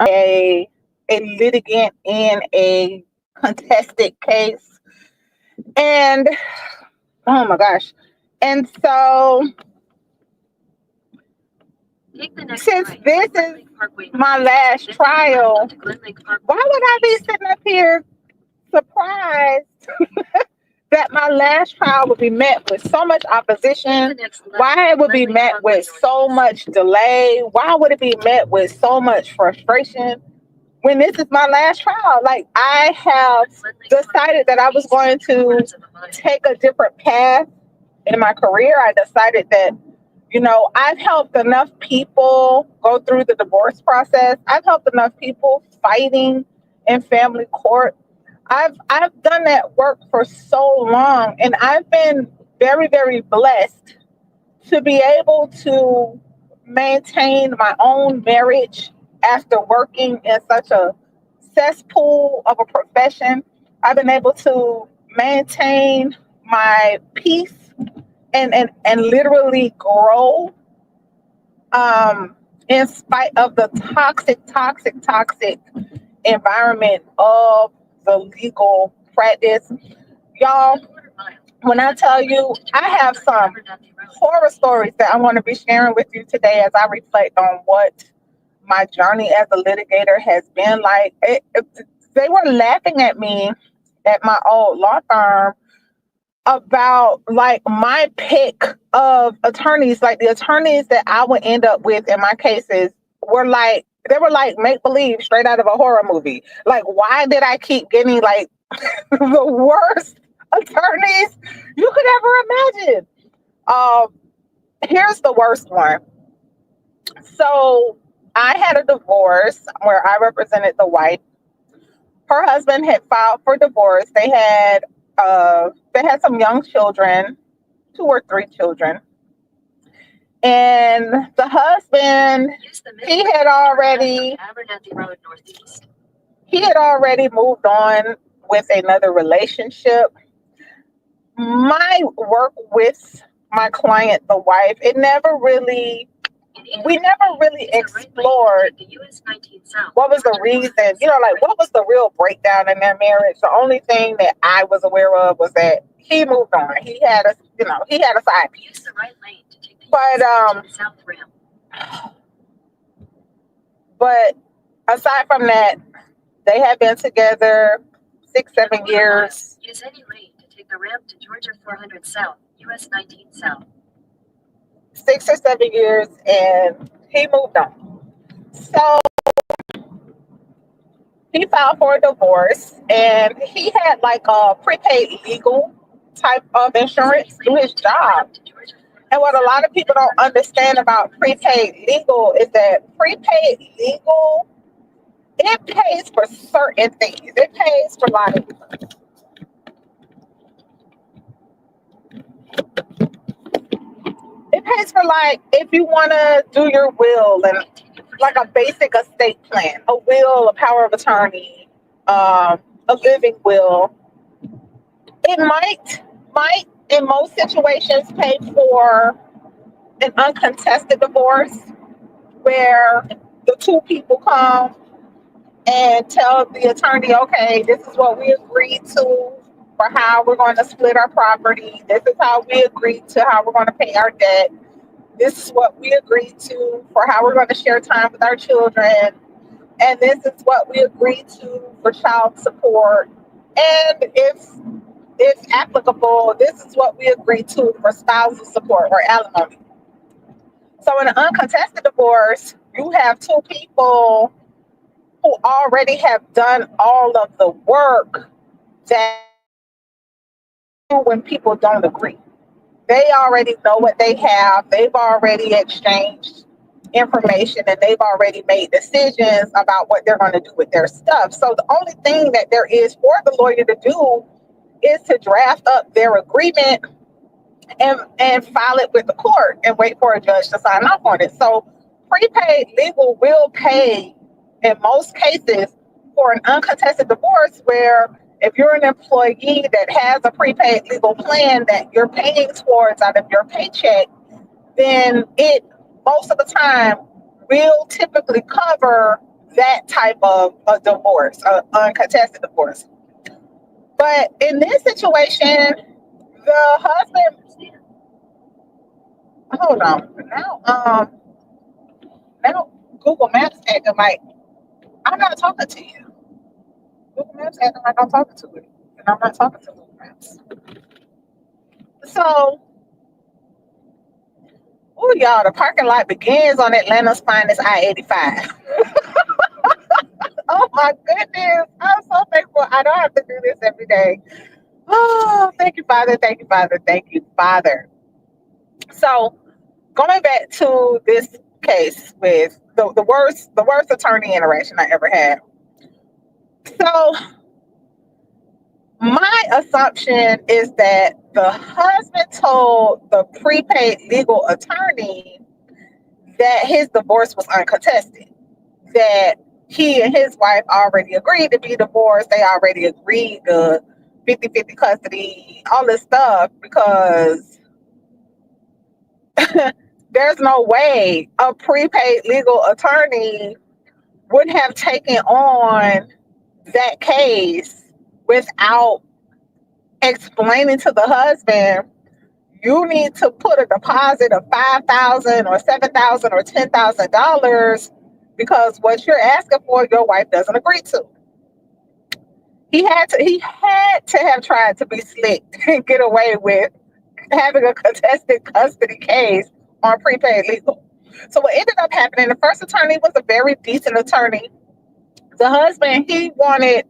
a litigant in a contested case. And oh my gosh. And so since this is my last trial, why would I be sitting up here surprised that my last trial would be met with so much opposition? Why it would be met with so much delay? Why would it be met with so much frustration when this is my last trial? Like, I have decided that I was going to take a different path in my career. I decided that, I've helped enough people go through the divorce process. I've helped enough people fighting in family court. I've done that work for so long, and I've been very, very blessed to be able to maintain my own marriage after working in such a cesspool of a profession. I've been able to maintain my peace and literally grow in spite of the toxic environment of the legal practice. Y'all, when I tell you, I have some horror stories that I want to be sharing with you today as I reflect on what my journey as a litigator has been like. They were laughing at me at my old law firm about like my pick of attorneys. Like, the attorneys that I would end up with in my cases were like, they were like make believe straight out of a horror movie. Like, why did I keep getting like the worst attorneys you could ever imagine? Um, Here's the worst one. So I had a divorce where I represented the wife. Her husband had filed for divorce. They had some young children, 2 or 3 children, and the husband, he had already moved on with another relationship. My work with my client, the wife, we never really explored what was the reason, like what was the real breakdown in their marriage. The only thing that I was aware of was that he moved on. He had a side piece. But but aside from that, they had been together 6, 7 years. 6 or 7 years, and he moved on. So he filed for a divorce, and he had like a prepaid legal type of insurance through his job. And what a lot of people don't understand about prepaid legal is that prepaid legal, it pays for certain things. It pays for like if you want to do your will and like a basic estate plan, a will, a power of attorney, a living will. It might in most situations pay for an uncontested divorce where the two people come and tell the attorney, okay, this is what we agreed to for how we're going to split our property. This is how we agreed to how we're going to pay our debt. This is what we agreed to for how we're going to share time with our children. And this is what we agreed to for child support. And if applicable, this is what we agreed to for spousal support or alimony. So in an uncontested divorce, you have two people who already have done all of the work that when people don't agree. They already know what they have. They've already exchanged information and they've already made decisions about what they're going to do with their stuff. So the only thing that there is for the lawyer to do is to draft up their agreement and file it with the court and wait for a judge to sign off on it. So prepaid legal will pay in most cases for an uncontested divorce where if you're an employee that has a prepaid legal plan that you're paying towards out of your paycheck, then it most of the time will typically cover that type of a divorce, uncontested divorce. But in this situation, the husband, hold on, now Google Maps acting like I'm not talking to you. Google Maps acting like I'm talking to it, and I'm not talking to Google Maps. So, oh y'all, the parking lot begins on Atlanta's finest I-85. Oh my goodness, I'm so thankful I don't have to do this every day. Oh, thank you, Father. Thank you, Father. Thank you, Father. So, going back to this case with the worst attorney interaction I ever had. So, my assumption is that the husband told the prepaid legal attorney that his divorce was uncontested, that he and his wife already agreed to be divorced. They already agreed to 50-50 custody, all this stuff, because there's no way a prepaid legal attorney would have taken on that case without explaining to the husband, you need to put a deposit of $5,000 or $7,000 or $10,000 because what you're asking for, your wife doesn't agree to. He had to have tried to be slick and get away with having a contested custody case on prepaid legal. So what ended up happening, the first attorney was a very decent attorney. The husband, he wanted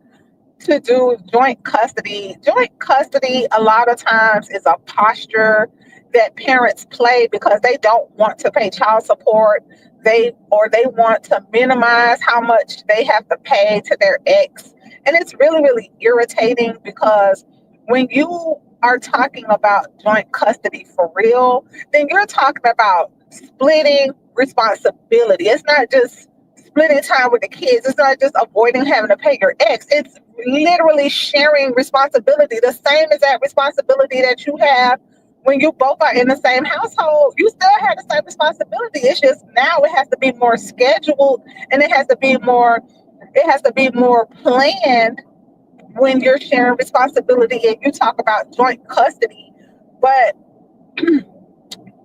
to do joint custody. Joint custody, a lot of times, is a posture that parents play because they don't want to pay child support. They want to minimize how much they have to pay to their ex. And it's really, really irritating because when you are talking about joint custody for real, then you're talking about splitting responsibility. It's not just splitting time with the kids. It's not just avoiding having to pay your ex. It's literally sharing responsibility, the same as that responsibility that you have when you both are in the same household. You still have the same responsibility. It's just now it has to be more scheduled, and it has to be more planned when you're sharing responsibility and you talk about joint custody. But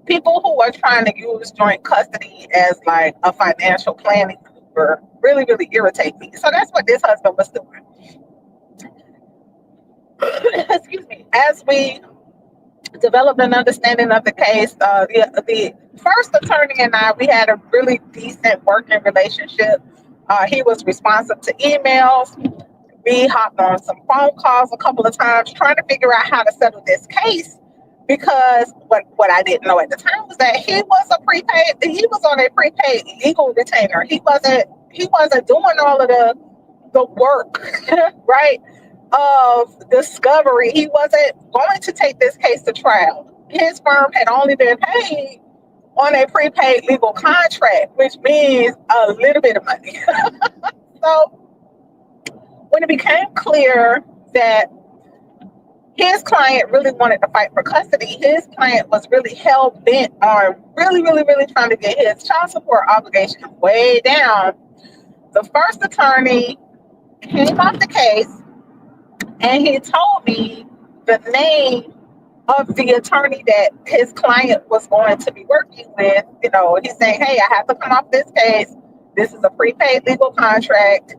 people who are trying to use joint custody as like a financial planning maneuver really, really irritate me. So that's what this husband was doing. Excuse me. As we developed an understanding of the case, the first attorney and I, we had a really decent working relationship. He was responsive to emails. We hopped on some phone calls a couple of times trying to figure out how to settle this case, because what I didn't know at the time was that he was on a prepaid legal retainer. He wasn't doing all of the work right, of discovery. He wasn't going to take this case to trial. His firm had only been paid on a prepaid legal contract, which means a little bit of money. So when it became clear that his client really wanted to fight for custody, his client was really hell bent on really, really, really trying to get his child support obligation way down. The first attorney came off the case and he told me the name of the attorney that his client was going to be working with. He's saying, hey, I have to come off this case. This is a prepaid legal contract,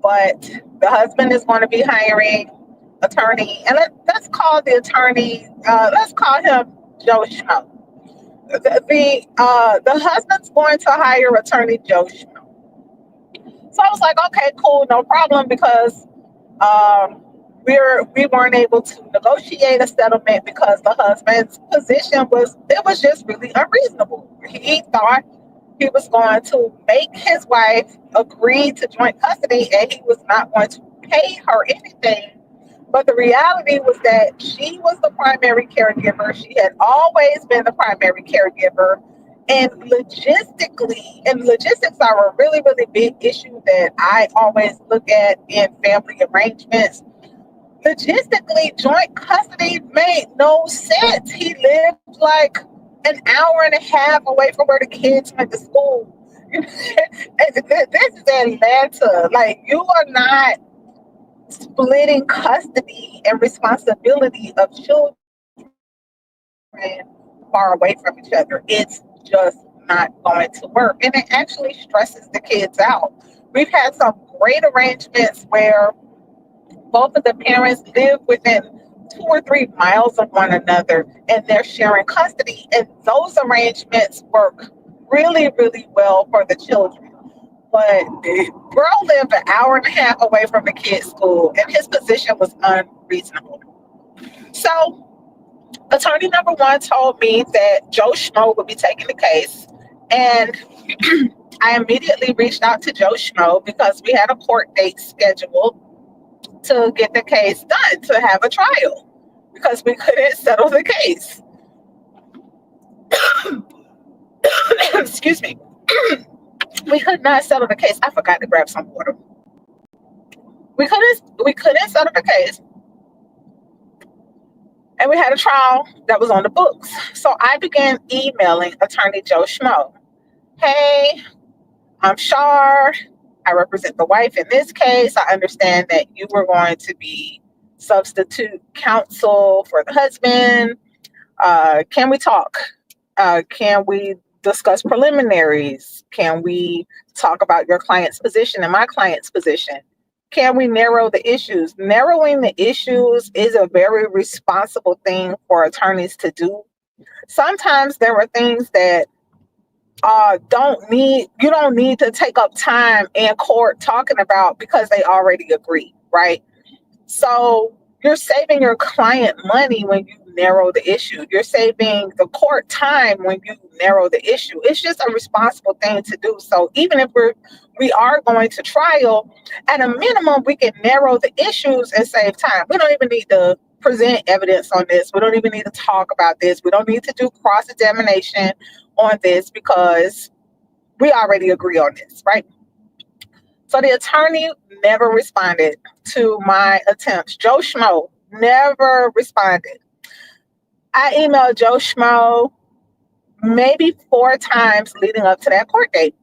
but the husband is going to be hiring attorney. And let's call the attorney, let's call him Joe Schmo. The husband's going to hire attorney Joe Schmo. So I was like, okay, cool, no problem, because we weren't able to negotiate a settlement because the husband's position was just really unreasonable. He thought he was going to make his wife agree to joint custody and he was not going to pay her anything. But the reality was that she was the primary caregiver. She had always been the primary caregiver. And logistics are a really, really big issue that I always look at in family arrangements. Logistically, joint custody made no sense. He lived like an hour and a half away from where the kids went to school. This is Atlanta. Like, you are not splitting custody and responsibility of children far away from each other. It's just not going to work. And it actually stresses the kids out. We've had some great arrangements where both of the parents live within 2 or 3 miles of one another and they're sharing custody. And those arrangements work really, really well for the children. But bro lived an hour and a half away from the kid's school, and his position was unreasonable. So, attorney number one told me that Joe Schmo would be taking the case. And I immediately reached out to Joe Schmo because we had a court date scheduled to get the case done, to have a trial, because we couldn't settle the case. Excuse me. We could not settle the case. I forgot to grab some water. We couldn't settle the case. And we had a trial that was on the books. So I began emailing attorney Joe Schmo. Hey, I'm Shar. I represent the wife in this case. I understand that you were going to be substitute counsel for the husband. Can we talk? Can we discuss preliminaries? Can we talk about your client's position and my client's position? Can we narrow the issues? Narrowing the issues is a very responsible thing for attorneys to do. Sometimes there are things that you don't need to take up time in court talking about because they already agree, right? So you're saving your client money when you narrow the issue. You're saving the court time when you narrow the issue. It's just a responsible thing to do. So even if we are going to trial, at a minimum, we can narrow the issues and save time. We don't even need to present evidence on this. We don't even need to talk about this. We don't need to do cross-examination on this because we already agree on this, right? So the attorney never responded to my attempts. Joe Schmo never responded. I emailed Joe Schmo maybe 4 times leading up to that court date.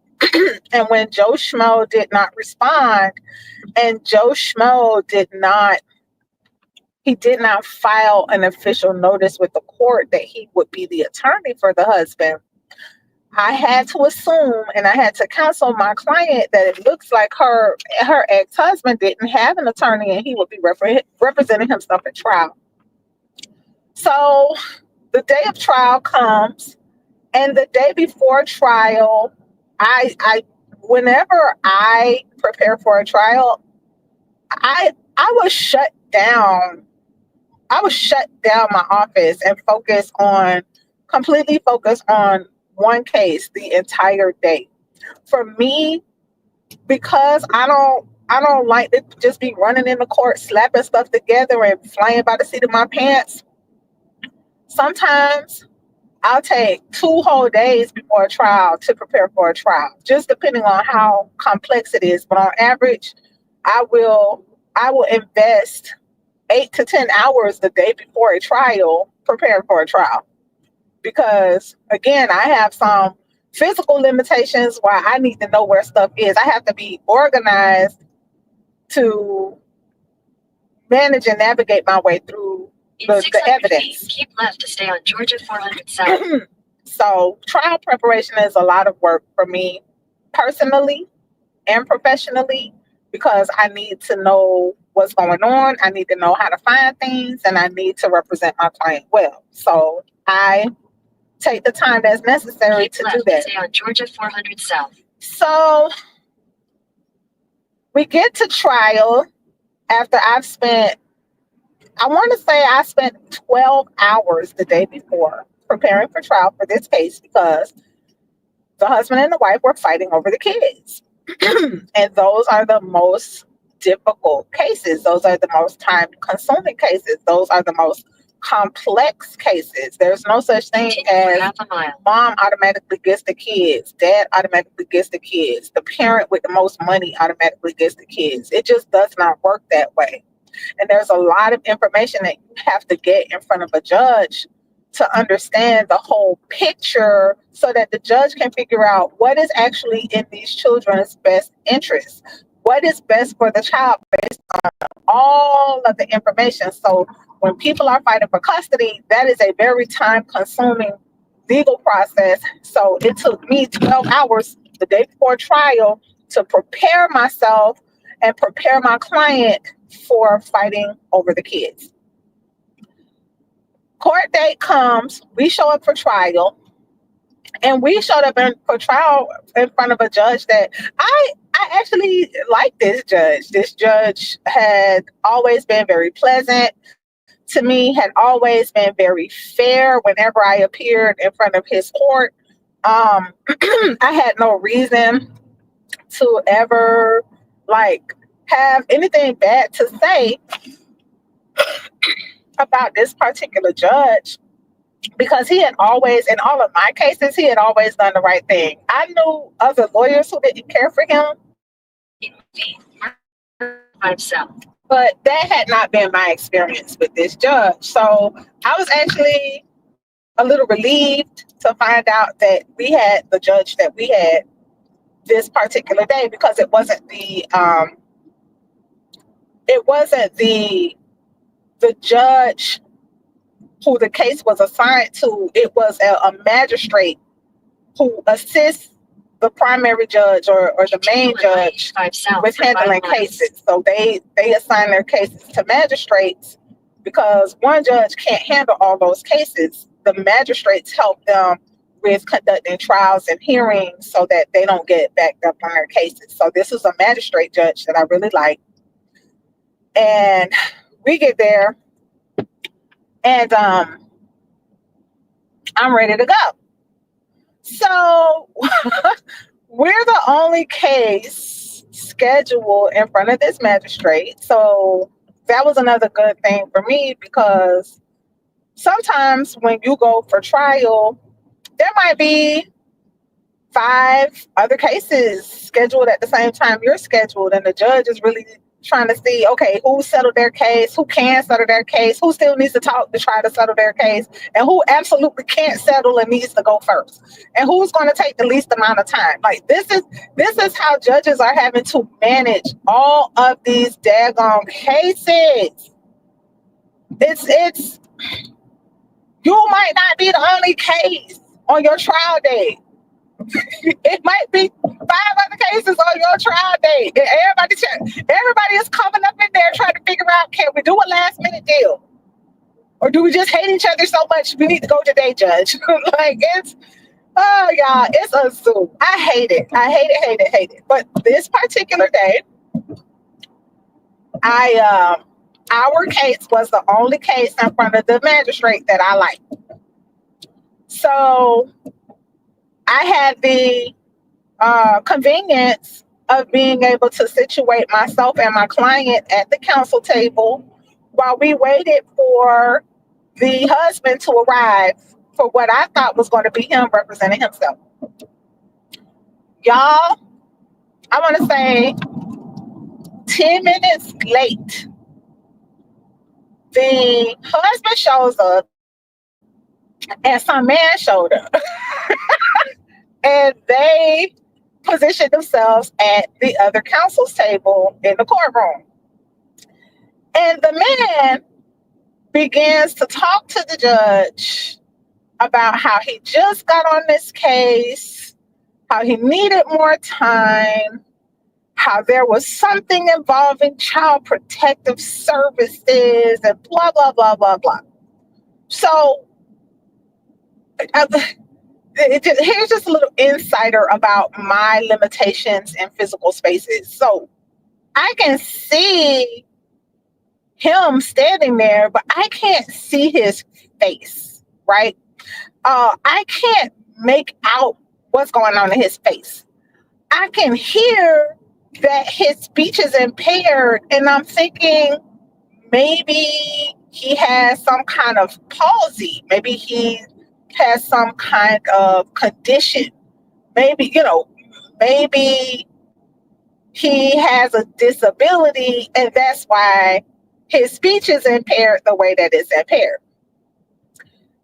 And when Joe Schmo did not respond, and Joe Schmo did not file an official notice with the court that he would be the attorney for the husband, I had to assume and I had to counsel my client that it looks like her ex-husband didn't have an attorney and he would be representing himself at trial. So the day of trial comes, and the day before trial, whenever I prepare for a trial, I was shut down. I was shut down my office and completely focused on one case the entire day. For me, because I don't like to just be running in the court, slapping stuff together and flying by the seat of my pants. Sometimes I'll take 2 whole days before a trial to prepare for a trial, just depending on how complex it is. But on average, I will invest 8 to 10 hours the day before a trial preparing for a trial. Because again, I have some physical limitations where I need to know where stuff is. I have to be organized to manage and navigate my way through the evidence. Feet, keep left to stay on Georgia 400 South. So trial preparation is a lot of work for me personally and professionally because I need to know what's going on. I need to know how to find things and I need to represent my client well. So I take the time that's necessary to do that. Stay on Georgia 400 South. So we get to trial after I spent 12 hours the day before preparing for trial for this case because the husband and the wife were fighting over the kids. And those are the most difficult cases. Those are the most time-consuming cases. Those are the most complex cases. There's no such thing as mom automatically gets the kids, dad automatically gets the kids, the parent with the most money automatically gets the kids. It just does not work that way. And there's a lot of information that you have to get in front of a judge to understand the whole picture so that the judge can figure out what is actually in these children's best interest, what is best for the child based on all of the information. So when people are fighting for custody, that is a very time consuming legal process. So it took me 12 hours the day before trial to prepare myself and prepare my client for fighting over the kids. Court date comes, we show up for trial, and we showed up for trial in front of a judge that I actually like this judge. This judge had always been very pleasant to me, had always been very fair whenever I appeared in front of his court. I had no reason to ever have anything bad to say about this particular judge, because he had always, in all of my cases, he had always done the right thing. I knew other lawyers who didn't care for him, but that had not been my experience with this judge. So I was actually a little relieved to find out that we had the judge that we had this particular day, because it wasn't the judge who the case was assigned to. It was a magistrate who assists the primary judge or the main judge with handling cases. So they assign their cases to magistrates because one judge can't handle all those cases. The magistrates help them with conducting trials and hearings so that they don't get backed up on their cases. So this was a magistrate judge that I really like. And we get there, and I'm ready to go. So we're the only case scheduled in front of this magistrate. So that was another good thing for me, because sometimes when you go for trial, there might be 5 other cases scheduled at the same time you're scheduled, and the judge is really trying to see, okay, who settled their case, who can settle their case, who still needs to talk to try to settle their case, and who absolutely can't settle and needs to go first, and who's going to take the least amount of time. Like, this is how judges are having to manage all of these daggone cases. It's you might not be the only case on your trial date. It might be 5 other cases on your trial date. And everybody is coming up in there trying to figure out, can we do a last minute deal? Or do we just hate each other so much we need to go today, judge? Y'all, it's a zoo. I hate it. I hate it. But this particular day, our case was the only case in front of the magistrate that I liked. So I had the convenience of being able to situate myself and my client at the counsel table while we waited for the husband to arrive for what I thought was going to be him representing himself. Y'all, I want to say 10 minutes late, the husband shows up and some man showed up. And they positioned themselves at the other counsel's table in the courtroom. And the man begins to talk to the judge about how he just got on this case, how he needed more time, how there was something involving child protective services, and blah, blah, blah, blah, blah. So here's just a little insider about my limitations in physical spaces. So I can see him standing there, but I can't see his face, right? I can't make out what's going on in his face. I can hear that his speech is impaired, and I'm thinking maybe he has some kind of palsy. Maybe he has some kind of condition. Maybe he has a disability, and that's why his speech is impaired the way that it's impaired.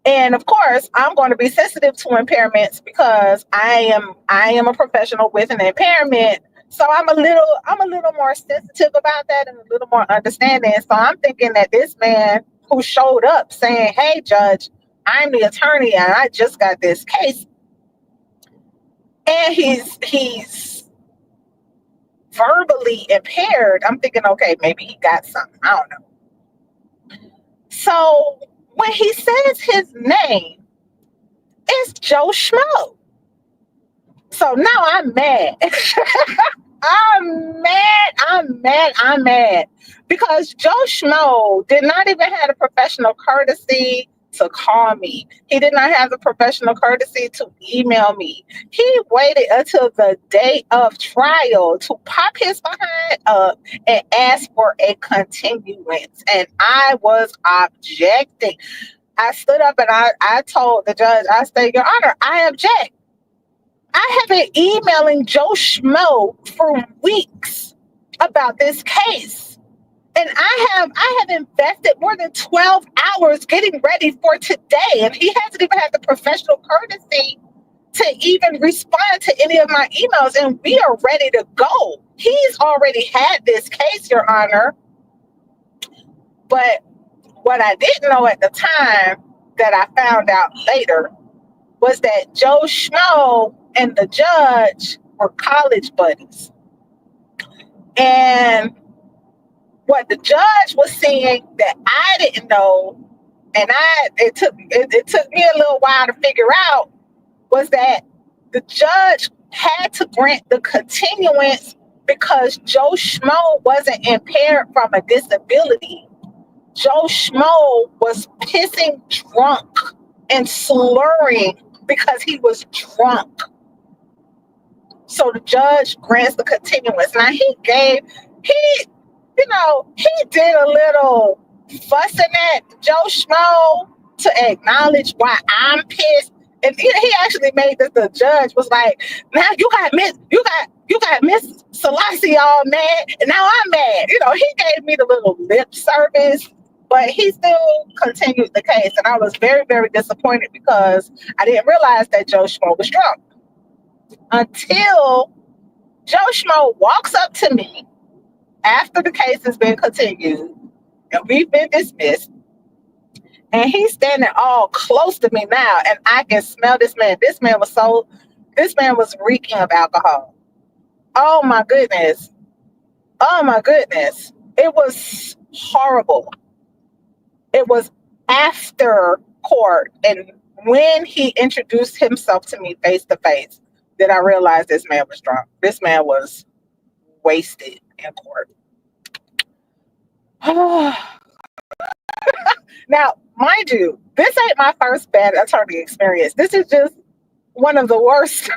And of course, I'm going to be sensitive to impairments because I am a professional with an impairment. So I'm a little more sensitive about that and a little more understanding. So I'm thinking that this man who showed up saying, "Hey, judge, I'm the attorney and I just got this case," and he's verbally impaired. I'm thinking, okay, maybe he got something. I don't know. So when he says his name, it's Joe Schmo. So now I'm mad. I'm mad. Because Joe Schmo did not even have the professional courtesy to call me. He did not have the professional courtesy to email me. He waited until the day of trial to pop his behind up and ask for a continuance. And I was objecting. I stood up and I told the judge, I said, "Your Honor, I object. I have been emailing Joe Schmo for weeks about this case. And I have invested more than 12 hours getting ready for today. And he hasn't even had the professional courtesy to even respond to any of my emails. And we are ready to go. He's already had this case, Your Honor." But what I didn't know at the time that I found out later was that Joe Schmo and the judge were college buddies. And what the judge was saying that I didn't know, and it took me a little while to figure out, was that the judge had to grant the continuance because Joe Schmo wasn't impaired from a disability. Joe Schmo was pissing drunk and slurring because he was drunk. So the judge grants the continuance. Now he did a little fussing at Joe Schmo to acknowledge why I'm pissed. And he actually made the judge was like, "Now you got Miss Selassie all mad, and now I'm mad." He gave me the little lip service, but he still continued the case. And I was very, very disappointed because I didn't realize that Joe Schmo was drunk until Joe Schmo walks up to me after the case has been continued and we've been dismissed. And he's standing all close to me now, and I can smell this man. This man was reeking of alcohol. Oh my goodness. Oh my goodness. It was horrible. It was after court, and when he introduced himself to me face to face, did I realize this man was drunk. This man was wasted in court. Now, mind you, this ain't my first bad attorney experience. This is just one of the worst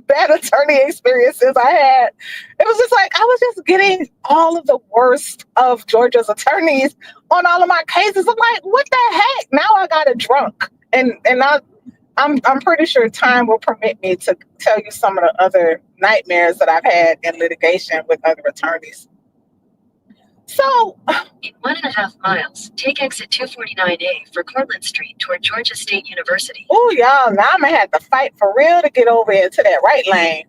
bad attorney experiences I had. It was just like I was just getting all of the worst of Georgia's attorneys on all of my cases. I'm like, what the heck? Now I got a drunk, and I'm pretty sure time will permit me to tell you some of the other nightmares that I've had in litigation with other attorneys. So, In 1.5 miles, take exit 249A for Cortlandt Street toward Georgia State University. oh y'all, now I'm gonna have to fight for real to get over into that right lane.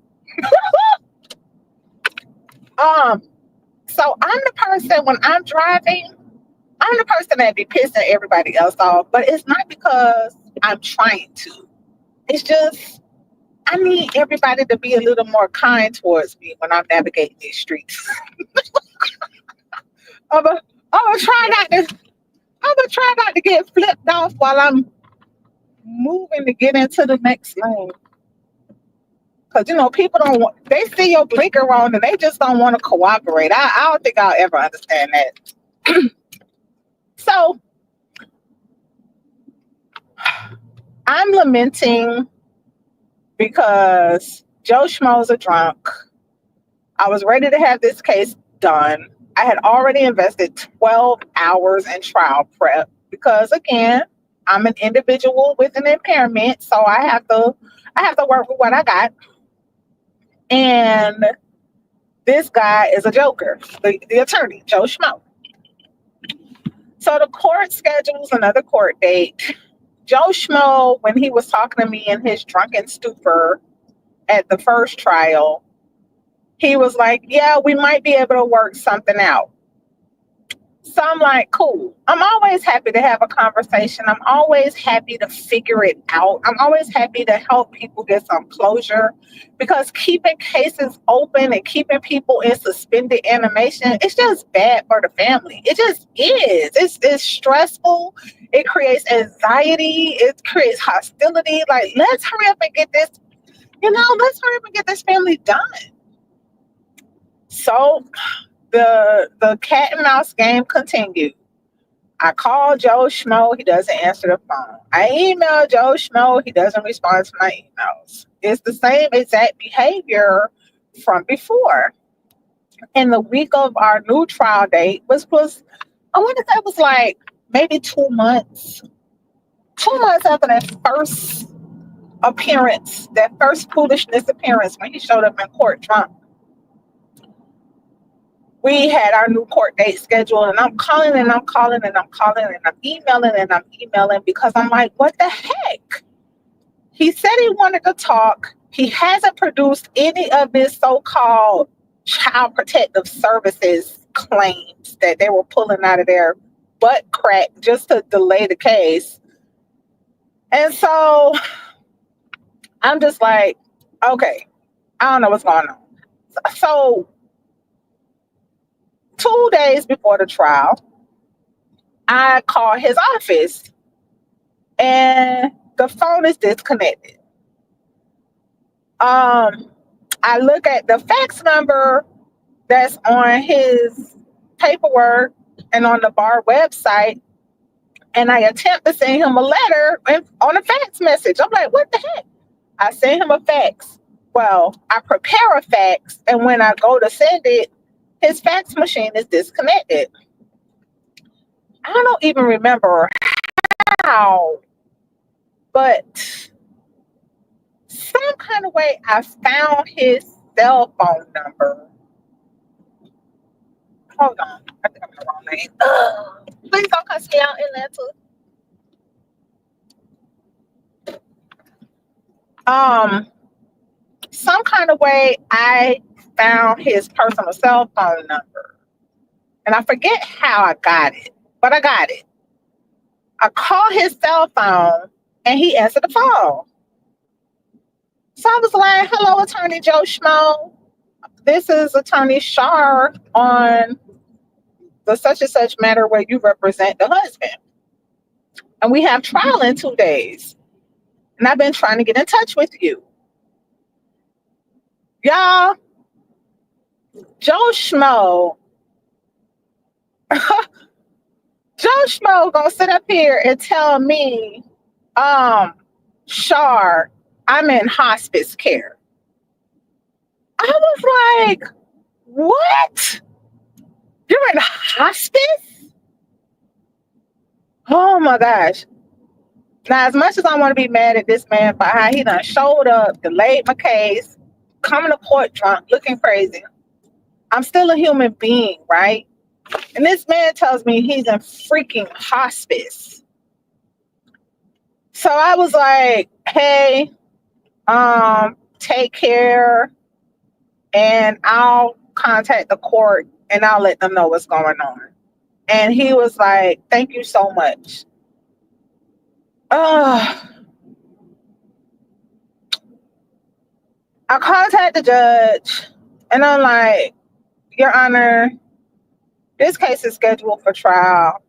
So I'm the person when I'm driving, I'm the person that be pissing everybody else off, but it's not because I'm trying to. It's just I need everybody to be a little more kind towards me when I'm navigating these streets. I'm gonna try not to get flipped off while I'm moving to get into the next lane. Because people they see your blinker on and they just don't want to cooperate. I don't think I'll ever understand that. So I'm lamenting because Joe Schmo's a drunk. I was ready to have this case done. I had already invested 12 hours in trial prep because, again, I'm an individual with an impairment, so I have to work with what I got. And this guy is a joker, the attorney, Joe Schmo. So the court schedules another court date, Joe Schmo, when he was talking to me in his drunken stupor at the first trial, he was like, yeah, we might be able to work something out. So I'm like, cool. I'm always happy to have a conversation. I'm always happy to figure it out. I'm always happy to help people get some closure, because keeping cases open and keeping people in suspended animation, it's just bad for the family. It just is. It's stressful. It creates anxiety. It creates hostility. Like, let's hurry up and get this, let's hurry up and get this family done. So the cat and mouse game continued. I call Joe Schmo, he doesn't answer the phone. I email Joe Schmo, he doesn't respond to my emails. It's the same exact behavior from before. In the week of our new trial date, was I want to say it was like maybe 2 months. 2 months after that first appearance, that first foolishness appearance when he showed up in court drunk. We had our new court date scheduled, and I'm calling and I'm calling and I'm calling and I'm emailing because I'm like, what the heck? He said he wanted to talk. He hasn't produced any of his so-called child protective services claims that they were pulling out of their butt crack just to delay the case. And so I'm just like, okay, I don't know what's going on. So 2 days before the trial, I call his office and the phone is disconnected. I look at the fax number that's on his paperwork and on the bar website, and I attempt to send him a letter on a fax message. I'm like, what the heck? I send him a fax. Well, I prepare a fax, and when I go to send it, his fax machine is disconnected. I don't even remember how, but some kind of way I found his cell phone number. Hold on. I think I'm in the wrong name. Please don't cuss me out in there too. Some kind of way I found his personal cell phone number. And I forget how I got it, but I got it. I called his cell phone and he answered the phone. So I was like, hello, Attorney Joe Schmo. This is Attorney Shar on the such and such matter where you represent the husband. And we have trial in 2 days. And I've been trying to get in touch with you. Y'all, Joe Schmo, Joe Schmo gonna sit up here and tell me, Shar, I'm in hospice care. I was like, what? You're in hospice? Oh my gosh. Now, as much as I want to be mad at this man for how he done showed up, delayed my case, coming to court drunk, looking crazy, I'm still a human being, right? And this man tells me he's in freaking hospice. So I was like, hey, take care, and I'll contact the court and I'll let them know what's going on. And he was like, thank you so much. I contact the judge and I'm like, Your Honor, this case is scheduled for trial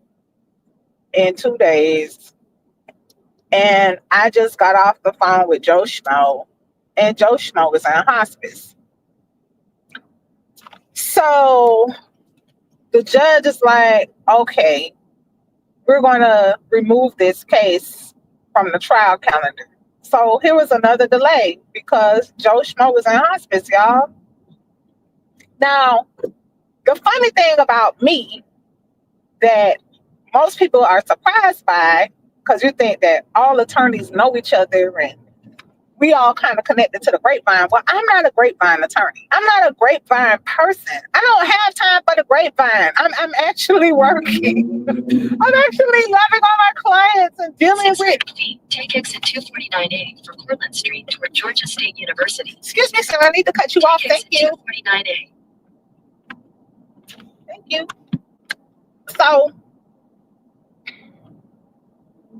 in 2 days. And I just got off the phone with Joe Schmo, and Joe Schmo is in hospice. So the judge is like, okay, we're going to remove this case from the trial calendar. So here was another delay because Joe Schmo was in hospice, y'all. Now, the funny thing about me that most people are surprised by, because you think that all attorneys know each other and we all kind of connected to the grapevine. Well, I'm not a grapevine attorney. I'm not a grapevine person. I don't have time for the grapevine. I'm actually working. I'm actually loving all my clients and dealing with. 600 feet, take exit 249A for Cortlandt Street toward Georgia State University. Excuse me, sir. I need to cut you off. Take Thank exit you. 249A. Thank you. So,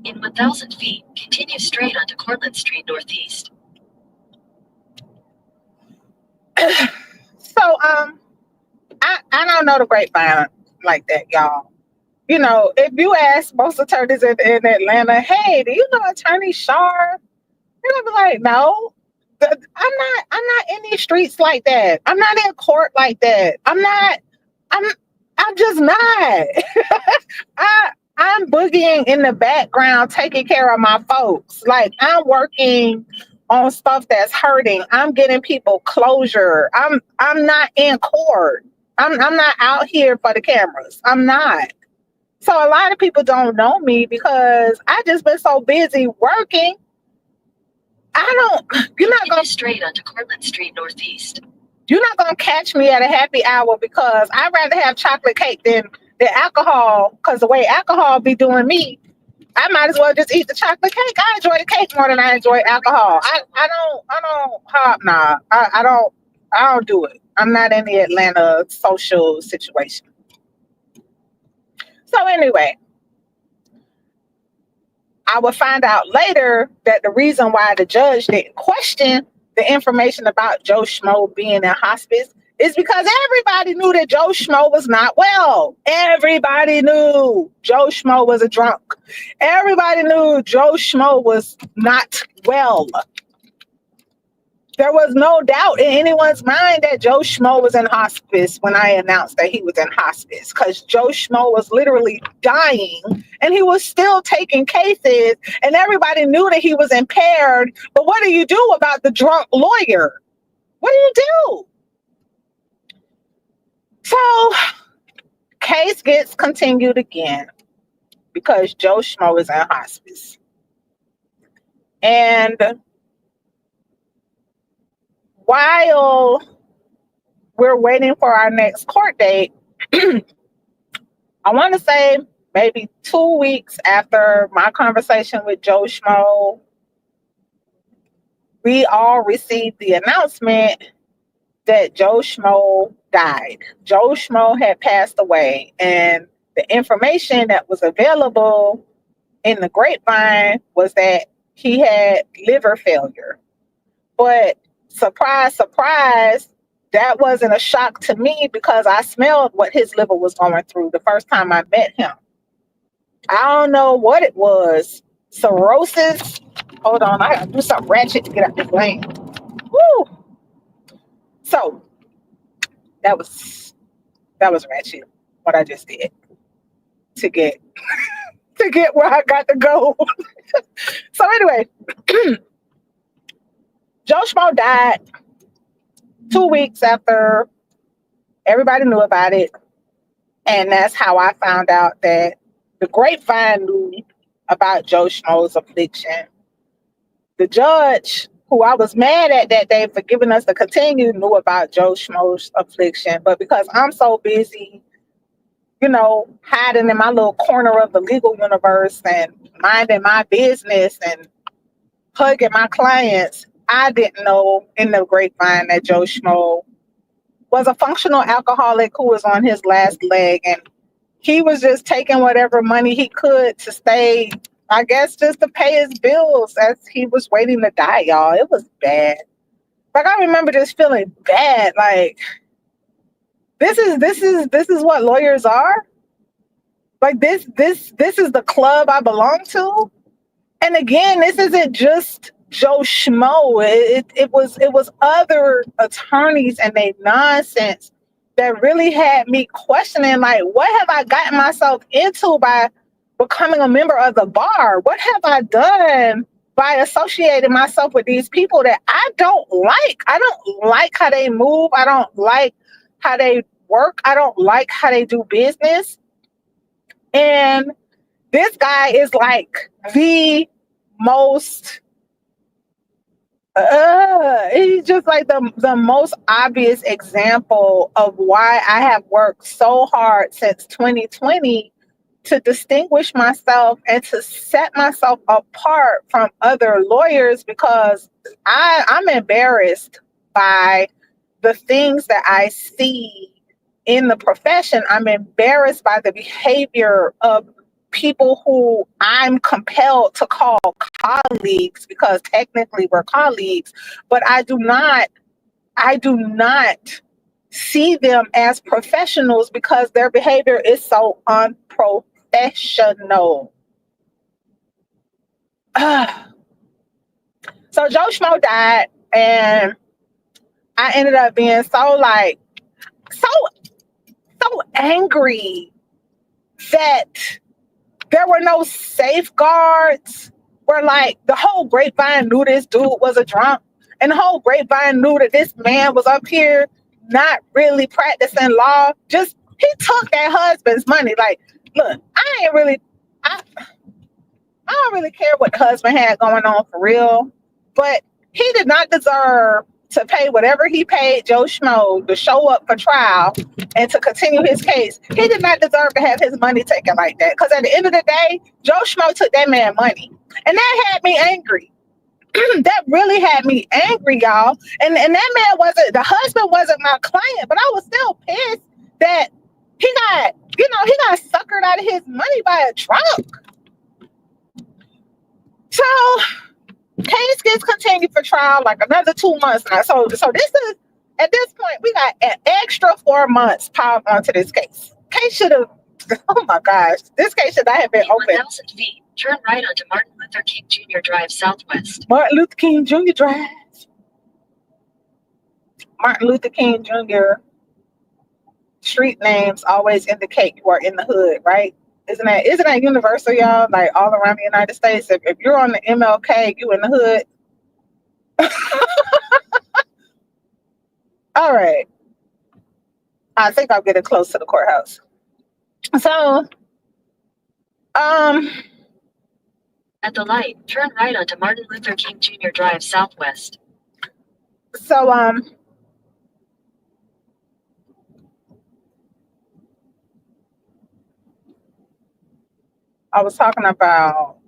In 1,000 feet, continue straight onto Cortlandt Street Northeast. I don't know the grapevine like that, y'all. You know, if you ask most attorneys in Atlanta, hey, do you know Attorney Shar? They're gonna be like, no. I'm not in these streets like that. I'm not in court like that. I'm just not. I'm boogieing in the background, taking care of my folks. Like, I'm working on stuff that's hurting. I'm getting people closure. I'm not in court. I'm not out here for the cameras. I'm not. So a lot of people don't know me because I just been so busy working. You're not Continue gonna straight onto Cortlandt Street Northeast. you're not gonna catch me at a happy hour because I'd rather have chocolate cake than alcohol. Because the way alcohol be doing me, I might as well just eat the chocolate cake. I enjoy the cake more than I enjoy alcohol. I don't hobnob. I don't do it. I'm not in the Atlanta social situation. So anyway, I would find out later that the reason why the judge didn't question the information about Joe Schmo being in hospice is because everybody knew that Joe Schmo was not well. Everybody knew Joe Schmo was a drunk. Everybody knew Joe Schmo was not well. There was no doubt in anyone's mind that Joe Schmo was in hospice when I announced that he was in hospice, because Joe Schmo was literally dying and he was still taking cases and everybody knew that he was impaired. But what do you do about the drunk lawyer? What do you do? So, case gets continued again because Joe Schmo is in hospice. And while we're waiting for our next court date, I want to say maybe 2 weeks after my conversation with Joe Schmo, we all received the announcement that Joe Schmo died. Joe Schmo had passed away, and the information that was available in the grapevine was that he had liver failure. But surprise, surprise, that wasn't a shock to me because I smelled what his liver was going through the first time I met him. I don't know what it was. Cirrhosis. Hold on, I gotta do something ratchet to get out this lane. Woo! So that was ratchet, what I just did to get where I got to go. So anyway, Joe Schmo died 2 weeks after everybody knew about it. And that's how I found out that the grapevine knew about Joe Schmo's affliction. The judge, who I was mad at that day for giving us the continue, knew about Joe Schmo's affliction. But because I'm so busy, hiding in my little corner of the legal universe and minding my business and hugging my clients, I didn't know in the grapevine that Joe Schmo was a functional alcoholic who was on his last leg, and he was just taking whatever money he could to stay, I guess, just to pay his bills as he was waiting to die, y'all. It was bad. Like, I remember just feeling bad. Like, this is what lawyers are. Like, this is the club I belong to. And again, this isn't just Joe Schmo. It was other attorneys and they nonsense that really had me questioning, like, what have I gotten myself into by becoming a member of the bar? What have I done by associating myself with these people that I don't like? I don't like how they move. I don't like how they work. I don't like how they do business. And this guy is like the most He's just like the most obvious example of why I have worked so hard since 2020 to distinguish myself and to set myself apart from other lawyers, because I'm embarrassed by the things that I see in the profession. I'm embarrassed by the behavior of people who I'm compelled to call colleagues, because technically we're colleagues, but I do not see them as professionals because their behavior is so unprofessional. So Joe Schmo died, and I ended up being so so angry that there were no safeguards, where like the whole grapevine knew this dude was a drunk, and the whole grapevine knew that this man was up here not really practicing law. Just he took that husband's money. Like, look, I, I don't really care what the husband had going on for real, but he did not deserve to pay whatever he paid Joe Schmo to show up for trial and to continue his case. He did not deserve to have his money taken like that. Because at the end of the day, Joe Schmo took that man money. And that had me angry. That really had me angry, y'all. And that man the husband wasn't my client, but I was still pissed that he got suckered out of his money by a drunk. So case gets continued for trial like another 2 months now. So this is, at this point, we got an extra 4 months piled onto this case. Case should have, oh my gosh, this case should not have been open. 1,000 feet, turn right onto Martin Luther King Jr. Drive Southwest. Martin Luther King Jr. Drive. Martin Luther King Jr. street names always indicate you are in the hood, right? Isn't that universal, y'all? Like all around the United States, if you're on the MLK, you in the hood. All right. I think I'm getting close to the courthouse. So, at the light, turn right onto Martin Luther King Jr. Drive Southwest. So, I was talking about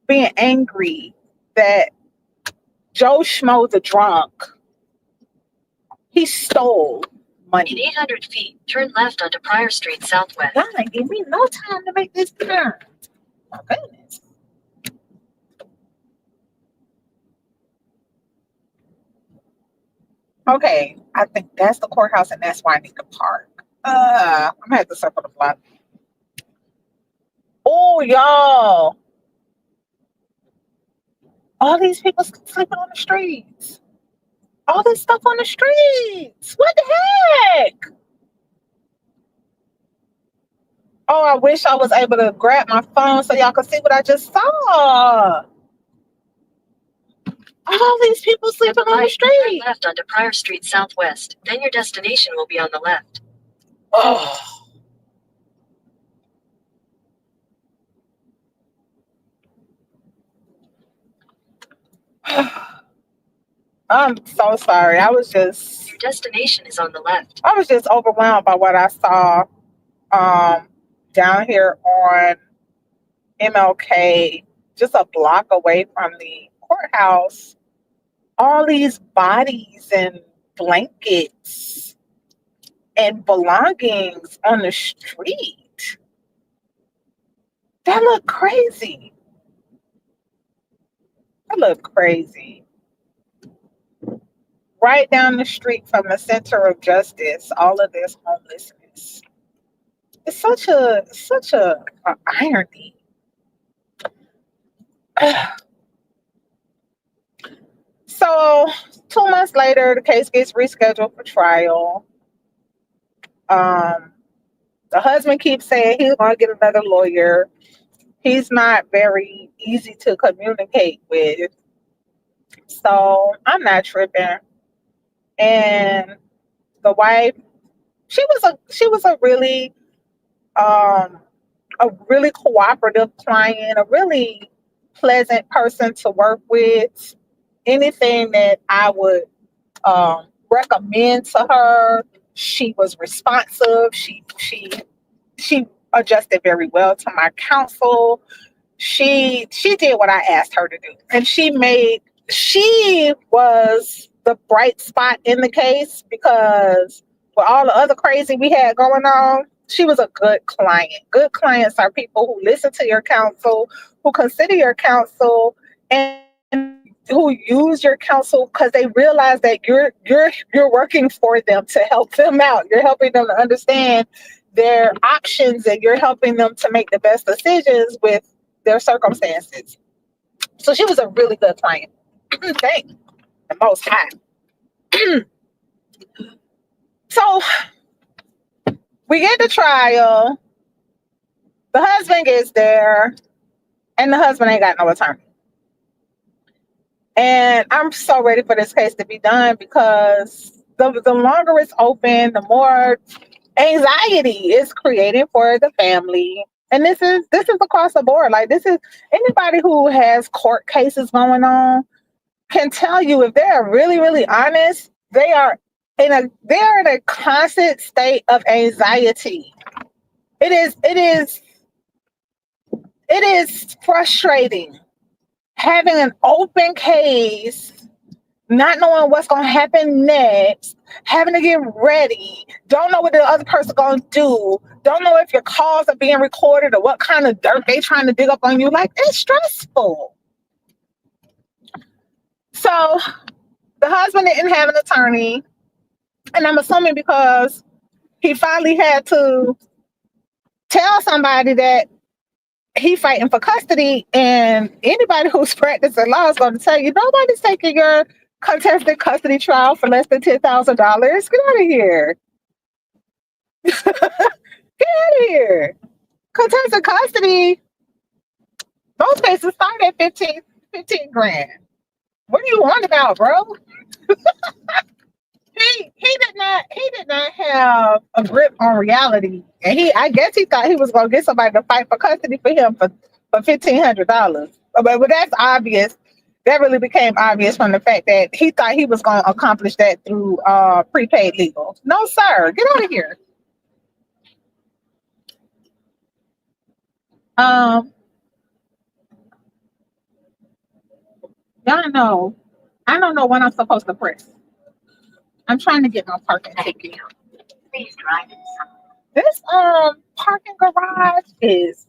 being angry that Joe Schmo the drunk, he stole money. In 800 feet, turn left onto Pryor Street Southwest. God, give me no time to make this turn. My goodness. Okay, I think that's the courthouse, and that's why I need to park. I'm gonna have to circle the block. Oh, y'all. All these people sleeping on the streets. All this stuff on the streets. What the heck? Oh, I wish I was able to grab my phone so y'all could see what I just saw. All these people sleeping on the street. Turn left onto Pryor Street Southwest. Then your destination will be on the left. Oh. I'm so sorry. Your destination is on the left. I was just overwhelmed by what I saw down here on MLK, just a block away from the courthouse. All these bodies and blankets and belongings on the street. That looked crazy. Right down the street from the center of justice, all of this homelessness. It's such a irony. So 2 months later, the case gets rescheduled for trial. The husband keeps saying he's going to get another lawyer. He's not very easy to communicate with. So I'm not tripping. And the wife, she was a really cooperative client, a really pleasant person to work with. anything that I would recommend to her. She was responsive. She adjusted very well to my counsel. She did what I asked her to do, and she was the bright spot in the case because with all the other crazy we had going on, she was a good client. Good clients are people who listen to your counsel, who consider your counsel, and who use your counsel because they realize that you're working for them to help them out. You're helping them to understand their options, and you're helping them to make the best decisions with their circumstances. So she was a really good client. Thank the Most High. So we get to trial. The husband gets there, and the husband ain't got no attorney. And I'm so ready for this case to be done because the longer it's open, the more anxiety is created for the family. And this is across the board. Like, this is anybody who has court cases going on can tell you, if they're really, really honest, they're in a constant state of anxiety. It is frustrating having an open case, not knowing what's going to happen next, having to get ready, don't know what the other person going to do, don't know if your calls are being recorded or what kind of dirt they trying to dig up on you. Like, it's stressful. So the husband didn't have an attorney, and I'm assuming because he finally had to tell somebody that he fighting for custody, and anybody who's practicing law is going to tell you nobody's taking your contested custody trial for less than $10,000. Get out of here. Get out of here. Contested custody, those cases start at 15 grand. What do you want about, bro? He did not have a grip on reality, and I guess he thought he was gonna get somebody to fight for custody for him for $1,500. But that's obvious. That really became obvious from the fact that he thought he was gonna accomplish that through prepaid legal. No, sir, get out of here. Y'all know, I don't know when I'm supposed to press. I'm trying to get my parking ticket. Please drive inside. This parking garage is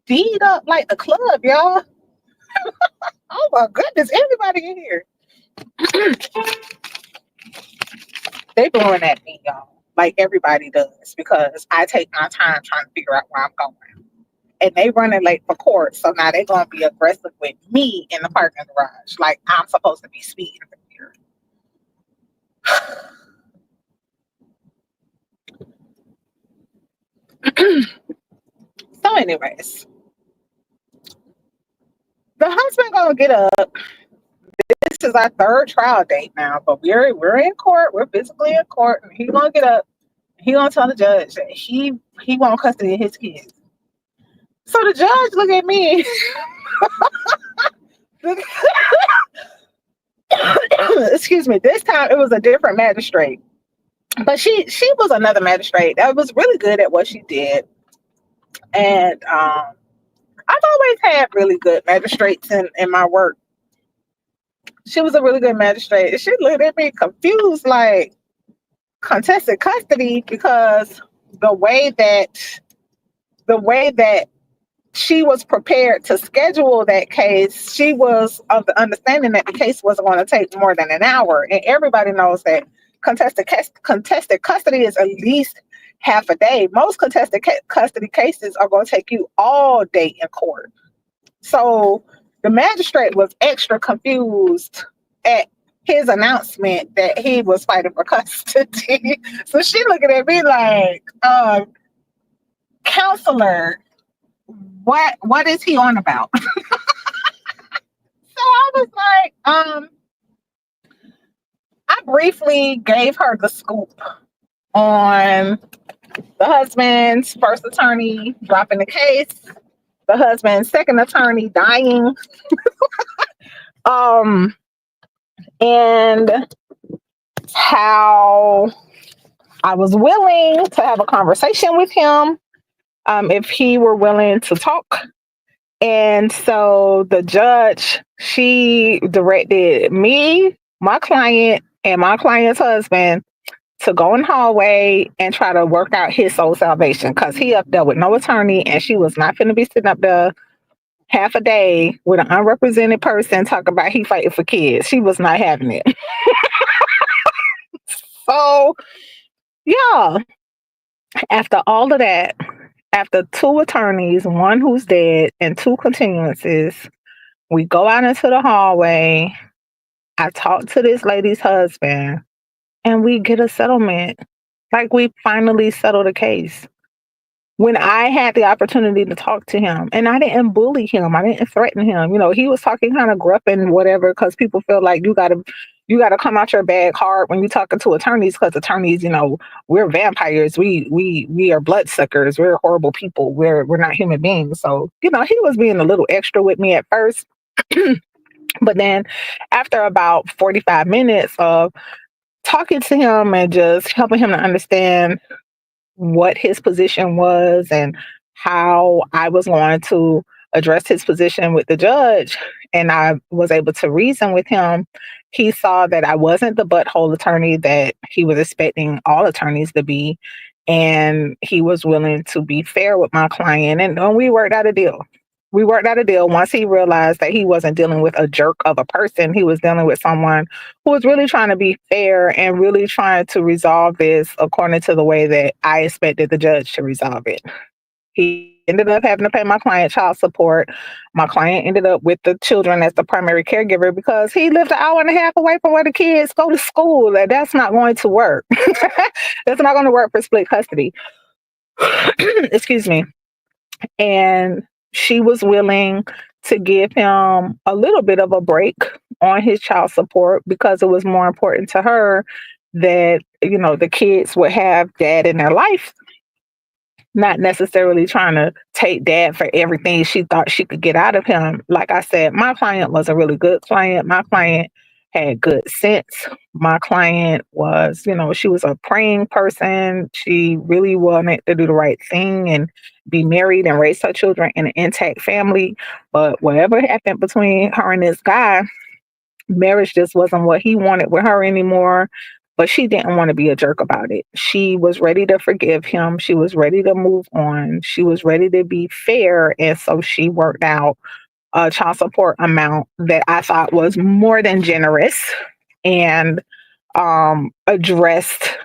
beat up like the club, y'all. Oh my goodness, everybody in here. They blowing at me, y'all. Like everybody does, because I take my time trying to figure out where I'm going. And they running late for court, so now they're gonna be aggressive with me in the parking garage. Like I'm supposed to be speeding here. So anyways, the husband gonna get up. This is our third trial date now, but we're in court. We're physically in court, and he's gonna get up. He gonna tell the judge that he want custody of his kids. So the judge look at me. Excuse me. This time it was a different magistrate, but she was another magistrate that was really good at what she did, and I've always had really good magistrates in my work. She was a really good magistrate. She looked at me confused, like contested custody, because the way that she was prepared to schedule that case, she was of the understanding that the case wasn't going to take more than an hour. And everybody knows that contested custody is at least half a day. Most contested custody cases are going to take you all day in court. So the magistrate was extra confused at his announcement that he was fighting for custody. So she looking at me like, counselor, what is he on about? So I was like, I briefly gave her the scoop on the husband's first attorney dropping the case, the husband's second attorney dying, and how I was willing to have a conversation with him if he were willing to talk. And so the judge, she directed me, my client, and my client's husband to go in the hallway and try to work out his soul salvation because he up there with no attorney and she was not going to be sitting up there half a day with an unrepresented person talking about he fighting for kids. She was not having it. So, yeah, after all of that, after two attorneys, one who's dead, and two continuances, we go out into the hallway. I talk to this lady's husband and we get a settlement. Like we finally settled the case. When I had the opportunity to talk to him, and I didn't bully him, I didn't threaten him. You know, he was talking kind of gruff and whatever because people feel like you gotta come out your bag hard when you're talking to attorneys because attorneys, we're vampires. We are bloodsuckers. We're horrible people. We're not human beings. So he was being a little extra with me at first, but then after about 45 minutes of talking to him and just helping him to understand what his position was and how I was going to address his position with the judge, and I was able to reason with him, he saw that I wasn't the butthole attorney that he was expecting all attorneys to be. And he was willing to be fair with my client. And we worked out a deal. We worked out a deal once he realized that he wasn't dealing with a jerk of a person. He was dealing with someone who was really trying to be fair and really trying to resolve this according to the way that I expected the judge to resolve it. He ended up having to pay my client child support. My client ended up with the children as the primary caregiver because he lived an hour and a half away from where the kids go to school. And that's not going to work. That's not going to work for split custody. Excuse me. And she was willing to give him a little bit of a break on his child support because it was more important to her that, the kids would have dad in their life, not necessarily trying to take dad for everything she thought she could get out of him. Like I said, my client was a really good client. My client had good sense. My client was, she was a praying person. She really wanted to do the right thing and be married and raise her children in an intact family. But whatever happened between her and this guy, marriage just wasn't what he wanted with her anymore. But she didn't want to be a jerk about it. She was ready to forgive him. She was ready to move on. She was ready to be fair. And so she worked out a child support amount that I thought was more than generous and addressed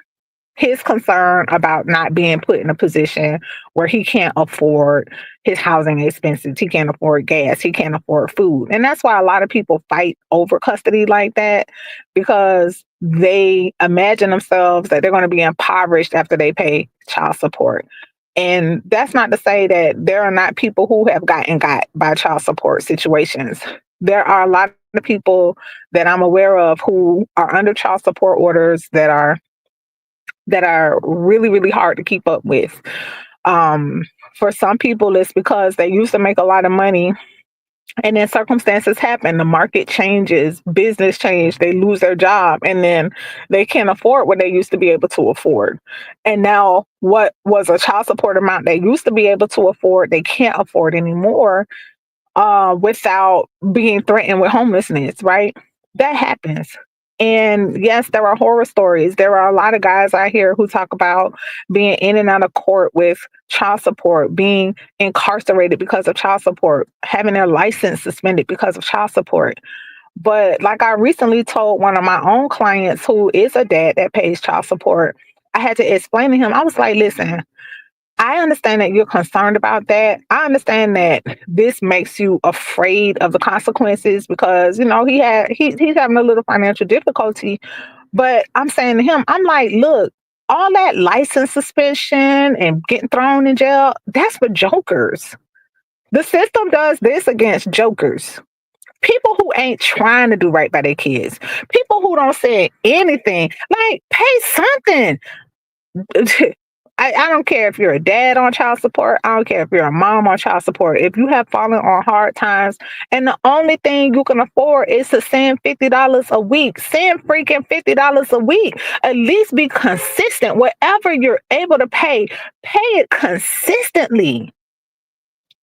his concern about not being put in a position where he can't afford his housing expenses. He can't afford gas. He can't afford food. And that's why a lot of people fight over custody like that, because they imagine themselves that they're going to be impoverished after they pay child support. And that's not to say that there are not people who have gotten got by child support situations. There are a lot of people that I'm aware of who are under child support orders that are really, really hard to keep up with. For some people, it's because they used to make a lot of money and then circumstances happen. The market changes, business change, they lose their job, and then they can't afford what they used to be able to afford. And now what was a child support amount they used to be able to afford, they can't afford anymore without being threatened with homelessness, right? That happens. And yes, there are horror stories. There are a lot of guys out here who talk about being in and out of court with child support, being incarcerated because of child support, having their license suspended because of child support. But like I recently told one of my own clients who is a dad that pays child support, I had to explain to him, I was like, listen, I understand that you're concerned about that. I understand that this makes you afraid of the consequences because, he's having a little financial difficulty. But I'm saying to him, I'm like, look, all that license suspension and getting thrown in jail, that's for jokers. The system does this against jokers. People who ain't trying to do right by their kids. People who don't say anything. Like, pay something. I don't care if you're a dad on child support. I don't care if you're a mom on child support. If you have fallen on hard times and the only thing you can afford is to send $50 a week, send freaking $50 a week. At least be consistent. Whatever you're able to pay it consistently.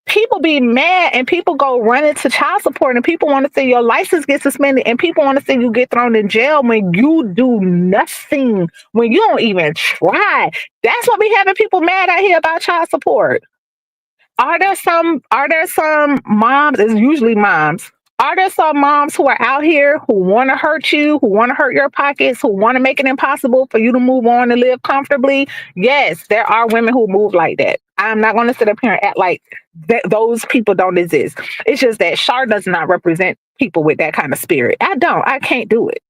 People be mad and people go running to child support and people want to see your license get suspended and people want to see you get thrown in jail when you do nothing, when you don't even try. That's what be having people mad out here about child support. Are there some moms, it's usually moms. Are there some moms who are out here who want to hurt you, who want to hurt your pockets, who want to make it impossible for you to move on and live comfortably? Yes, there are women who move like that. I'm not going to sit up here and act like those people don't exist. It's just that Shar does not represent people with that kind of spirit. I can't do it.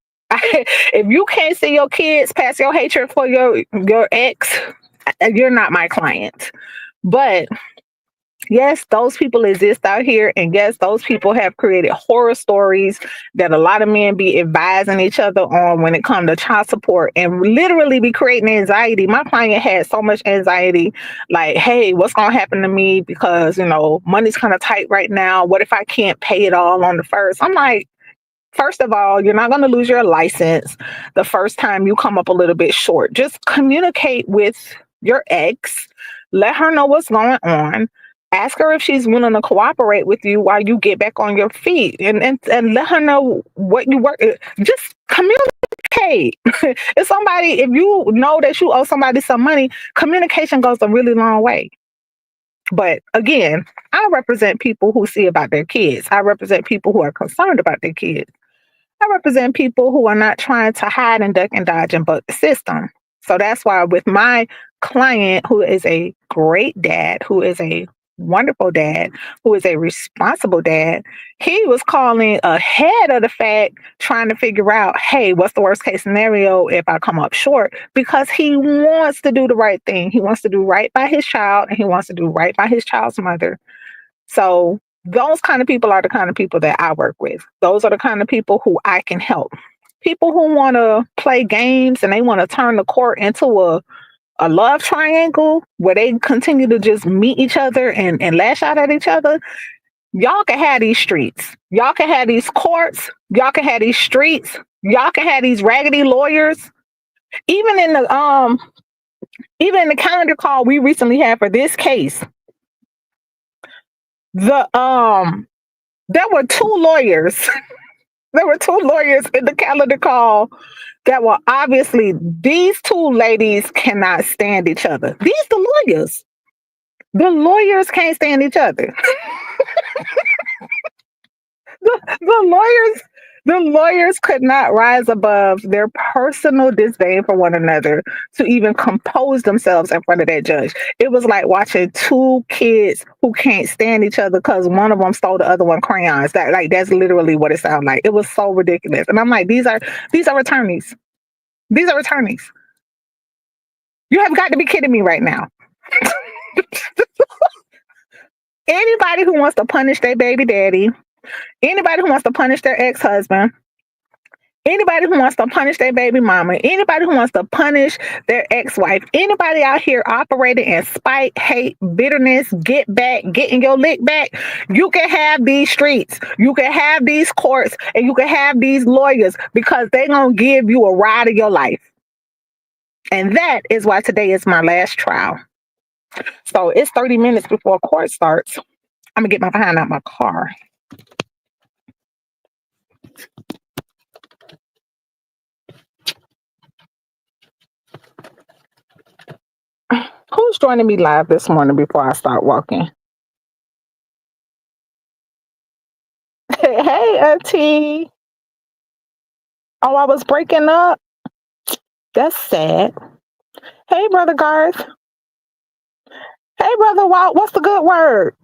If you can't see your kids past your hatred for your ex, you're not my client. But yes, those people exist out here. And yes, those people have created horror stories that a lot of men be advising each other on when it comes to child support and literally be creating anxiety. My client had so much anxiety, like, hey, what's going to happen to me? Because, money's kind of tight right now. What if I can't pay it all on the first? I'm like, first of all, you're not going to lose your license the first time you come up a little bit short. Just communicate with your ex. Let her know what's going on. Ask her if she's willing to cooperate with you while you get back on your feet and let her know what you work. Just communicate. If you know that you owe somebody some money, communication goes a really long way. But again, I represent people who see about their kids. I represent people who are concerned about their kids. I represent people who are not trying to hide and duck and dodge and buck the system. So that's why with my client, who is a great dad, who is a wonderful dad, who is a responsible dad, he was calling ahead of the fact, trying to figure out, hey, what's the worst case scenario if I come up short? Because he wants to do the right thing. He wants to do right by his child and he wants to do right by his child's mother. So those kind of people are the kind of people that I work with. Those are the kind of people who I can help. People who want to play games and they want to turn the court into a love triangle where they continue to just meet each other and lash out at each other. Y'all can have these streets. Y'all can have these courts. Y'all can have these streets. Y'all can have these raggedy lawyers. Even in the calendar call we recently had for this case, there were two lawyers. There were two lawyers in the calendar call that were obviously, these two ladies cannot stand each other. The lawyers. The lawyers can't stand each other. The lawyers could not rise above their personal disdain for one another to even compose themselves in front of that judge. It was like watching two kids who can't stand each other because one of them stole the other one crayons. That's literally what it sounded like. It was so ridiculous. And I'm like, these are attorneys. These are attorneys. You have got to be kidding me right now. Anybody who wants to punish their baby daddy, anybody who wants to punish their ex-husband, anybody who wants to punish their baby mama, anybody who wants to punish their ex-wife, anybody out here operating in spite, hate, bitterness, getting your lick back, you can have these streets, you can have these courts, and you can have these lawyers because they're going to give you a ride of your life. And that is why today is my last trial. So it's 30 minutes before court starts. I'm going to get my behind out my car. Who's joining me live this morning before I start walking? Hey, Auntie. Oh, I was breaking up. That's sad. Hey, Brother Garth. Hey, Brother Walt. What's the good word?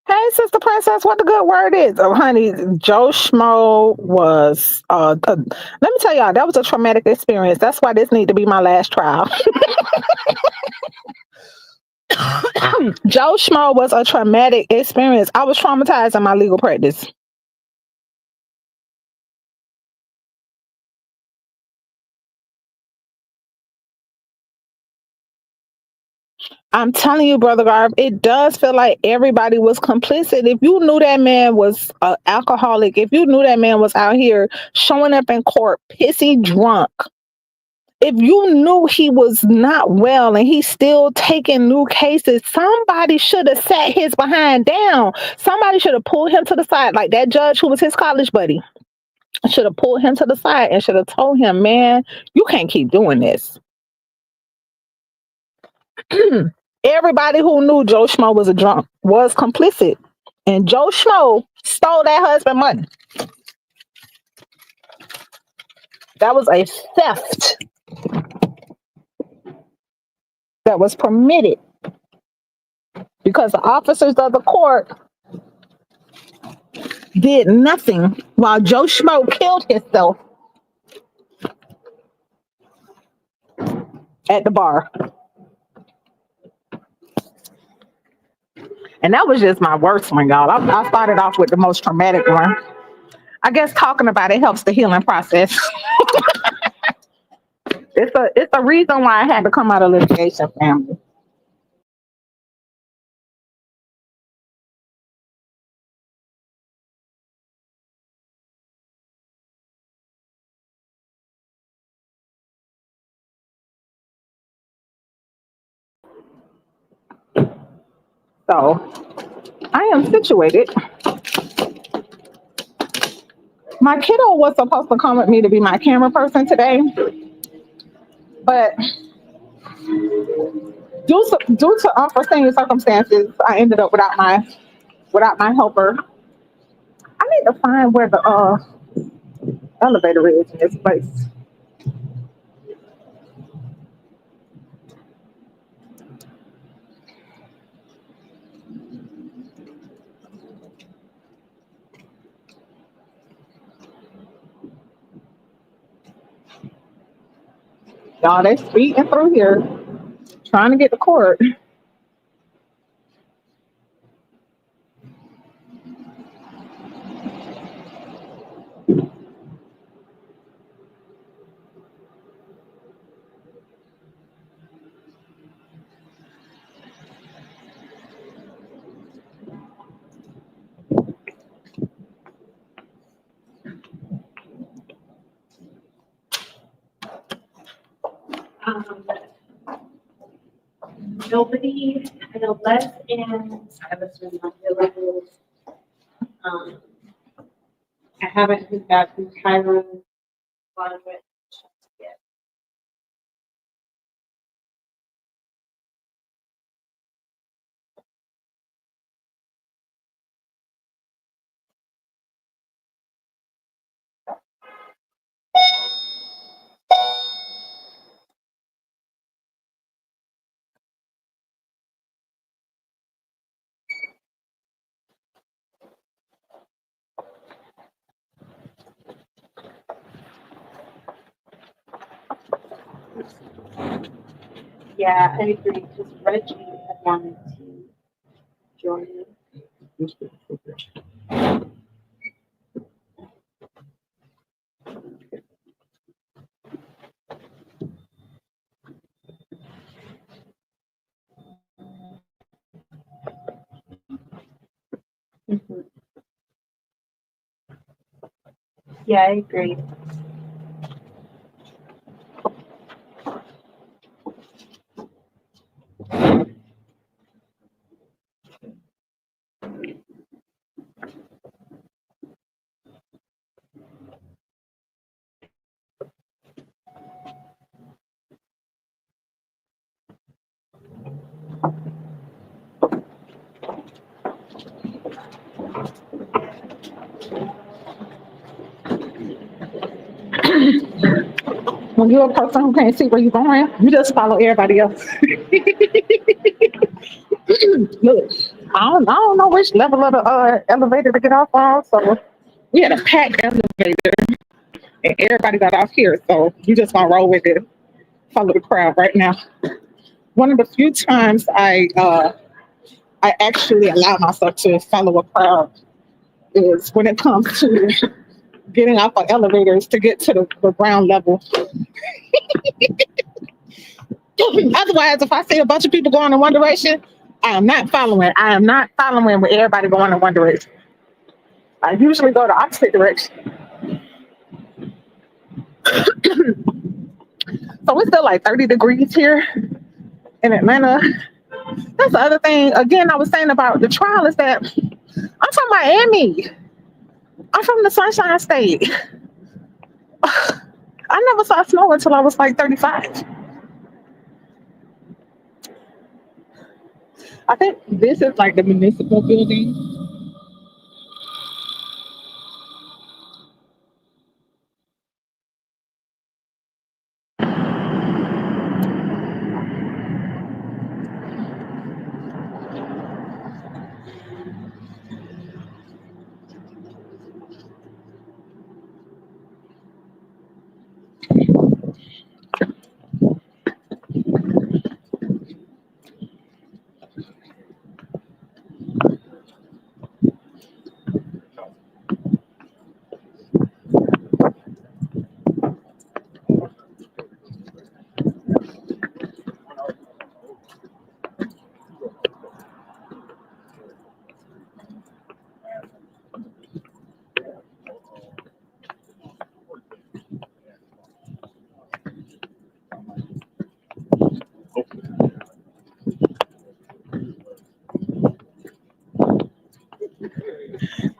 Hey, Sister Princess. What the good word is? Oh, honey, Joe Schmo was. Let me tell y'all, that was a traumatic experience. That's why this need to be my last trial. Joe Schmo was a traumatic experience. I was traumatized in my legal practice. I'm telling you, Brother Garb, it does feel like everybody was complicit. If you knew that man was an alcoholic, if you knew that man was out here showing up in court pissy drunk, if you knew he was not well and he's still taking new cases, somebody should have sat his behind down. Somebody should have pulled him to the side, like that judge who was his college buddy. Should have pulled him to the side and should have told him, man, you can't keep doing this. Everybody who knew Joe Schmo was a drunk was complicit. And Joe Schmo stole that husband money. That was a theft that was permitted because the officers of the court did nothing while Joe Schmo killed himself at the bar. And that was just my worst one, y'all. I started off with the most traumatic one. I guess talking about it helps the healing process. It's a reason why I had to come out of litigation, family. So I am situated. My kiddo was supposed to come with me to be my camera person today, but due to unforeseen circumstances, I ended up without my helper. I need to find where the elevator is in this place. Y'all, they speeding through here, trying to get to court. Um, Nobody, I know Les and I was really on the levels. I haven't heard back from Kyron on it yet. Yeah, I agree, because Reggie had wanted to join it. Mhm. Yeah, I agree. When you're a person who can't see where you're going, you just follow everybody else. Look, I don't know which level of the elevator to get off on, so we had a packed elevator and everybody got off here, so you just gonna roll with it, follow the crowd right now. One of the few times I actually allow myself to follow a crowd is when it comes to getting off of elevators to get to the ground level. Otherwise, if I see a bunch of people going in one direction, I am not following. I am not following with everybody going in one direction. I usually go the opposite direction. So it's still like 30 degrees here in Atlanta. That's the other thing. Again, I was saying about the trial is that I'm from Miami. I'm from the Sunshine State. I never saw snow until I was like 35. I think this is like the municipal building.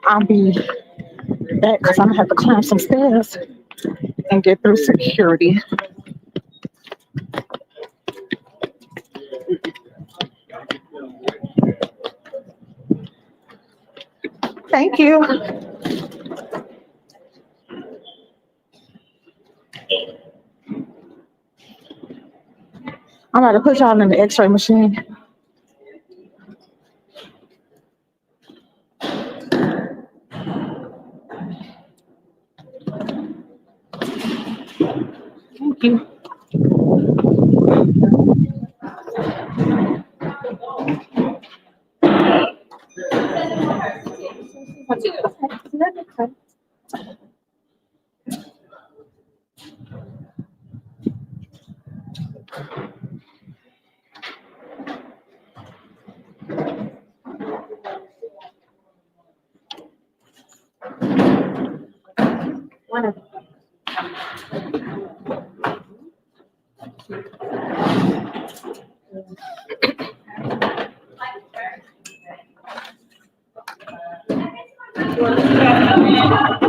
I'll be back because I'm gonna have to climb some stairs and get through security. Thank you. I'm about to put y'all in the X-ray machine. Thank you.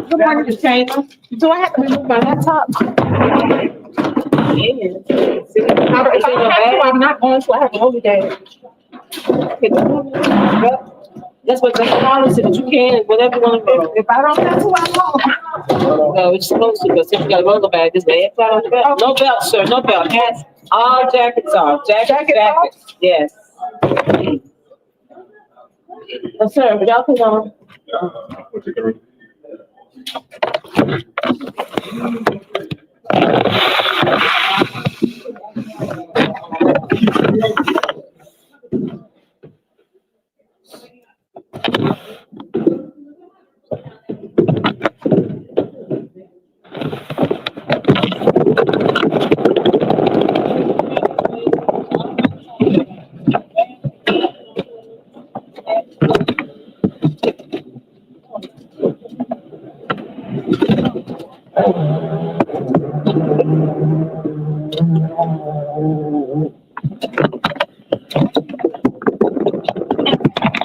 Good morning, Michaela. Do I have to remove my laptop? I'm not going to. I have an overday. That's what the policy that you can, whatever you want to do. If I don't have to, I won't. No, it's supposed to, because if you got a roller bag, this bag flat on the belt. No belt, sir, no belt. Hats, all jackets off. Jackets. Yes. Yes, sir, but y'all put on.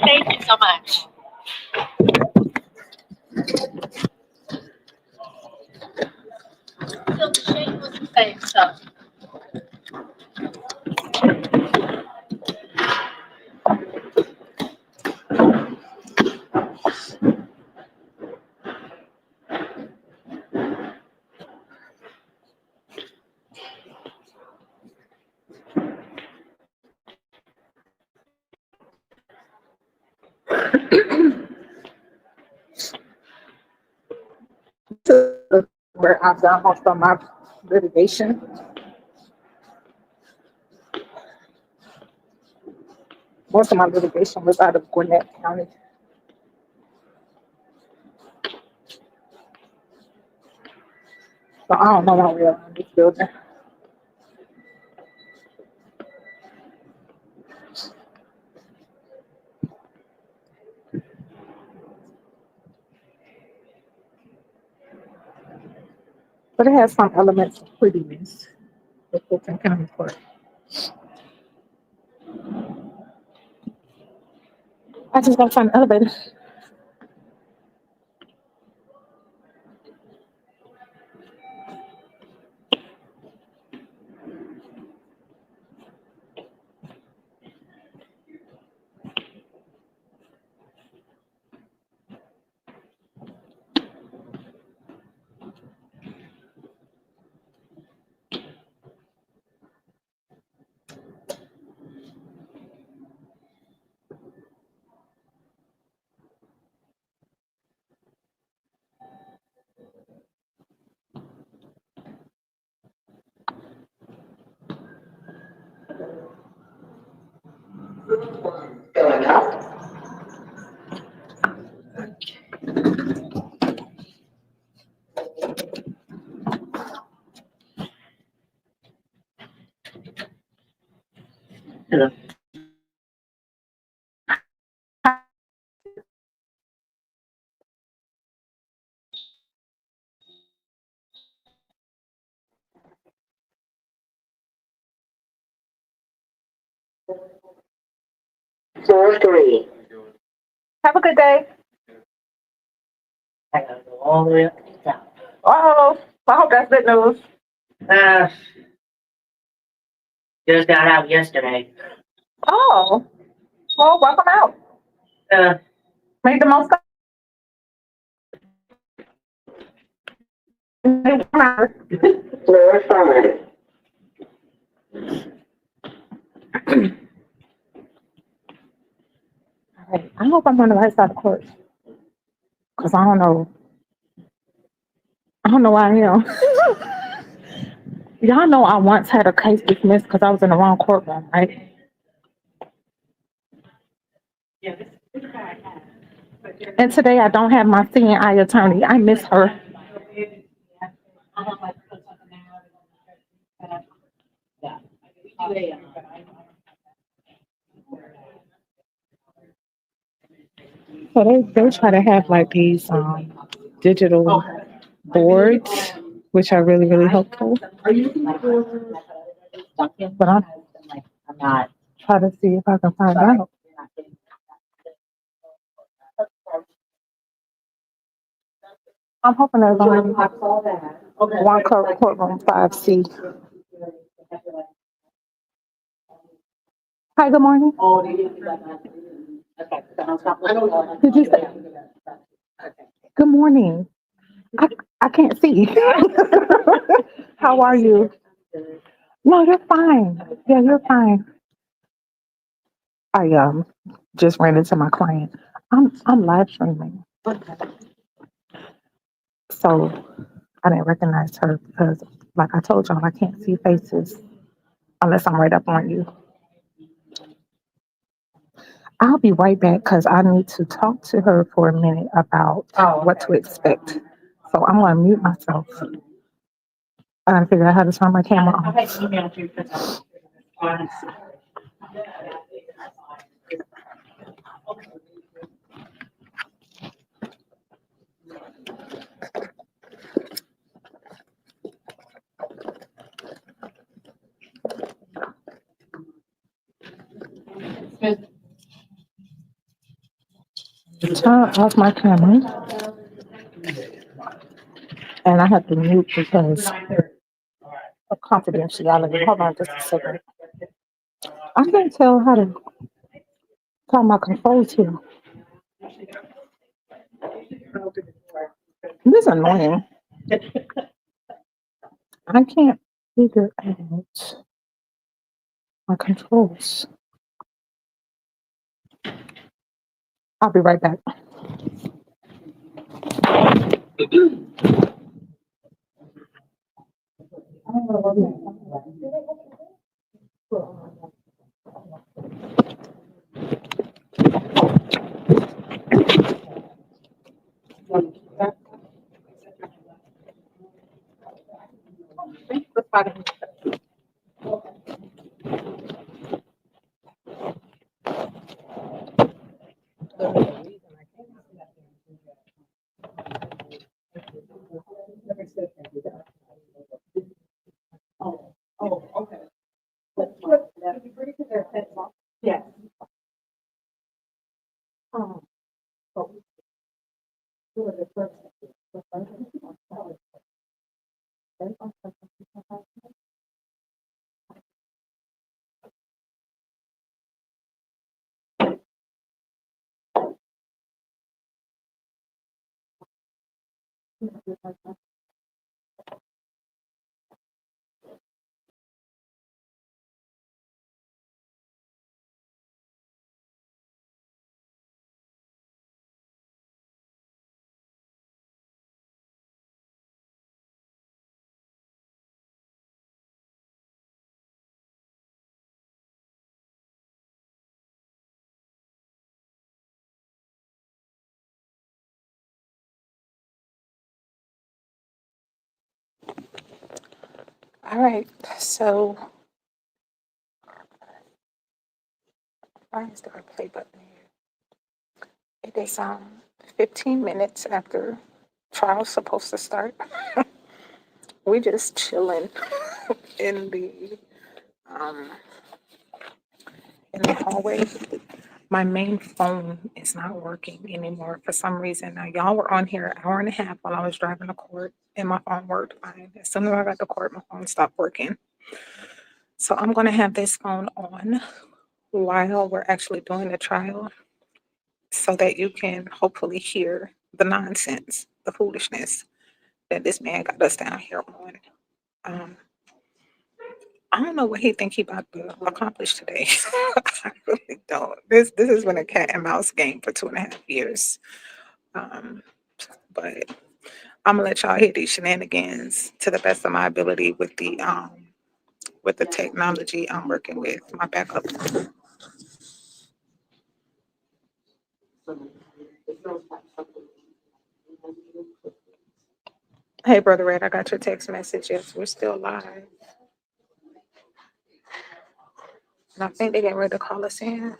Thank you so much. So the shape was the same, so. Where I've done most of my litigation. Most of my litigation was out of Gwinnett County. So I don't know my way around this building. but it has some elements of prettiness. The Fulton County Court. I just gotta find the elevator. Going up. Hello. Floor 3. Have a good day. I gotta go all the way up to the top. Oh, I hope that's good news. Uh, just got out yesterday. Oh, well, welcome out. Uh, Make the most of it. Floor 5. All right. I hope I'm on the right side of the court. Because I don't know. I don't know where I am. Y'all know I once had a case dismissed because I was in the wrong courtroom, right? And today I don't have my CNI attorney. I miss her. So they try to have like these digital boards, which are really, really helpful. But I'm not. trying to see if I can find out. I'm hoping there's only one courtroom 5C. Hi, good morning. Did you say? Good morning. I can't see. How are you? No, you're fine. Yeah, you're fine. I just ran into my client. I'm live streaming, so I didn't recognize her because, like I told y'all, I can't see faces unless I'm right up on you. I'll be right back because I need to talk to her for a minute about what to expect. So I'm going to mute myself. I got to figure out how to turn my camera off. Turn off my camera, and I have to mute because of confidentiality. Hold on just a second. I can't tell how to turn my controls here. This is annoying. I can't figure out my controls. I'll be right back. All right. So why is there a play button here? It is 15 minutes after trial's supposed to start. We just chilling in the um in the hallway. My main phone is not working anymore for some reason. Now y'all were on here an hour and a half while I was driving to court, and my phone worked fine. As soon as I got to court, my phone stopped working. So I'm gonna have this phone on while we're actually doing the trial, so that you can hopefully hear the nonsense, the foolishness that this man got us down here on. Um, I don't know what he think he about to accomplish today. I really don't. This has been a cat and mouse game for 2.5 years. Um, but I'm gonna let y'all hear these shenanigans to the best of my ability with the technology I'm working with, my backup. Hey, Brother Red, I got your text message. Yes, we're still live. And I think they're getting ready to call us in.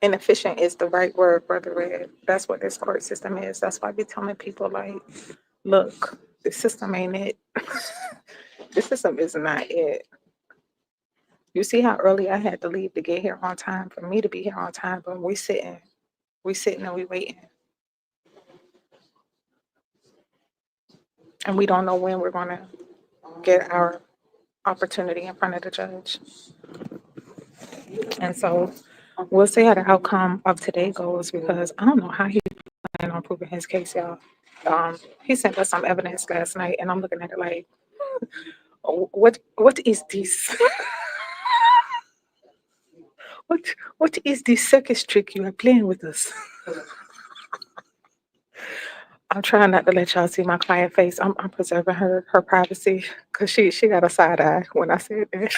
Inefficient is the right word, Brother Red. That's what this court system is. That's why I be telling people, like, look, the system ain't it. The system is not it. You see how early I had to leave to get here on time for me to be here on time, but we sitting and we waiting. And we don't know when we're gonna get our opportunity in front of the judge. And so we'll see how the outcome of today goes, because I don't know how he planned on proving his case, y'all. He sent us some evidence last night, and I'm looking at it like, what is this? What is this circus trick you are playing with us? I'm trying not to let y'all see my client face. I'm preserving her privacy, because she got a side eye when I said that.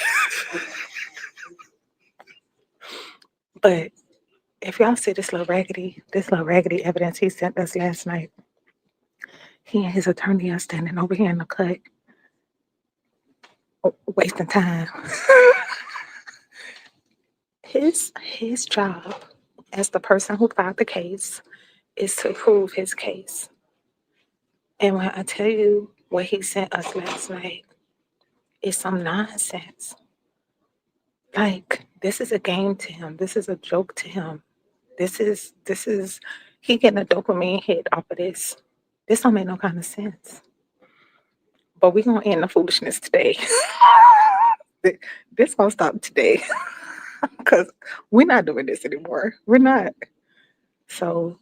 But if y'all see this little raggedy evidence he sent us last night, he and his attorney are standing over here in the cut, wasting time. His job as the person who filed the case is to prove his case. And when I tell you what he sent us last night is some nonsense. Like, this is a game to him. This is a joke to him. This is he getting a dopamine hit off of this. This don't make no kind of sense. But we're gonna end the foolishness today. This gonna stop today. Because we're not doing this anymore. We're not. So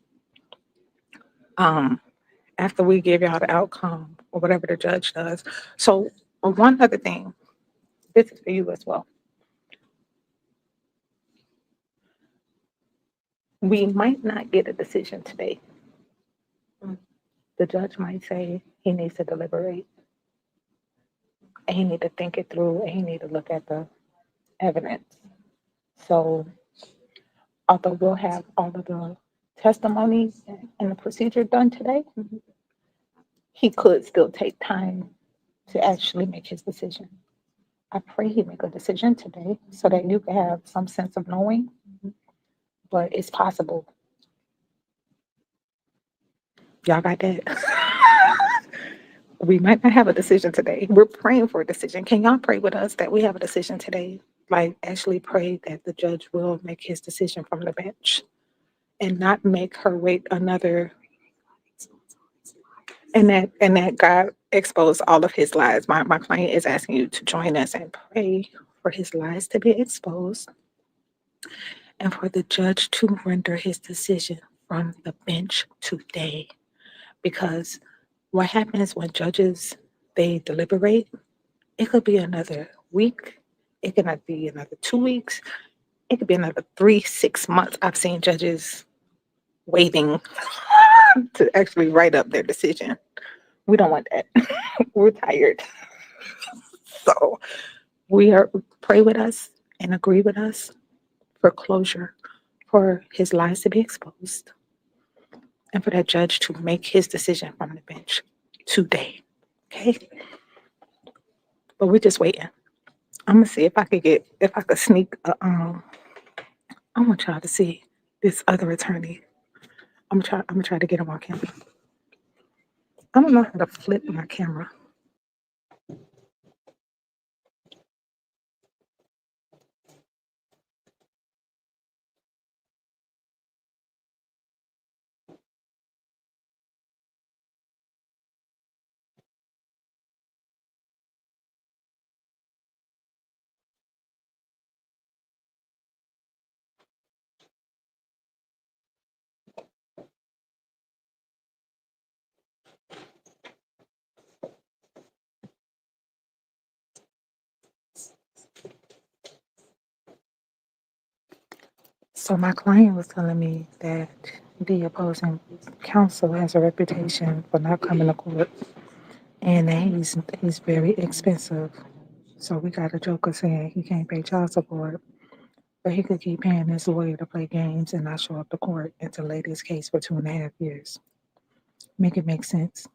after we give y'all the outcome or whatever the judge does. So one other thing, this is for you as well. We might not get a decision today. The judge might say he needs to deliberate, and he need to think it through, and he need to look at the evidence. So although we'll have all of the testimony and the procedure done today, he could still take time to actually make his decision. I pray he make a decision today so that you can have some sense of knowing, but it's possible. Y'all got that? We might not have a decision today. We're praying for a decision. Can y'all pray with us that we have a decision today? Like, actually pray that the judge will make his decision from the bench and not make her wait another, and that God expose all of his lies. My client is asking you to join us and pray for his lies to be exposed and for the judge to render his decision from the bench today. Because what happens when judges, they deliberate, it could be another week, it could not be another 2 weeks, it could be another 3 6 months. I've seen judges waiting to actually write up their decision. We don't want that. We're tired. So we are, pray with us and agree with us for closure, for his lies to be exposed, and for that judge to make his decision from the bench today. Okay? But we're just waiting. I'm gonna see if I could sneak I want y'all to see this other attorney. I'm gonna try to get him on camera. I don't know how to flip my camera. So my client was telling me that the opposing counsel has a reputation for not coming to court, and that he's very expensive. So we got a joker saying he can't pay child support, but he could keep paying his lawyer to play games and not show up to court and to lay this case for 2.5 years. Make it make sense.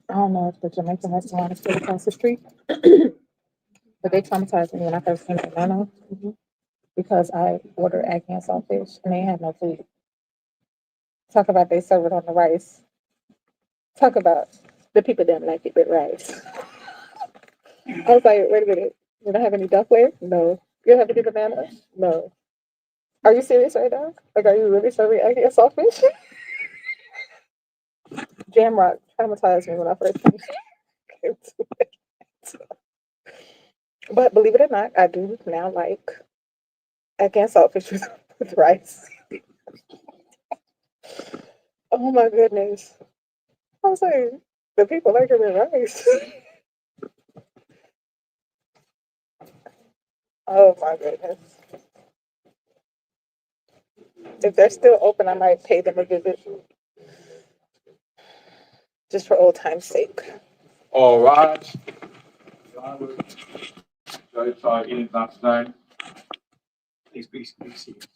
I don't know if the Jamaican restaurant is still across the street, but they traumatized me when I first came to Atlanta because I ordered egg and saltfish and they had no food. Talk about they serve it on the rice. Talk about the people didn't like it with rice. I was like, wait a minute. You don't have any duckwear? No. You don't have any banana? No. Are you serious right now? Like, are you really serving egg and saltfish? Jamrock traumatized me when I first came to it. But believe it or not, I do now like egg and saltfish with rice. Oh my goodness. I was like, the people like it with rice. Oh my goodness. If they're still open, I might pay them a visit just for old time's sake. All right. Judge Ian Blackstone. Please be seated.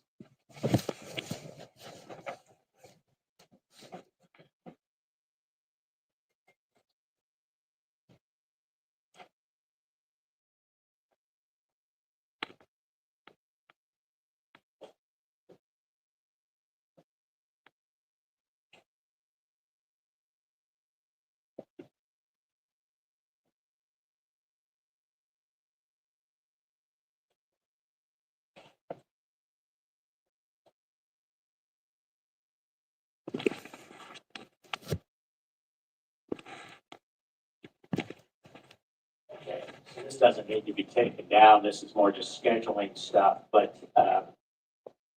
Okay, so this doesn't need to be taken down. This is more just scheduling stuff, but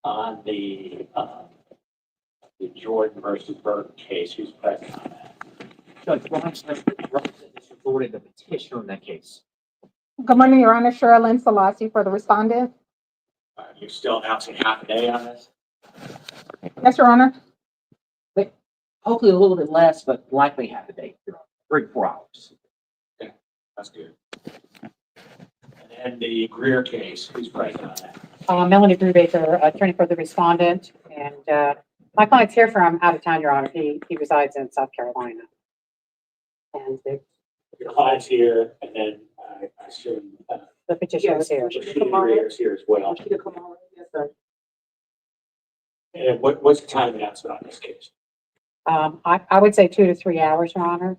on the Jordan versus Burton case, who's present on that? Judge Robinson is reported the petitioner in that case. Good morning, Your Honor. Sherilyn Selassie for the respondent. You're still announcing half a day on this? Yes, Your Honor. Hopefully a little bit less, but likely half a day, 3 to 4 hours. Okay, that's good. And then the Greer case, who's present on that? Melanie Brubaker, attorney for the respondent, and my client's here from out of town, Your Honor. He resides in South Carolina. And Your client's here, and then I assume the petitioner is here. Greer is here as well. Yes, sir. And what's the time announcement on this case? I would say 2 to 3 hours, Your Honor.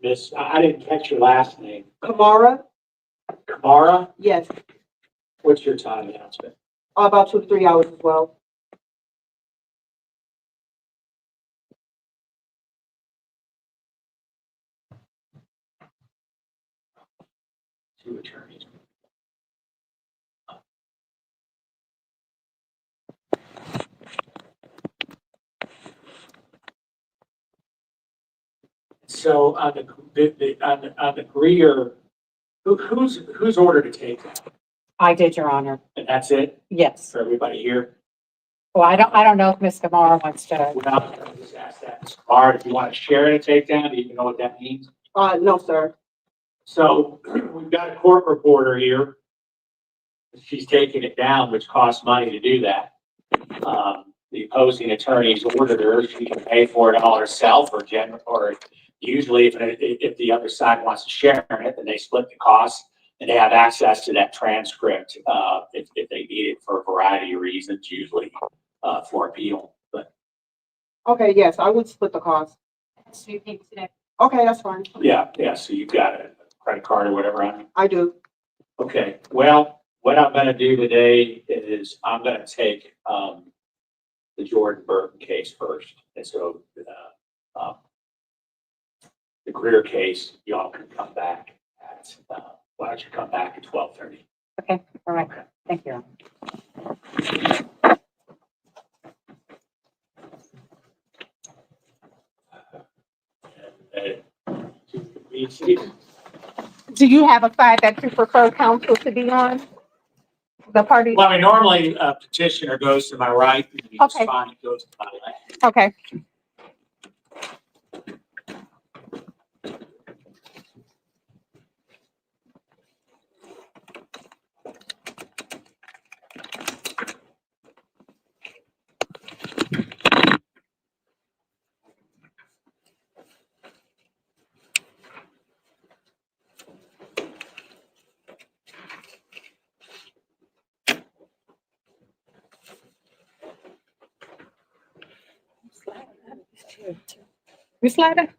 Miss, I didn't catch your last name. Kamara? Kamara, Yes, what's your time announcement? about 2 to 3 hours as well. Two attorneys. So on the Greer, who's ordered to take that? I did, Your Honor. And that's it Yes. for everybody here? Well, I don't know if Ms. Gamara wants to. Well, I'll just ask that. Ms. Kamara, if you want to share a takedown, do you even know what that means? No, sir. So we've got a court reporter here. She's taking it down, which costs money to do that. The opposing attorney's ordered her, she can pay for it all herself or usually if the other side wants to share it, then they split the cost and they have access to that transcript, if they need it for a variety of reasons, usually, for appeal, but. Okay, yes, I would split the cost. So you think today? Okay, that's fine. Yeah, so you've got a credit card or whatever on you? I do. Okay, well, what I'm gonna do today is I'm gonna take, the Jordan Burton case first. And so, the Greer case, y'all can come back at, why don't you come back at 12:30? Okay, all right. Thank you. Do you have a side that you prefer counsel to be on? The party? Well, I mean, normally a petitioner goes to my right, and the Okay. respondent goes to my left. Okay. You slide it?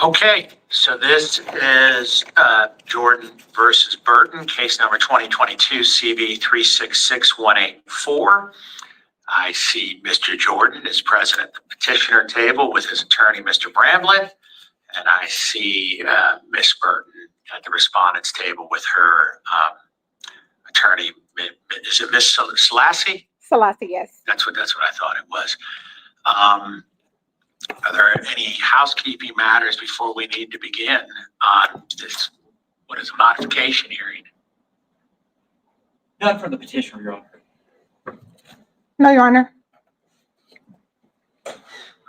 Okay, so this is Jordan versus Burton, case number 2022 CV 366184. I see Mr. Jordan is present at the petitioner table with his attorney, Mr. Bramlett, and I see Ms. Burton at the respondent's table with her attorney. Is it Ms. Selassie? Selassie, yes. That's what I thought it was. Are there any housekeeping matters before we need to begin on this, what is a modification hearing? None from the petitioner, Your Honor. No, Your Honor.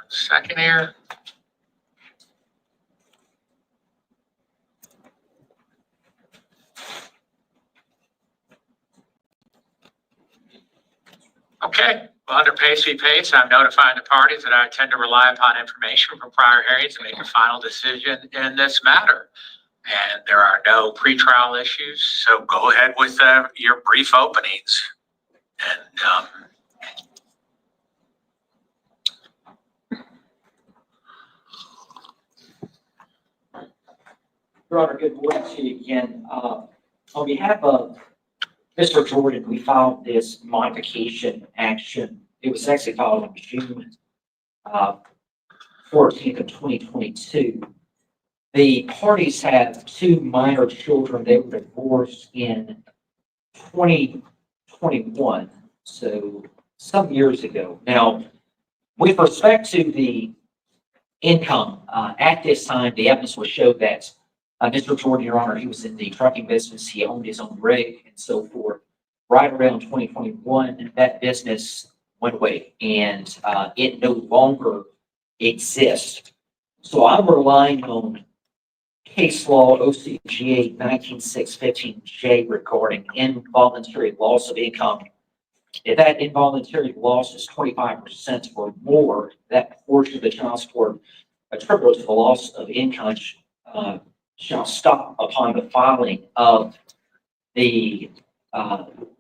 Second here. Okay, well, under pace v. pace, I'm notifying the parties that I intend to rely upon information from prior hearings to make a final decision in this matter. And there are no pretrial issues, so go ahead with your brief openings. And Your Honor, good morning to you again. On behalf of Mr. Jordan, we filed this modification action. It was actually filed on June 14th of 2022. The parties have two minor children. They were divorced in 2021, so some years ago. Now, with respect to the income, at this time, the evidence will show that Mr. Jordan, Your Honor, he was in the trucking business. He owned his own rig and so forth. Right around 2021, that business went away and it no longer exists. So I'm relying on case law OCGA 19615J regarding involuntary loss of income. If that involuntary loss is 25% or more, that portion of the child support attributable to the loss of income shall stop upon the filing of the,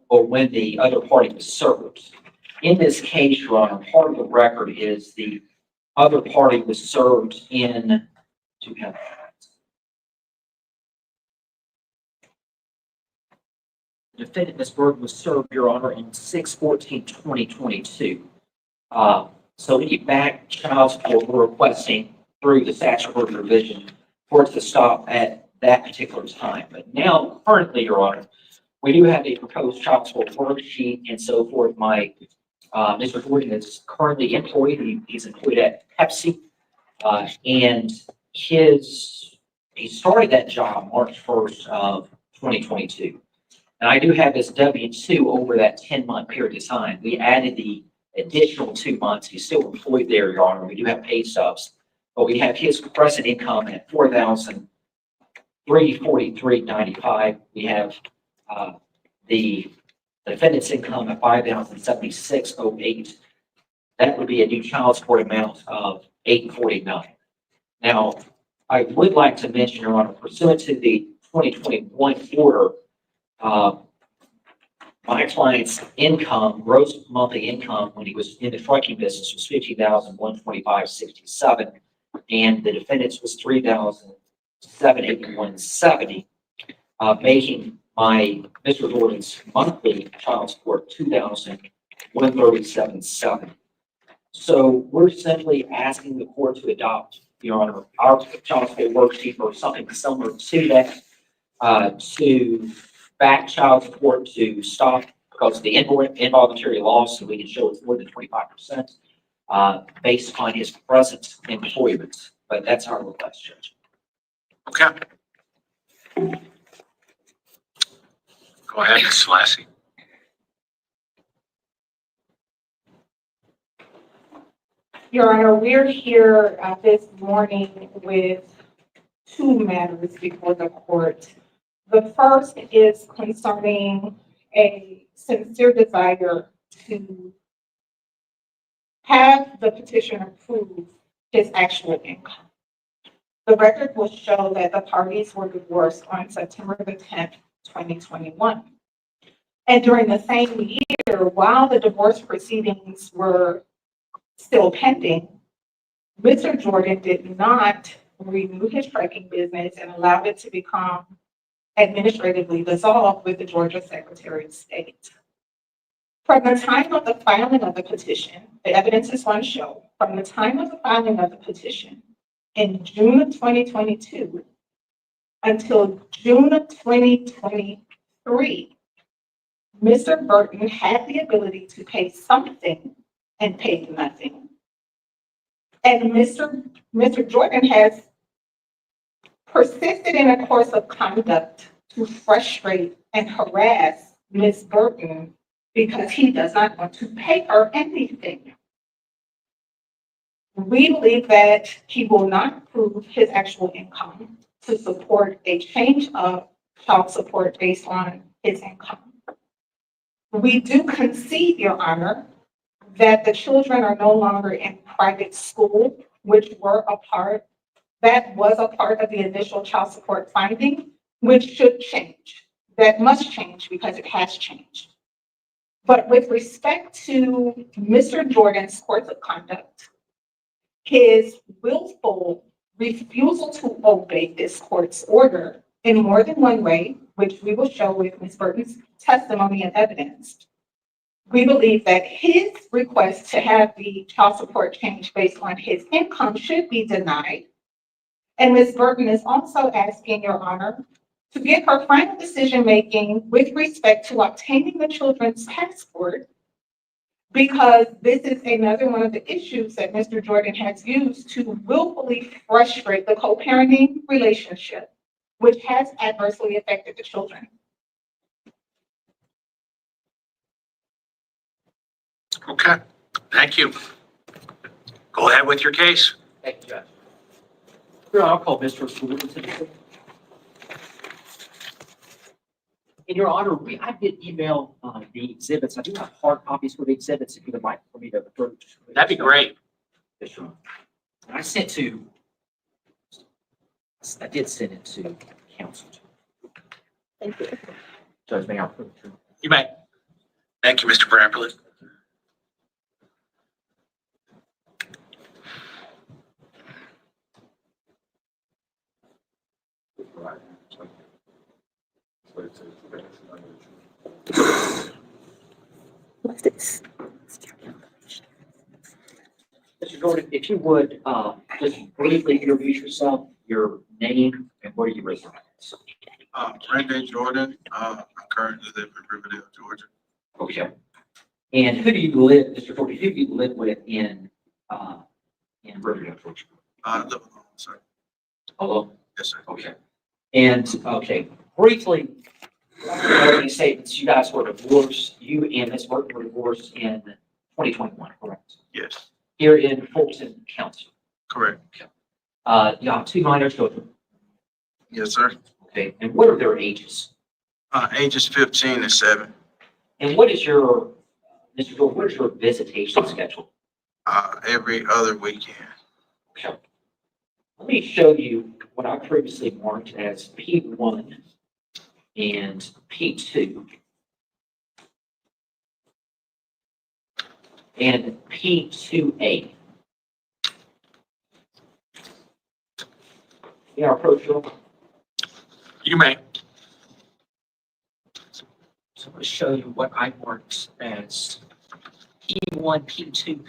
or when the other party was served. In this case, Your Honor, part of the record is the other party was served in, defendant, Ms. Berg, was served, Your Honor, on 6/14/2022. So any back child support we're requesting through the statutory provision for it to stop at that particular time. But now, currently, Your Honor, we do have a proposed child support worksheet and so forth. My Mr. Jordan is currently employed. He's employed at Pepsi, and he started that job March 1st of 2022. And I do have his W-2 over that 10-month period of time. We added the additional 2 months. He's still employed there, Your Honor. We do have pay stubs, but we have his present income at $4,343.95. We have the defendant's income at $5,076.08. That would be a new child support amount of $849. Now, I would like to mention, Your Honor, pursuant to the 2021 order, my client's income, gross monthly income when he was in the trucking business was $50,125.67, and the defendant's was $3,781.70, making my Mr. Jordan's monthly child support $2,137.70. So we're simply asking the court to adopt, Your Honor, our child support worksheet or something similar to that, to back child support to stop because of the involuntary loss, so we can show it's more than 25%, based upon his present employment. But that's our request, Judge. Okay. Go ahead, Ms. Lassie. Your Honor, we're here this morning with two matters before the court. The first is concerning a sincere desire to have the petitioner prove his actual income. The record will show that the parties were divorced on September the 10th, 2021. And during the same year, while the divorce proceedings were still pending, Mr. Jordan did not renew his trucking business and allow it to become administratively dissolved with the Georgia Secretary of State. From the time of the filing of the petition, the evidence is going to show, from the time of the filing of the petition in June of 2022 until June of 2023, Mr. Burton had the ability to pay something and paid nothing. And Mr. Jordan has persisted in a course of conduct to frustrate and harass Ms. Burton because he does not want to pay her anything. We believe that he will not prove his actual income to support a change of child support based on his income. We do concede, Your Honor, that the children are no longer in private school, which was a part of the initial child support finding, which should change. That must change because it has changed. But with respect to Mr. Jordan's course of conduct, his willful refusal to obey this court's order in more than one way, which we will show with Ms. Burton's testimony and evidence, we believe that his request to have the child support change based on his income should be denied. And Ms. Burton is also asking, Your Honor, to give her final decision-making with respect to obtaining the children's passport, because this is another one of the issues that Mr. Jordan has used to willfully frustrate the co-parenting relationship, which has adversely affected the children. Okay, thank you. Go ahead with your case. Thank you, Judge. Your Honor, I'll call Mr. Sewell. In your honor, I did email the exhibits. I do have hard copies for the exhibits if you would like for me to approach. That'd be great. Yes, Your Honor. And I did send it to counsel. Thank you. Judge, may I approve? You may. Thank you, Mr. Bramlett. What's this? Mr. Jordan, if you would, just briefly introduce yourself, your name, and where you reside. Brandon Jordan, I'm currently living in Riverdale, Georgia. Okay. And who do you live, Mr. Jordan, who do you live with in Riverdale, Georgia? I live alone, sir. Hello? Yes, sir. Okay. And, okay, briefly, opening statements, you guys were divorced, you and Ms. Burton were divorced in 2021, correct? Yes, Here in Fulton County. correct. You have two minor children, Yes, sir. okay? And what are their ages? Ages 15 and 7. And what is your, Mr. Jordan, what is your visitation schedule? Every other weekend. Okay. Let me show you what I previously marked as P1 and P2 and P2A. Yeah, approach you. You may. So I'm going to show you what I marked as P1, P2,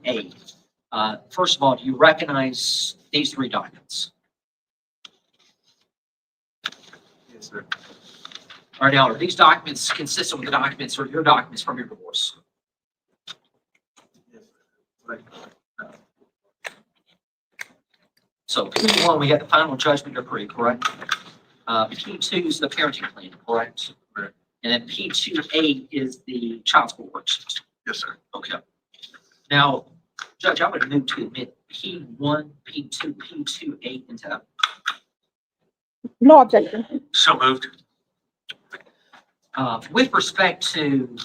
P2A. First of all, do you recognize these three documents? Yes, sir. All right, now, are these documents consistent with the documents or your documents from your divorce? Yes, sir. So P1, we got the final judgment decree, correct? P2 is the parenting plan, correct? Correct. And then P2A is the child support worksheet. Yes, sir. Okay. Now, Judge, I would move to admit P1, P2, P2A into. No objection. So moved. With respect to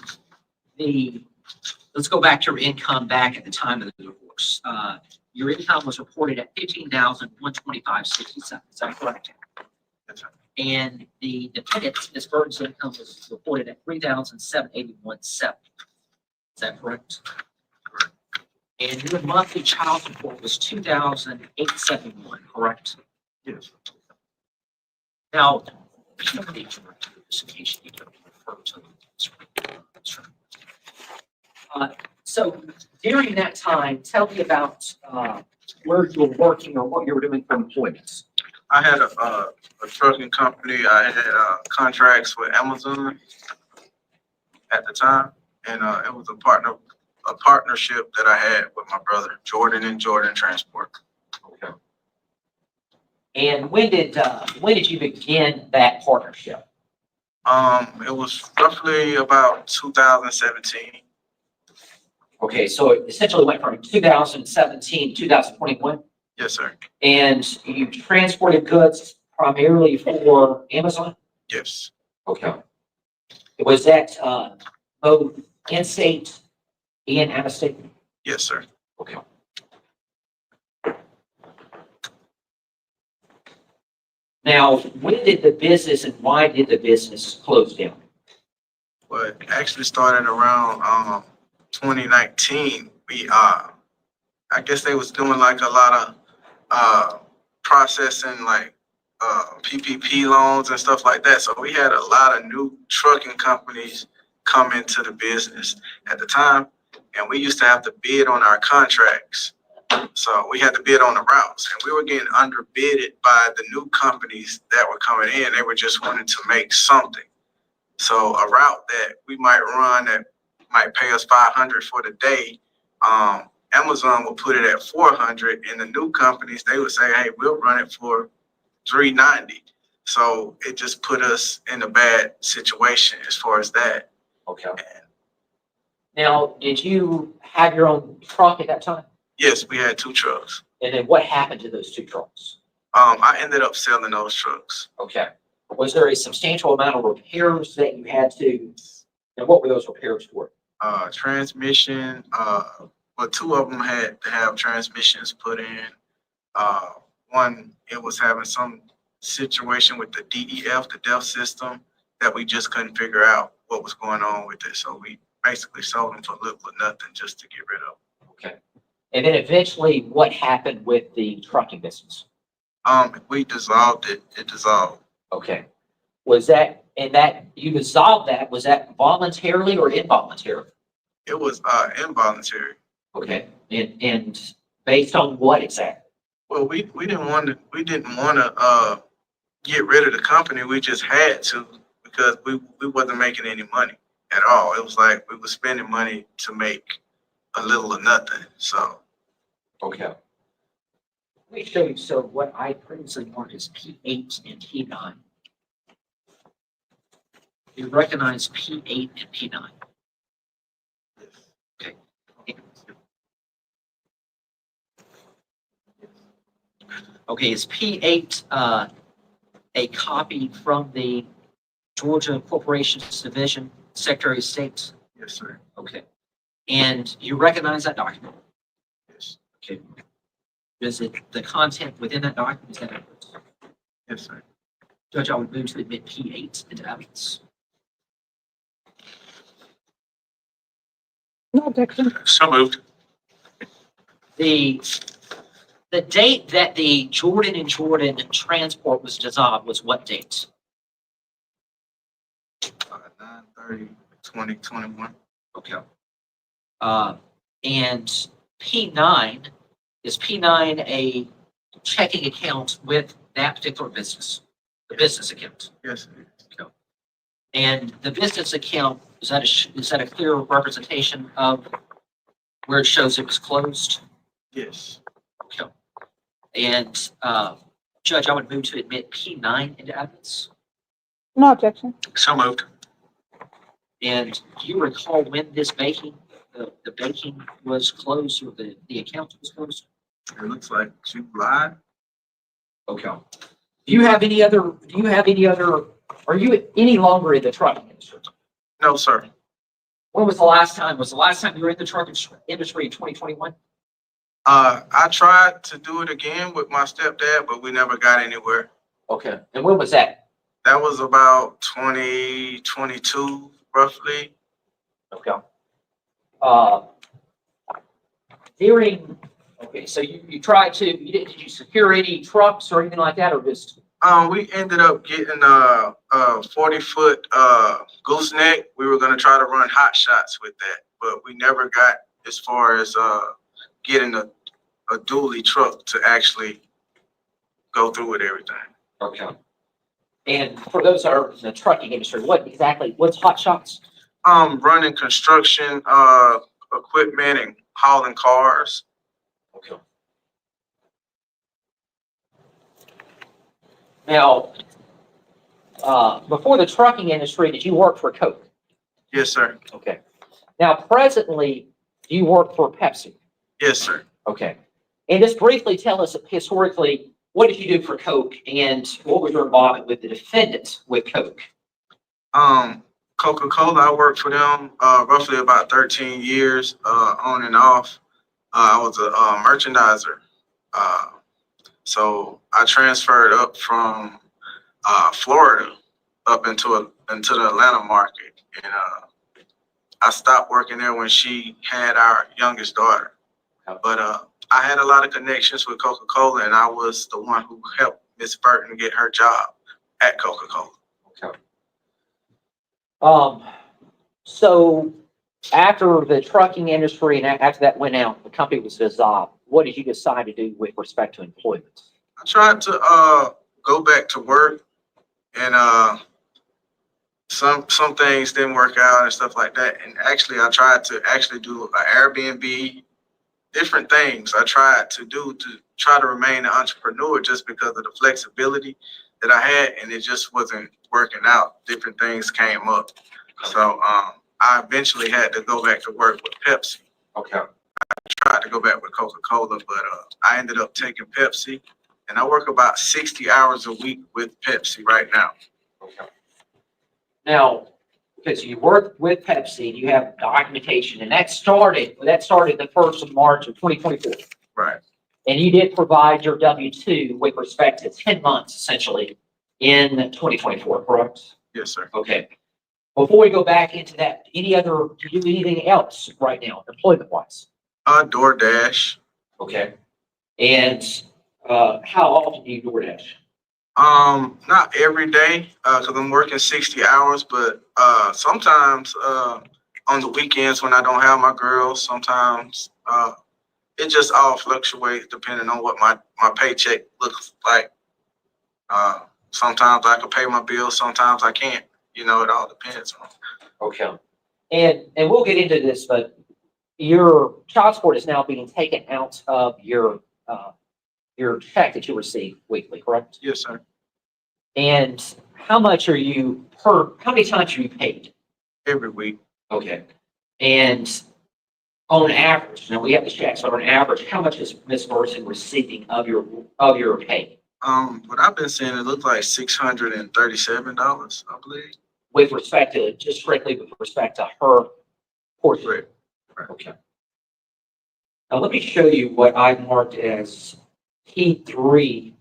let's go back to your income back at the time of the divorce. Your income was reported at $15,125.67. Is that correct? Yes, sir. And the dependent's, Ms. Burton's income was reported at $3,781.70. Is that correct? Correct. And your monthly child support was $2,871, correct? Yes. Now, in case you don't refer to so during that time, tell me about where you were working or what you were doing for employment. I had a trucking company. I had contracts with Amazon at the time, and it was a partnership that I had with my brother, Jordan and Jordan Transport. Okay. And when did you begin that partnership? It was roughly about 2017. Okay, so it essentially went from 2017 to 2021, Yes, sir. and you transported goods primarily for Amazon? Yes. Okay. Was that both in-state and out-of-state? Yes, sir. Okay. Now, when did the business and why did the business close down? Well, it actually started around 2019. I guess they was doing like a lot of processing like PPP loans and stuff like that. So we had a lot of new trucking companies come into the business at the time, and we used to have to bid on our contracts. So we had to bid on the routes, and we were getting underbidded by the new companies that were coming in. They were just wanting to make something. So a route that we might run that might pay us $500 for the day, Amazon will put it at $400, and the new companies, they would say, hey, we'll run it for $390. So it just put us in a bad situation as far as that. Okay. Now, did you have your own truck at that time? Yes, we had 2 trucks. And then what happened to those 2 trucks? I ended up selling those trucks. Okay. Was there a substantial amount of repairs that you had to, and what were those repairs for? Transmission, but 2 of them had to have transmissions put in. One, it was having some situation with the DEF, the DEF system, that we just couldn't figure out what was going on with it. So we basically sold them for little or nothing just to get rid of them. Okay. And then eventually, what happened with the trucking business? We dissolved it. It dissolved. Okay. Was that, and that, you dissolved that, was that voluntarily or involuntarily? It was involuntary. Okay. And based on what exactly? Well, we didn't want to get rid of the company. We just had to because we wasn't making any money at all. It was like we were spending money to make a little or nothing. So. Okay. Let me show you, so what I previously marked as P8 and P9. You recognize P8 and P9? Okay. Okay, is P8 a copy from the Georgia Corporations Division, Secretary of State? Yes, sir. Okay. And you recognize that document? Yes. Okay. Is it the content within that document? Is that evidence? Yes, sir. Judge, I would move to admit P8 into evidence. No objection. So moved. The date that the Jordan and Jordan transport was dissolved was what date? 9/30/2021. Okay. And P9, is P9 a checking account with that particular business? The business account? Yes, sir. Okay. And the business account, is that a clear representation of where it shows it was closed? Yes. Okay. And Judge, I would move to admit P9 into evidence. No objection. So moved. And do you recall when this banking, the banking was closed or the account was closed? It looks like July. Okay. Do you have any other, are you any longer in the trucking industry? No, sir. When was the last time? Was the last time you were in the trucking industry in 2021? I tried to do it again with my stepdad, but we never got anywhere. Okay. And when was that? That was about 2022, roughly. Okay. During, okay, so you tried to, did you secure any trucks or anything like that, or just? We ended up getting a 40-foot gooseneck. We were gonna try to run hot shots with that, but we never got as far as getting a dually truck to actually go through with everything. Okay. And for those that are in the trucking industry, what's hot shots? Running construction equipment and hauling cars. Okay. Now, before the trucking industry, did you work for Coke? Yes, sir. Okay. Now, presently, do you work for Pepsi? Yes, sir. Okay. And just briefly tell us historically, what did you do for Coke and what was your involvement with the defendants with Coke? Coca-Cola, I worked for them roughly about 13 years on and off. I was a merchandiser. So I transferred up from Florida up into the Atlanta market. And I stopped working there when she had our youngest daughter. But I had a lot of connections with Coca-Cola, and I was the one who helped Miss Burton get her job at Coca-Cola. Okay. So after the trucking industry and after that went out, the company was dissolved. What did you decide to do with respect to employment? I tried to go back to work, and some things didn't work out and stuff like that. And actually, I tried to do an Airbnb, different things I tried to do to try to remain an entrepreneur just because of the flexibility that I had, and it just wasn't working out. Different things came up. So I eventually had to go back to work with Pepsi. Okay. Tried to go back with Coca-Cola, but I ended up taking Pepsi, and I work about 60 hours a week with Pepsi right now. Okay. Now, because you work with Pepsi, you have documentation, and that started the 1st of March of 2024. Right. And you did provide your W-2 with respect to 10 months, essentially, in 2024, correct? Yes, sir. Okay. Before we go back into that, do you do anything else right now, employment-wise? DoorDash. Okay. And how often do you DoorDash? Not every day, because I'm working 60 hours, but sometimes on the weekends when I don't have my girls, sometimes it just all fluctuates depending on what my paycheck looks like. Sometimes I can pay my bills, sometimes I can't. You know, it all depends on. Okay. And we'll get into this, but your child support is now being taken out of your check that you receive weekly, correct? Yes, sir. And how much how many times are you paid? Every week. Okay. And on average, now we have the checks, but on average, how much is Ms. Burson receiving of your pay? What I've been seeing, it looks like $637, I believe. With respect to, just strictly with respect to her portion? Right. Okay. Now let me show you what I marked as P3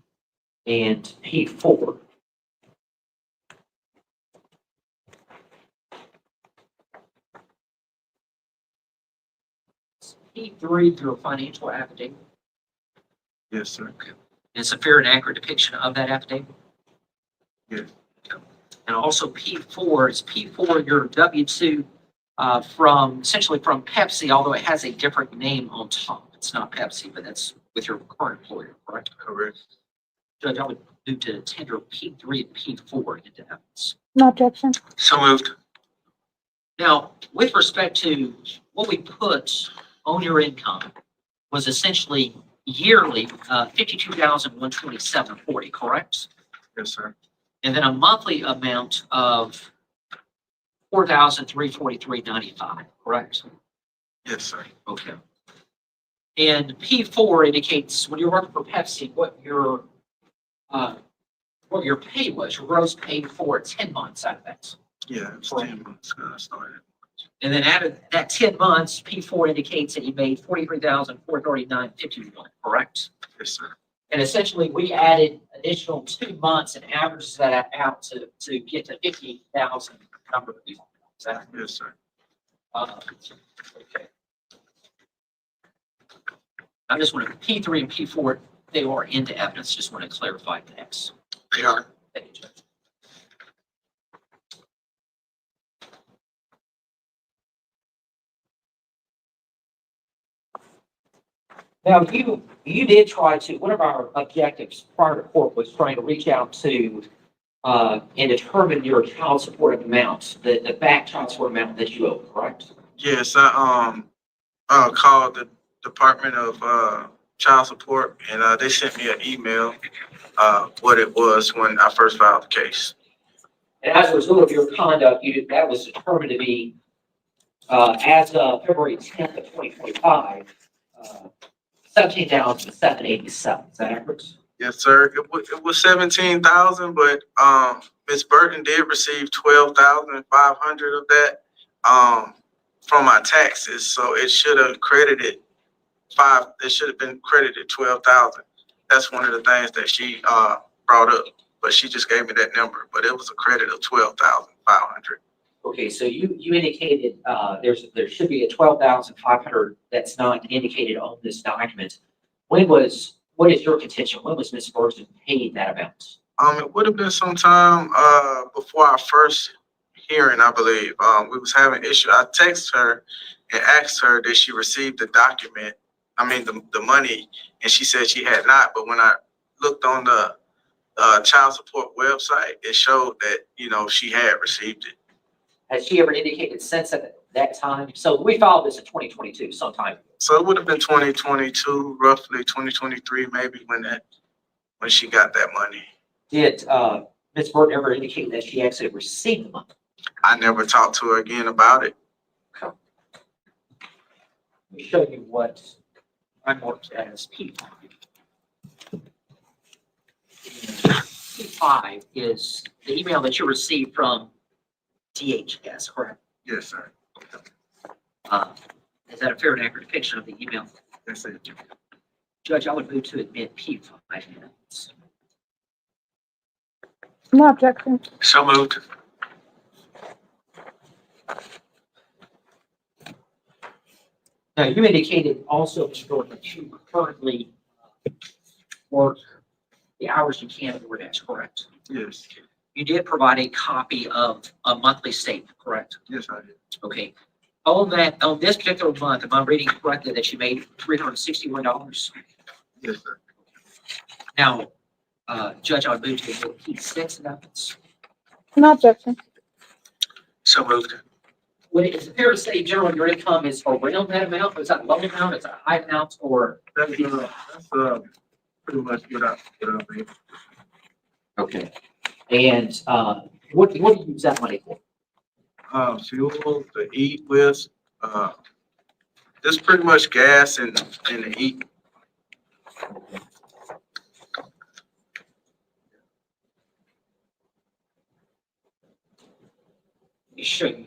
and P4. P3, your financial affidavit. Yes, sir. It's a fair and accurate depiction of that affidavit. Yes. And also P4 is P4, your W-2 essentially from Pepsi, although it has a different name on top. It's not Pepsi, but that's with your current employer, correct? Correct. Judge, I would move to tender P3 and P4 into evidence. No objection. So moved. Now, with respect to what we put on your income was essentially yearly $52,127.40, correct? Yes, sir. And then a monthly amount of $4,343.95, correct? Yes, sir. Okay. And P4 indicates when you're working for Pepsi, what your pay was, your gross pay for 10 months out of that. Yeah, it's 10 months I started. And then out of that 10 months, P4 indicates that you made $43,439.51, correct? Yes, sir. And essentially, we added additional 2 months and averaged that out to get to 50,000 number. Is that? Yes, sir. Okay. I just want to, P3 and P4, they are into evidence. Just want to clarify that. They are. Thank you, Judge. Now, you did try to, one of our objectives prior to court was trying to reach out to and determine your child support amount, the back child support amount that you owe, correct? Yes, I called the Department of Child Support, and they sent me an email what it was when I first filed the case. And as a result of your conduct, that was determined to be, as of February 10th of 2025, 17,787. Is that accurate? Yes, sir. It was 17,000, but Ms. Burton did receive 12,500 of that from my taxes, so it should have credited it should have been credited 12,000. That's one of the things that she brought up, but she just gave me that number, but it was a credit of 12,500. Okay, so you indicated there should be a 12,500 that's not indicated on this document. What is your contention? When was Ms. Burton paid that amount? It would have been sometime before our first hearing, I believe. We was having issue. I texted her and asked her did she receive the document, the money, and she said she had not. But when I looked on the child support website, it showed that, she had received it. Has she ever indicated since at that time? So we filed this in 2022 sometime. So it would have been 2022, roughly 2023, maybe when she got that money. Did Ms. Burton ever indicate that she actually received the money? I never talked to her again about it. Okay. Let me show you what I marked as P5. P5 is the email that you received from DHS, correct? Yes, sir. Is that a fair and accurate depiction of the email? Yes, sir. Judge, I would move to admit P5 minutes. No objection. So moved. Now, you indicated also, Mr. Jordan, that you currently work the hours you can at DoorDash, correct? Yes. You did provide a copy of a monthly statement, correct? Yes, I did. Okay. On this particular month, am I reading correctly that you made $361? Yes, sir. Now, Judge, I would move to admit P6 amendments. No objection. So moved. Is it fair to say, generally, your income is around that amount? Is that a low amount? Is that a high amount? Or That's pretty much what I made. okay. And what do you use that money for? Fuel to eat with, just pretty much gas and to eat. Let me show you.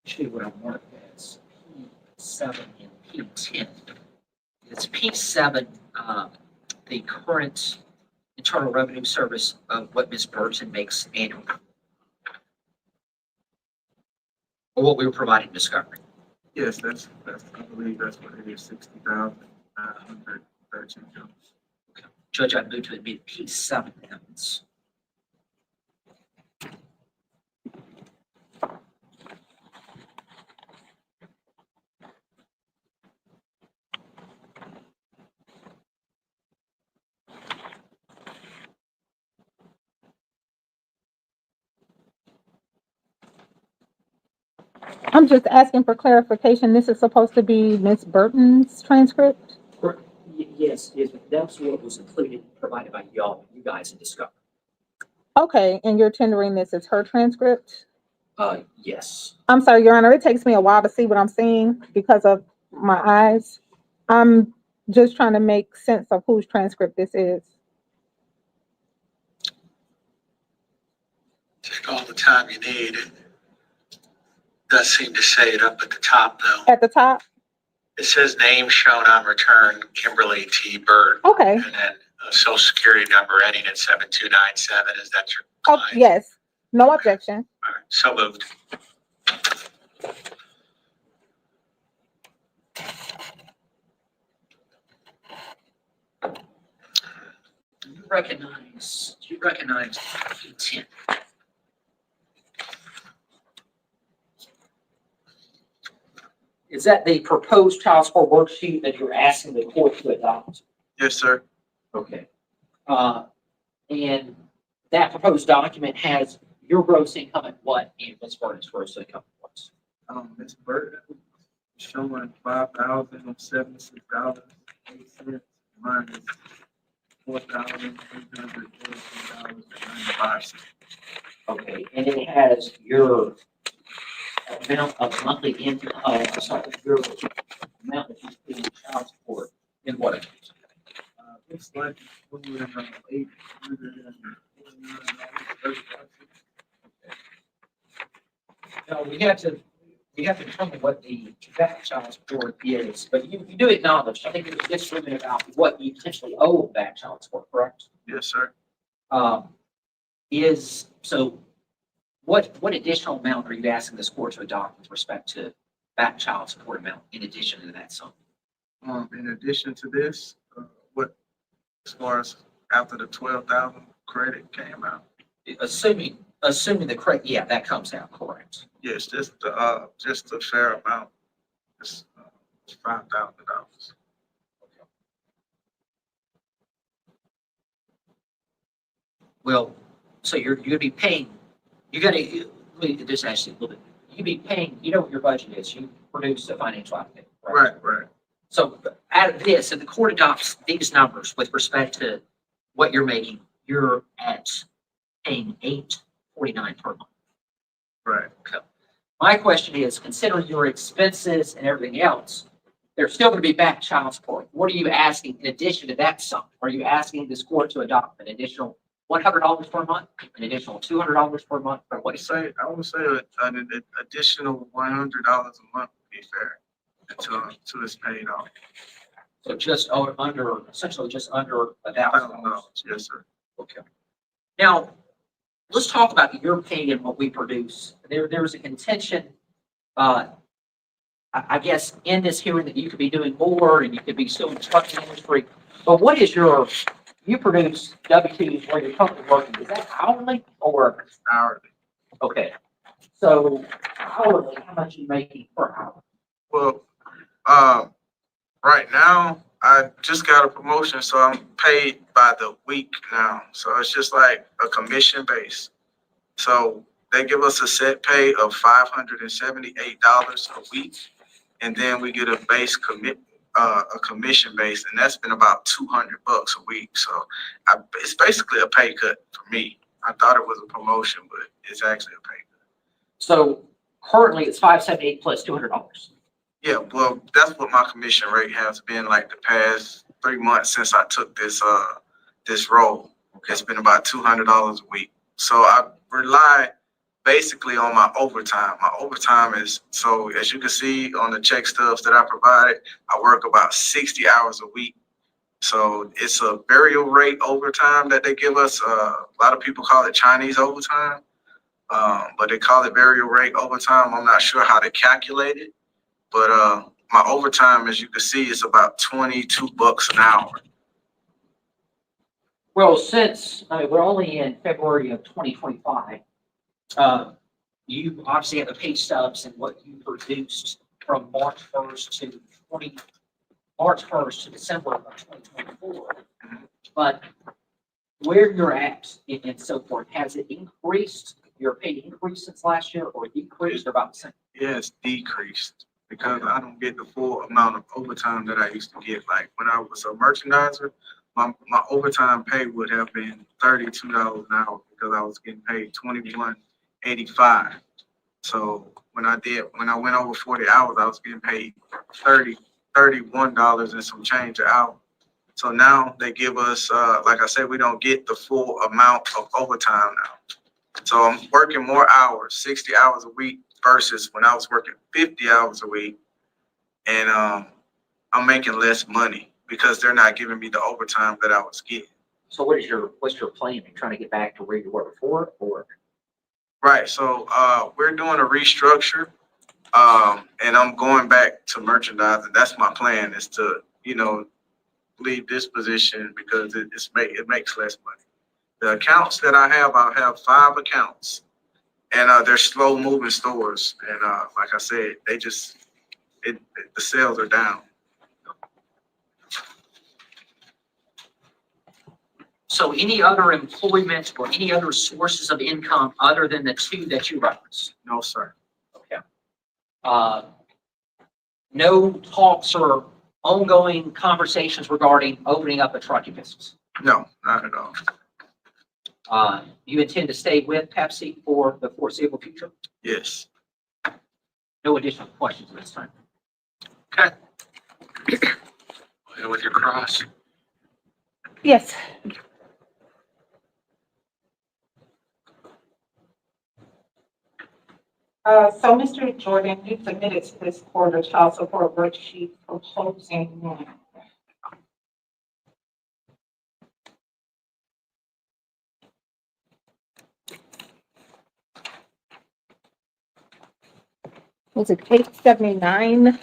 Actually, what I marked as P7 and P10. It's P7, the current Internal Revenue Service of what Ms. Burton makes annually. Or what we were providing in discovery. Yes, that's I believe that's what it is, 60,913. Okay. Judge, I move to admit P7 evidence. I'm just asking for clarification. This is supposed to be Miss Burton's transcript? Yes, that's what was included, provided by you guys in discovery. Okay, and you're tendering this as her transcript? Yes. I'm sorry, Your Honor, it takes me a while to see what I'm seeing because of my eyes. I'm just trying to make sense of whose transcript this is. Take all the time you need. Does seem to say it up at the top though. At the top? It says name shown on return, Kimberly T. Bird. Okay. And then a social security number ending in 7297. Is that your Oh, client? yes. No objection. All right, so moved. Do you recognize intent? Is that the proposed child support worksheet that you're asking the court to adopt? Yes, sir. Okay. And that proposed document has your gross income at what and Ms. Burton's gross income at what? Ms. Bird, showing $5,076.08 minus $4,814.95. Okay, and it has your amount of monthly income, your amount that you pay in child support in what? Looks like it's $849.35. No, we have to determine what the back child support is, but you do acknowledge, I think it was just limited about what you potentially owe back child support, correct? Yes, sir. What additional amount are you asking this court to adopt with respect to back child support amount in addition to that sum? In addition to this, as far as after the 12,000 credit came out? Assuming the correct, yeah, that comes out correct. Yes, just the fair amount. It's $5,000. Well, so you're gonna be paying, let me just ask you a little bit. You'd be paying, you know what your budget is, you produce a financial outfit, right? Right. So out of this, if the court adopts these numbers with respect to what you're making, you're at paying $849 per month. Right. Okay. My question is, considering your expenses and everything else, there's still going to be back child support. What are you asking in addition to that sum? Are you asking this court to adopt an additional $100 per month, an additional $200 per month, or what? I would say an additional $100 a month would be fair until it's paid off. So essentially just under $1,000. $1,000. Yes, sir. Okay. Now, let's talk about your pay and what we produce. There was a contention, I guess, in this hearing that you could be doing more and you could be still in the trucking industry. But what is you produce W-2s where you're currently working? Is that hourly or? Hourly. Okay. So hourly, how much are you making per hour? Well, right now, I just got a promotion, so I'm paid by the week now. So it's just like a commission base. So they give us a set pay of $578 a week, and then we get a base a commission base, and that's been about $200 a week. So it's basically a pay cut for me. I thought it was a promotion, but it's actually a pay cut. So currently it's $578 plus $200. Yeah, well, that's what my commission rate has been like the past 3 months since I took this role. It's been about $200 a week. So I rely basically on my overtime. My overtime is, so as you can see on the check stubs that I provided, I work about 60 hours a week. So it's a variable rate overtime that they give us. A lot of people call it Chinese overtime, but they call it variable rate overtime. I'm not sure how to calculate it. But my overtime, as you can see, is about $22 an hour. Well, since we're only in February of 2025, you obviously have the pay stubs and what you produced from March 1st to December of 2024. But where you're at and so forth, has it increased? Your pay increased since last year or decreased or about the same? Yeah, it's decreased because I don't get the full amount of overtime that I used to get. Like when I was a merchandiser, my overtime pay would have been $32 an hour because I was getting paid $21.85. So when I went over 40 hours, I was getting paid $31 and some change an hour. So now they give us, like I said, we don't get the full amount of overtime now. So I'm working more hours, 60 hours a week, versus when I was working 50 hours a week and, I'm making less money because they're not giving me the overtime that I was getting. So what's your plan? Are you trying to get back to where you were before or? Right, so, we're doing a restructure, and I'm going back to merchandising. That's my plan, is to, leave this position because it makes less money. The accounts that I have 5 accounts, and, they're slow moving stores. And, like I said, the sales are down. So any other employment or any other sources of income other than the 2 that you referenced? No, sir. Okay. No talks or ongoing conversations regarding opening up a trucking business? No, not at all. You intend to stay with Pepsi for the foreseeable future? Yes. No additional questions at this time. Okay. Go ahead with your cross. Yes. So Mr. Jordan, you submitted to this court a child support worksheet proposing Was it 879?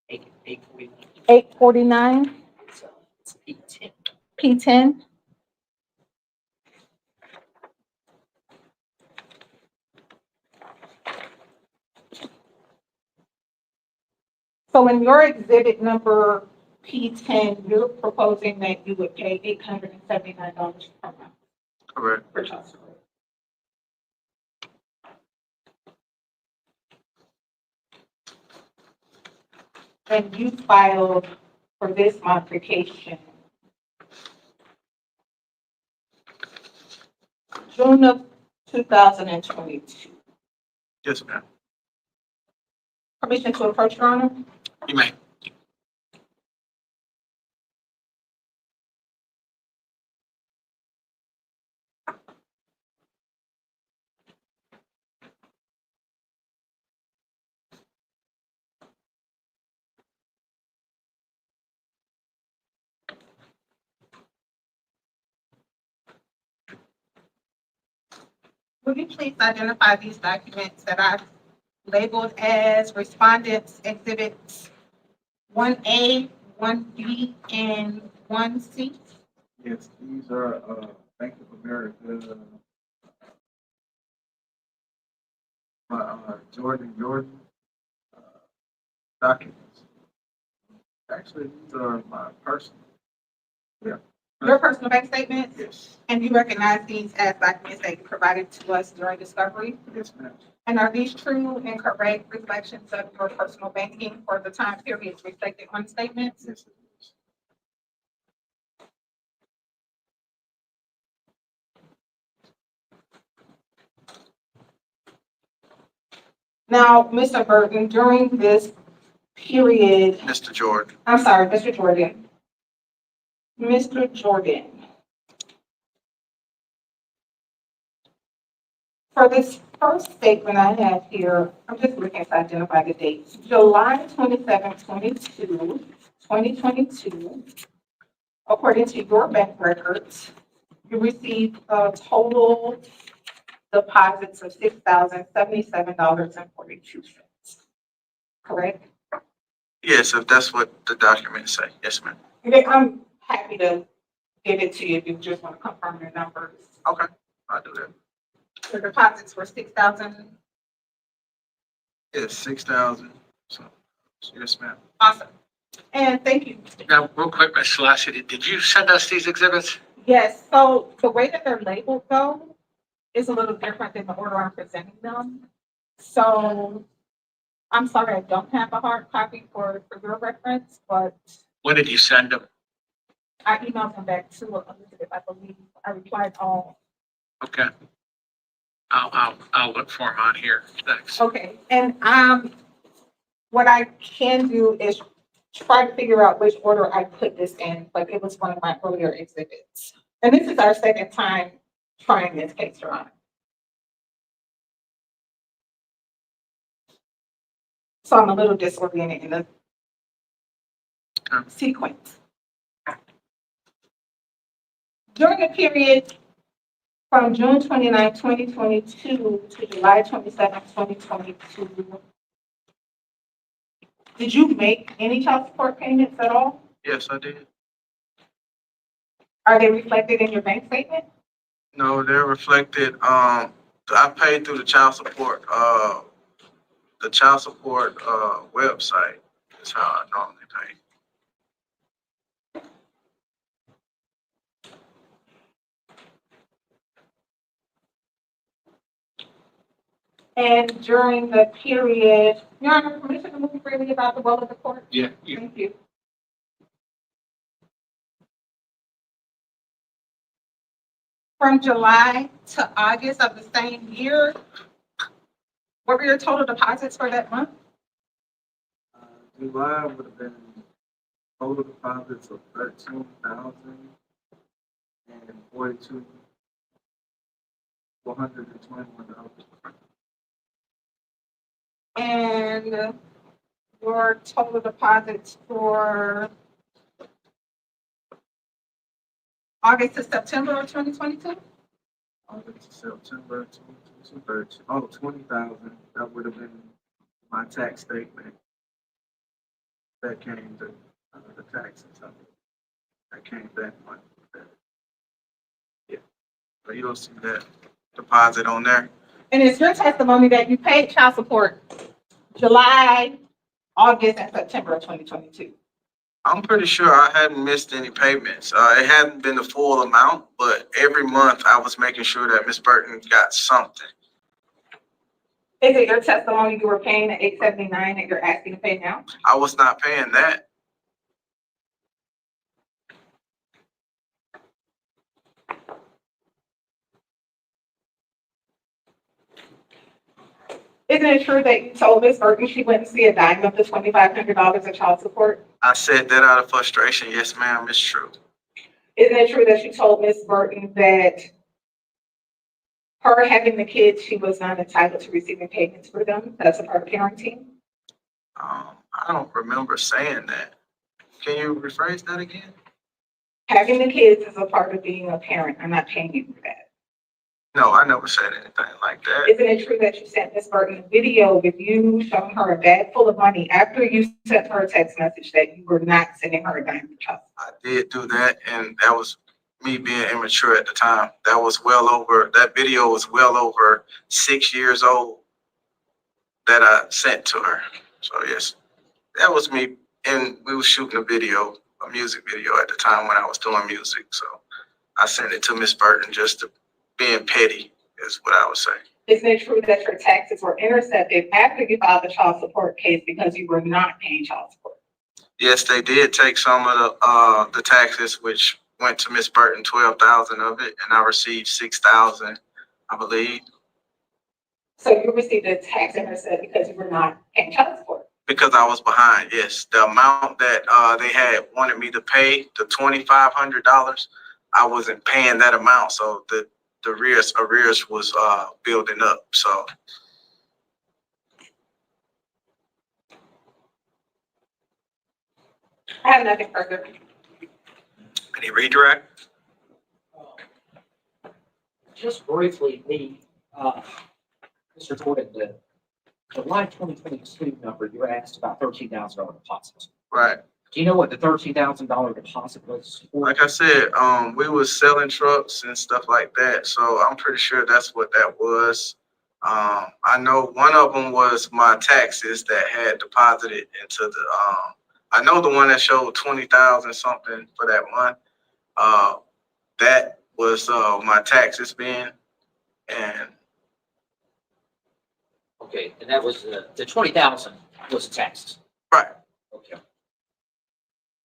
Eight, 849 so it's 8:10. P10. So in your exhibit number P10, you're proposing that you would pay $879 per month Correct. for child support. And you filed for this modification June of 2022. Yes, ma'am. Permission to approach, Your Honor? You may. Would you please identify these documents that I've labeled as respondents exhibits 1A, 1B, and 1C? Yes, these are, Bank of America, Jordan, documents. Actually, these are my personal. Yeah. Your personal bank statements? Yes, And you recognize these as documents that you provided to us during discovery? yes, ma'am. And are these true and correct reflections of your personal banking for the time periods reflected on statements? Yes, it is. Now, Mr. Burton, during this period, Mr. Jordan. I'm sorry, Mr. Jordan. Mr. Jordan. For this first statement I have here, I'm just looking to identify the dates. July 27, 2022, according to your bank records, you received a total deposits of $6,077.42. Correct? Yes, if that's what the documents say. Yes, ma'am. Okay, I'm happy to give it to you if you just want to confirm your numbers. Okay, I'll do that. The deposits were 6,000. Yes, 6,000. So, yes, ma'am. Awesome. And thank you. Now, real quick, Ms. Selassie, did you send us these exhibits? Yes, so the way that they're labeled though is a little different than the order I'm presenting them. So I'm sorry, I don't have a hard copy for your reference, but When did you send them? I emailed them back to Elizabeth, I believe. I replied all. Okay. I'll look for them on here. Thanks. Okay, and what I can do is try to figure out which order I put this in, but it was one of my earlier exhibits. And this is our second time trying this case, Your Honor. So I'm a little disoriented in the sequence. During the period from June 29, 2022 to July 27, 2022, did you make any child support payments at all? Yes, I did. Are they reflected in your bank statement? No, they're reflected, I paid through the child support, website. That's how I normally pay. And during the period, Your Honor, permission to move freely about the will of the court? Yeah. Thank you. From July to August of the same year, what were your total deposits for that month? July would have been total deposits of $13,042,421. And your total deposits for August to September of 2022? August to September 2022, oh, 20,000. That would have been my tax statement. That came to the taxes. That came that month. Yeah. But you don't see that deposit on there. And it's your testimony that you paid child support July, August, and September of 2022. I'm pretty sure I hadn't missed any payments. It hadn't been the full amount, but every month I was making sure that Miss Burton got something. Is it your testimony you were paying the $879 that you're asking to pay now? I was not paying that. Isn't it true that you told Ms. Burton she wouldn't see a dime of the $2,500 of child support? I said that out of frustration. Yes, ma'am, it's true. Isn't it true that you told Ms. Burton that her having the kids, she was not entitled to receiving payments for them? That's a part of parenting? I don't remember saying that. Can you rephrase that again? Having the kids is a part of being a parent. I'm not paying you for that. No, I never said anything like that. Isn't it true that you sent Ms. Burton a video with you showing her a bag full of money after you sent her a text message that you were not sending her a dime for child support? I did do that, and that was me being immature at the time. That video was well over 6 years old that I sent to her. So yes, that was me, and we were shooting a music video at the time when I was doing music. So I sent it to Miss Burton just to being petty is what I would say. Isn't it true that your taxes were intercepted after you filed the child support case because you were not paying child support? Yes, they did take some of the taxes, which went to Miss Burton, 12,000 of it, and I received 6,000, I believe. So you received a tax intercept because you were not paying child support? Because I was behind, yes. The amount that they had wanted me to pay, the $2,500, I wasn't paying that amount, so the arrears was building up. So I have nothing further. any redirect? Just briefly, Mr. Jordan, the July 2022 number, you were asked about $13,000 deposits. Right. Do you know what the $13,000 deposit was for? Like I said, we was selling trucks and stuff like that, so I'm pretty sure that's what that was. I know one of them was my taxes that had deposited into the. I know the one that showed 20,000 something for that month. That was my taxes being, and Okay, and that was the 20,000 was taxes. right. Okay.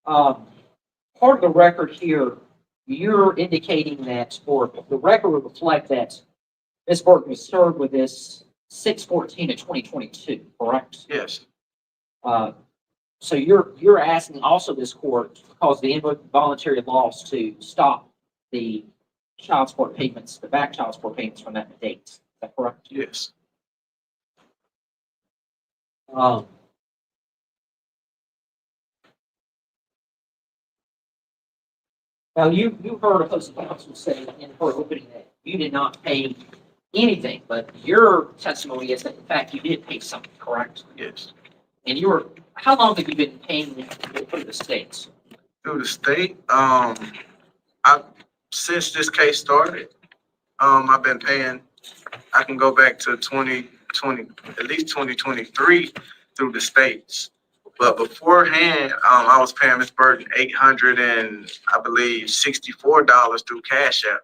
Part of the record here, you're indicating that, or the record would reflect that Ms. Burton was served with this 6/14 of 2022, correct? Yes. So you're asking also this court to cause the involuntary loss to stop the child support payments, the back child support payments from that date. Is that correct? Yes. Um, Now, you heard opposing counsel say in her opening that you did not pay anything, but your testimony is that in fact you did pay something, correct? Yes. And how long have you been paying through the states? Through the state, since this case started, I've been paying, I can go back to 2020, at least 2023 through the states. But beforehand, I was paying Ms. Burton $800 and I believe $64 through Cash App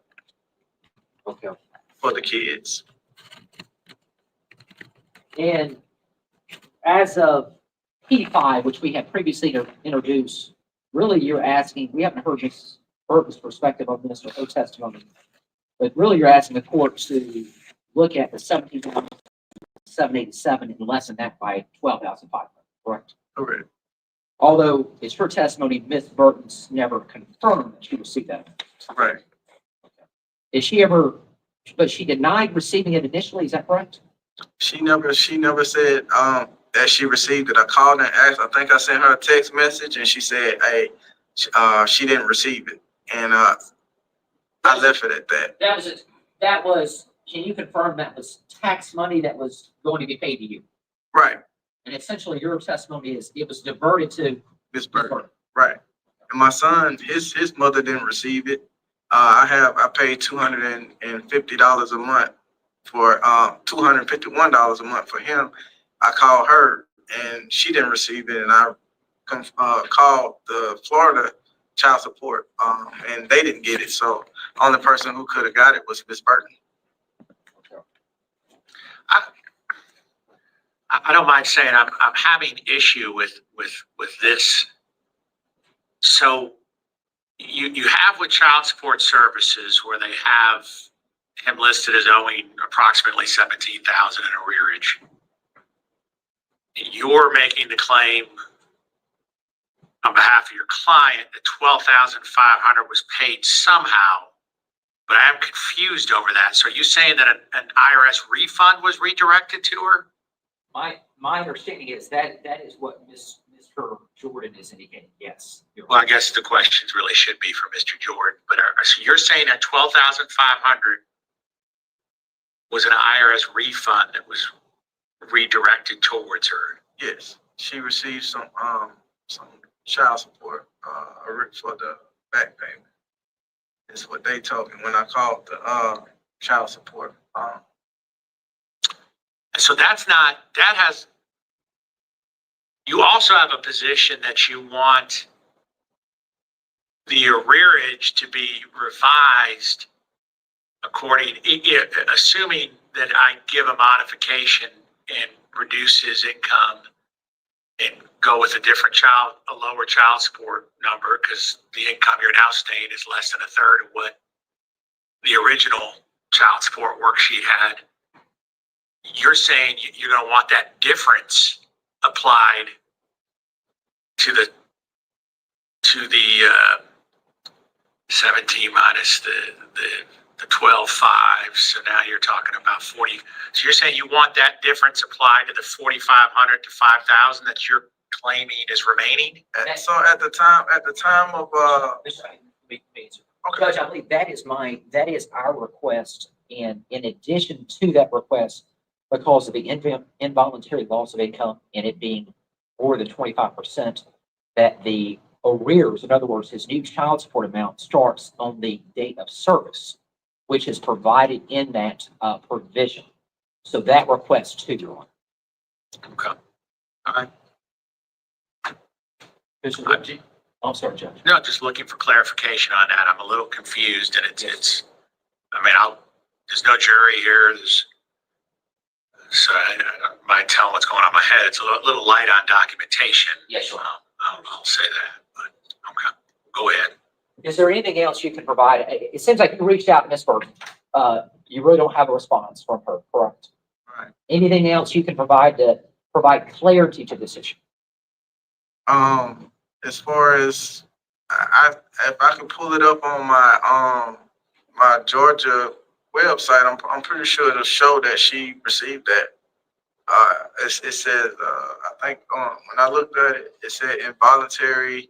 Okay. for the kids. And as of P5, which we had previously introduced, really you're asking, we haven't heard Ms. Burton's perspective on this or her testimony, but really you're asking the court to look at the 17,787 and lessen that by 12,500, correct? Correct. Although it's her testimony, Ms. Burton's never confirmed that she received that. Right. But she denied receiving it initially, is that correct? She never said, that she received it. I called and asked, I think I sent her a text message and she said, hey, she didn't receive it. And, I left it at that. That was, can you confirm that was tax money that was going to be paid to you? Right. And essentially your testimony is it was diverted to Ms. Burton. Right. And my son, his mother didn't receive it. I paid $250 a month for, $251 a month for him. I called her and she didn't receive it. And I called the Florida child support, and they didn't get it. So only person who could have got it was Ms. Burton. I don't mind saying I'm having issue with this. So you have with child support services where they have him listed as owing approximately 17,000 in arrearage. You're making the claim on behalf of your client that 12,500 was paid somehow, but I am confused over that. So are you saying that an IRS refund was redirected to her? My understanding is that is what Mr. Jordan is indicating. Yes. Well, I guess the questions really should be for Mr. Jordan, but so you're saying that 12,500 was an IRS refund that was redirected towards her? Yes, she received some child support, for the back payment. It's what they told me when I called the, child support. So you also have a position that you want the arrearage to be revised assuming that I give a modification and reduce his income and go with a lower child support number, because the income you're now stating is less than a third of what the original child support worksheet had. You're saying you're going to want that difference applied to the 17 minus the 12.5. So now you're talking about 40. So you're saying you want that difference applied to the 4,500 to 5,000 that you're claiming is remaining? So at the time of, Judge, I believe that is our request. And in addition to that request, because of the involuntary loss of income and it being more than 25%, that the arrears, in other words, his new child support amount starts on the date of service, which is provided in that provision. So that request too, Your Honor. Okay. All right. I'm sorry, Judge. No, just looking for clarification on that. I'm a little confused, and it's. I mean, there's no jury here. So I might tell what's going on in my head. It's a little light on documentation. Yes, Your Honor. I'll say that. But okay, go ahead. Is there anything else you can provide? It seems like you reached out to Ms. Burton. You really don't have a response from her, correct? right. Anything else you can provide to provide clarity to this issue? As far as if I can pull it up on my Georgia website, I'm pretty sure it'll show that she received that. It says, I think, when I looked at it, it said involuntary,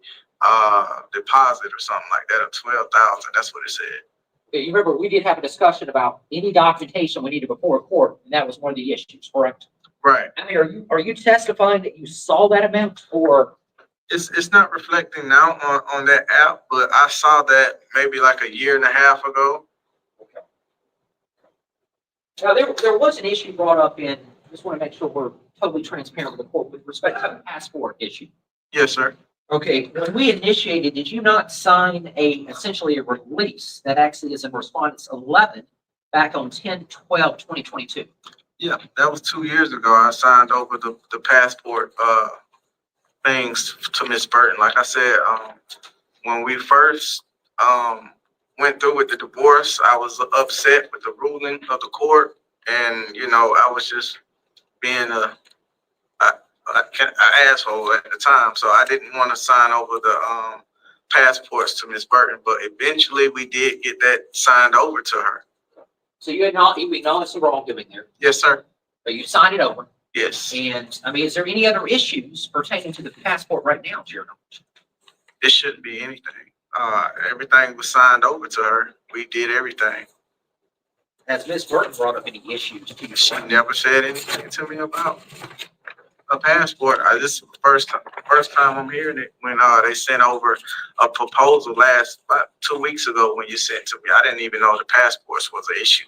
deposit or something like that of 12,000. That's what it said. Okay, you remember, we did have a discussion about any documentation we needed before a court, and that was one of the issues, correct? Right. I mean, are you testifying that you saw that amount, or? It's not reflecting now on that app, but I saw that maybe like a year and a half ago. Now, there was an issue brought up in, just want to make sure we're totally transparent with the court with respect to the passport issue. Yes, sir. Okay, when we initiated, did you not sign essentially a release that actually is in Respondents 11 back on 10/12/2022? Yeah, that was 2 years ago. I signed over the passport things to Miss Burton. Like I said, when we first went through with the divorce, I was upset with the ruling of the court, and I was just being a asshole at the time, so I didn't want to sign over the passports to Miss Burton. But eventually, we did get that signed over to her. So you acknowledged the wrongdoing there, Yes, sir. but you signed it over. Yes. And I mean, is there any other issues pertaining to the passport right now, to your knowledge? It shouldn't be anything. Everything was signed over to her. We did everything. Has Ms. Burton brought up any issues to you? She never said anything to me about a passport. This is the first time I'm hearing it when they sent over a proposal about 2 weeks ago when you sent to me. I didn't even know the passports was an issue.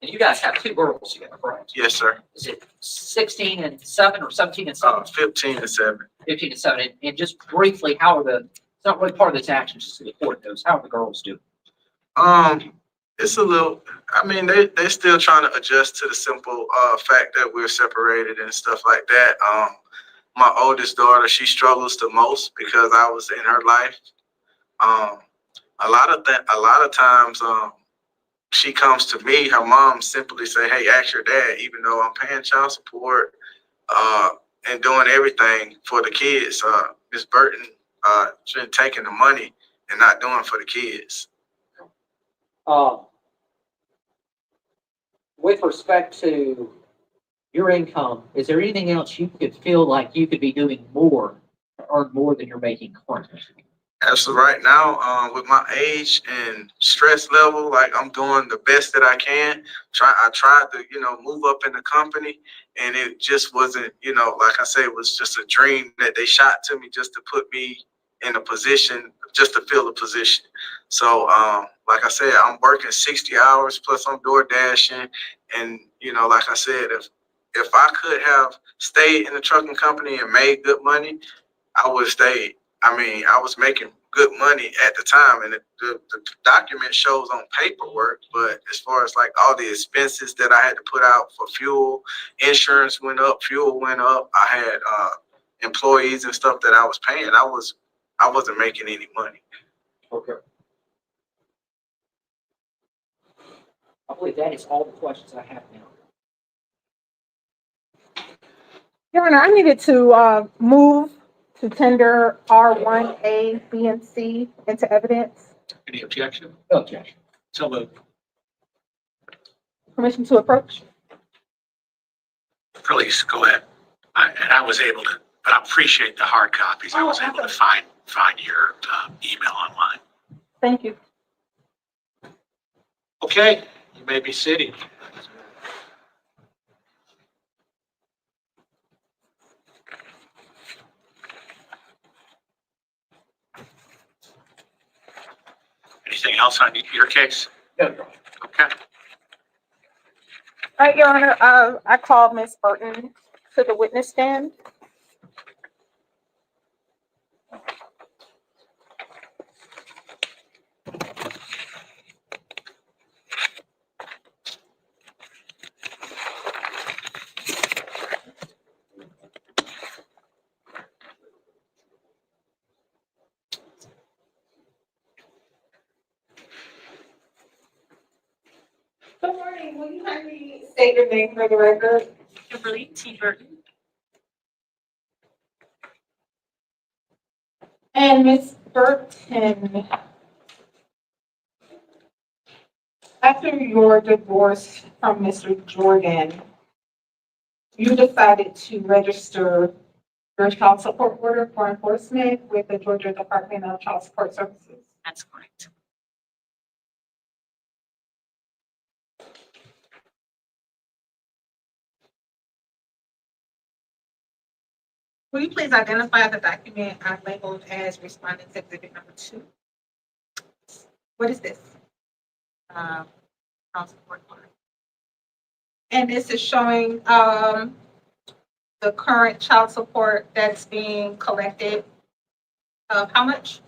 And you guys have 2 girls together, correct? Yes, sir. Is it 16 and 7 or 17 and 7? 15 and 7. 15 and 7. And just briefly, how are it's not really part of this action, just so the court knows, how are the girls doing? It's a little, I mean, they're still trying to adjust to the simple fact that we're separated and stuff like that. My oldest daughter, she struggles the most because I was in her life. A lot of times, she comes to me, her mom simply say, hey, ask your dad, even though I'm paying child support and doing everything for the kids. Miss Burton, she's been taking the money and not doing for the kids. With respect to your income, is there anything else you could feel like you could be doing more to earn more than you're making currently? As of right now, with my age and stress level, like I'm doing the best that I can. I tried to, move up in the company, and it just wasn't, like I said, it was just a dream that they shot to me just to put me in a position, just to fill a position. So, like I said, I'm working 60 hours plus I'm door dashing, and like I said, if I could have stayed in the trucking company and made good money, I would have stayed. I mean, I was making good money at the time, and the document shows on paperwork, but as far as like all the expenses that I had to put out for fuel, insurance went up, fuel went up. I had employees and stuff that I was paying. I wasn't making any money. Okay. I believe that is all the questions I have now. Your Honor, I needed to move to tender R1, A, B, and C into evidence. Any objection? No objection. So moved. Permission to approach. Please, go ahead. I was able to, but I appreciate the hard copies. I was able to find your email online. Thank you. Okay, you may be sitting. Anything else on your case? No, Your Honor. Okay. All right, Your Honor, I called Ms. Burton to the witness stand. Good morning. Will you kindly state your name for the record? Kimberly T. Burton. And Ms. Burton, after your divorce from Mr. Jordan, you decided to register your child support order for enforcement with the Georgia Department of Child Support Services. That's correct. Will you please identify the document I've labeled as Respondent's Exhibit Number 2? What is this? Child support order. And this is showing the current child support that's being collected of how much?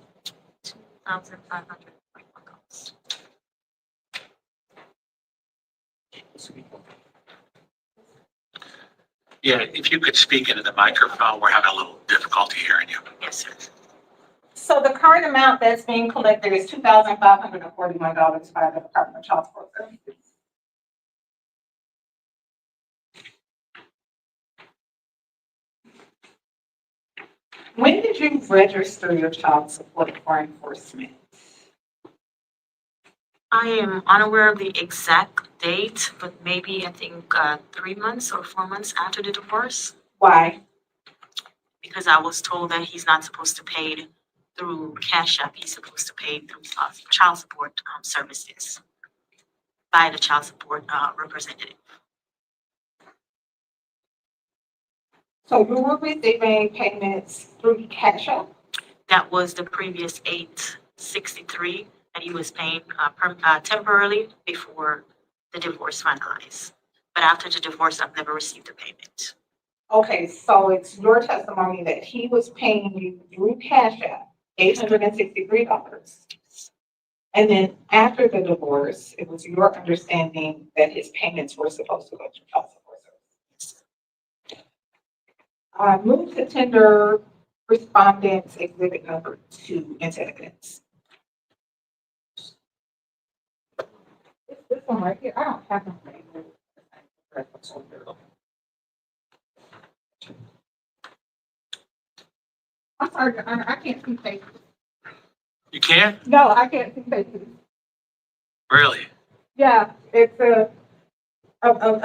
$2,521. Yeah, if you could speak into the microphone, we're having a little difficulty hearing you. Yes, sir. So the current amount that's being collected is $2,541 by the Department of Child Support Services. When did you register your child support for enforcement? I am unaware of the exact date, but maybe I think 3 months or 4 months after the divorce, Why? because I was told that he's not supposed to pay it through Cash App. He's supposed to pay through child support services by the child support representative. So you were receiving payments through Cash App? That was the previous 863 that he was paying temporarily before the divorce finalized. But after the divorce, I've never received a payment. Okay, so it's your testimony that he was paying you through Cash App, $863. And then after the divorce, it was your understanding that his payments were supposed to go to child support services. Move to tender Respondent's Exhibit Number 2 into evidence. This one right here, I don't have nothing. I'm sorry, Your Honor, I can't see pages. You can? No, I can't see pages. Really? Yeah, it's a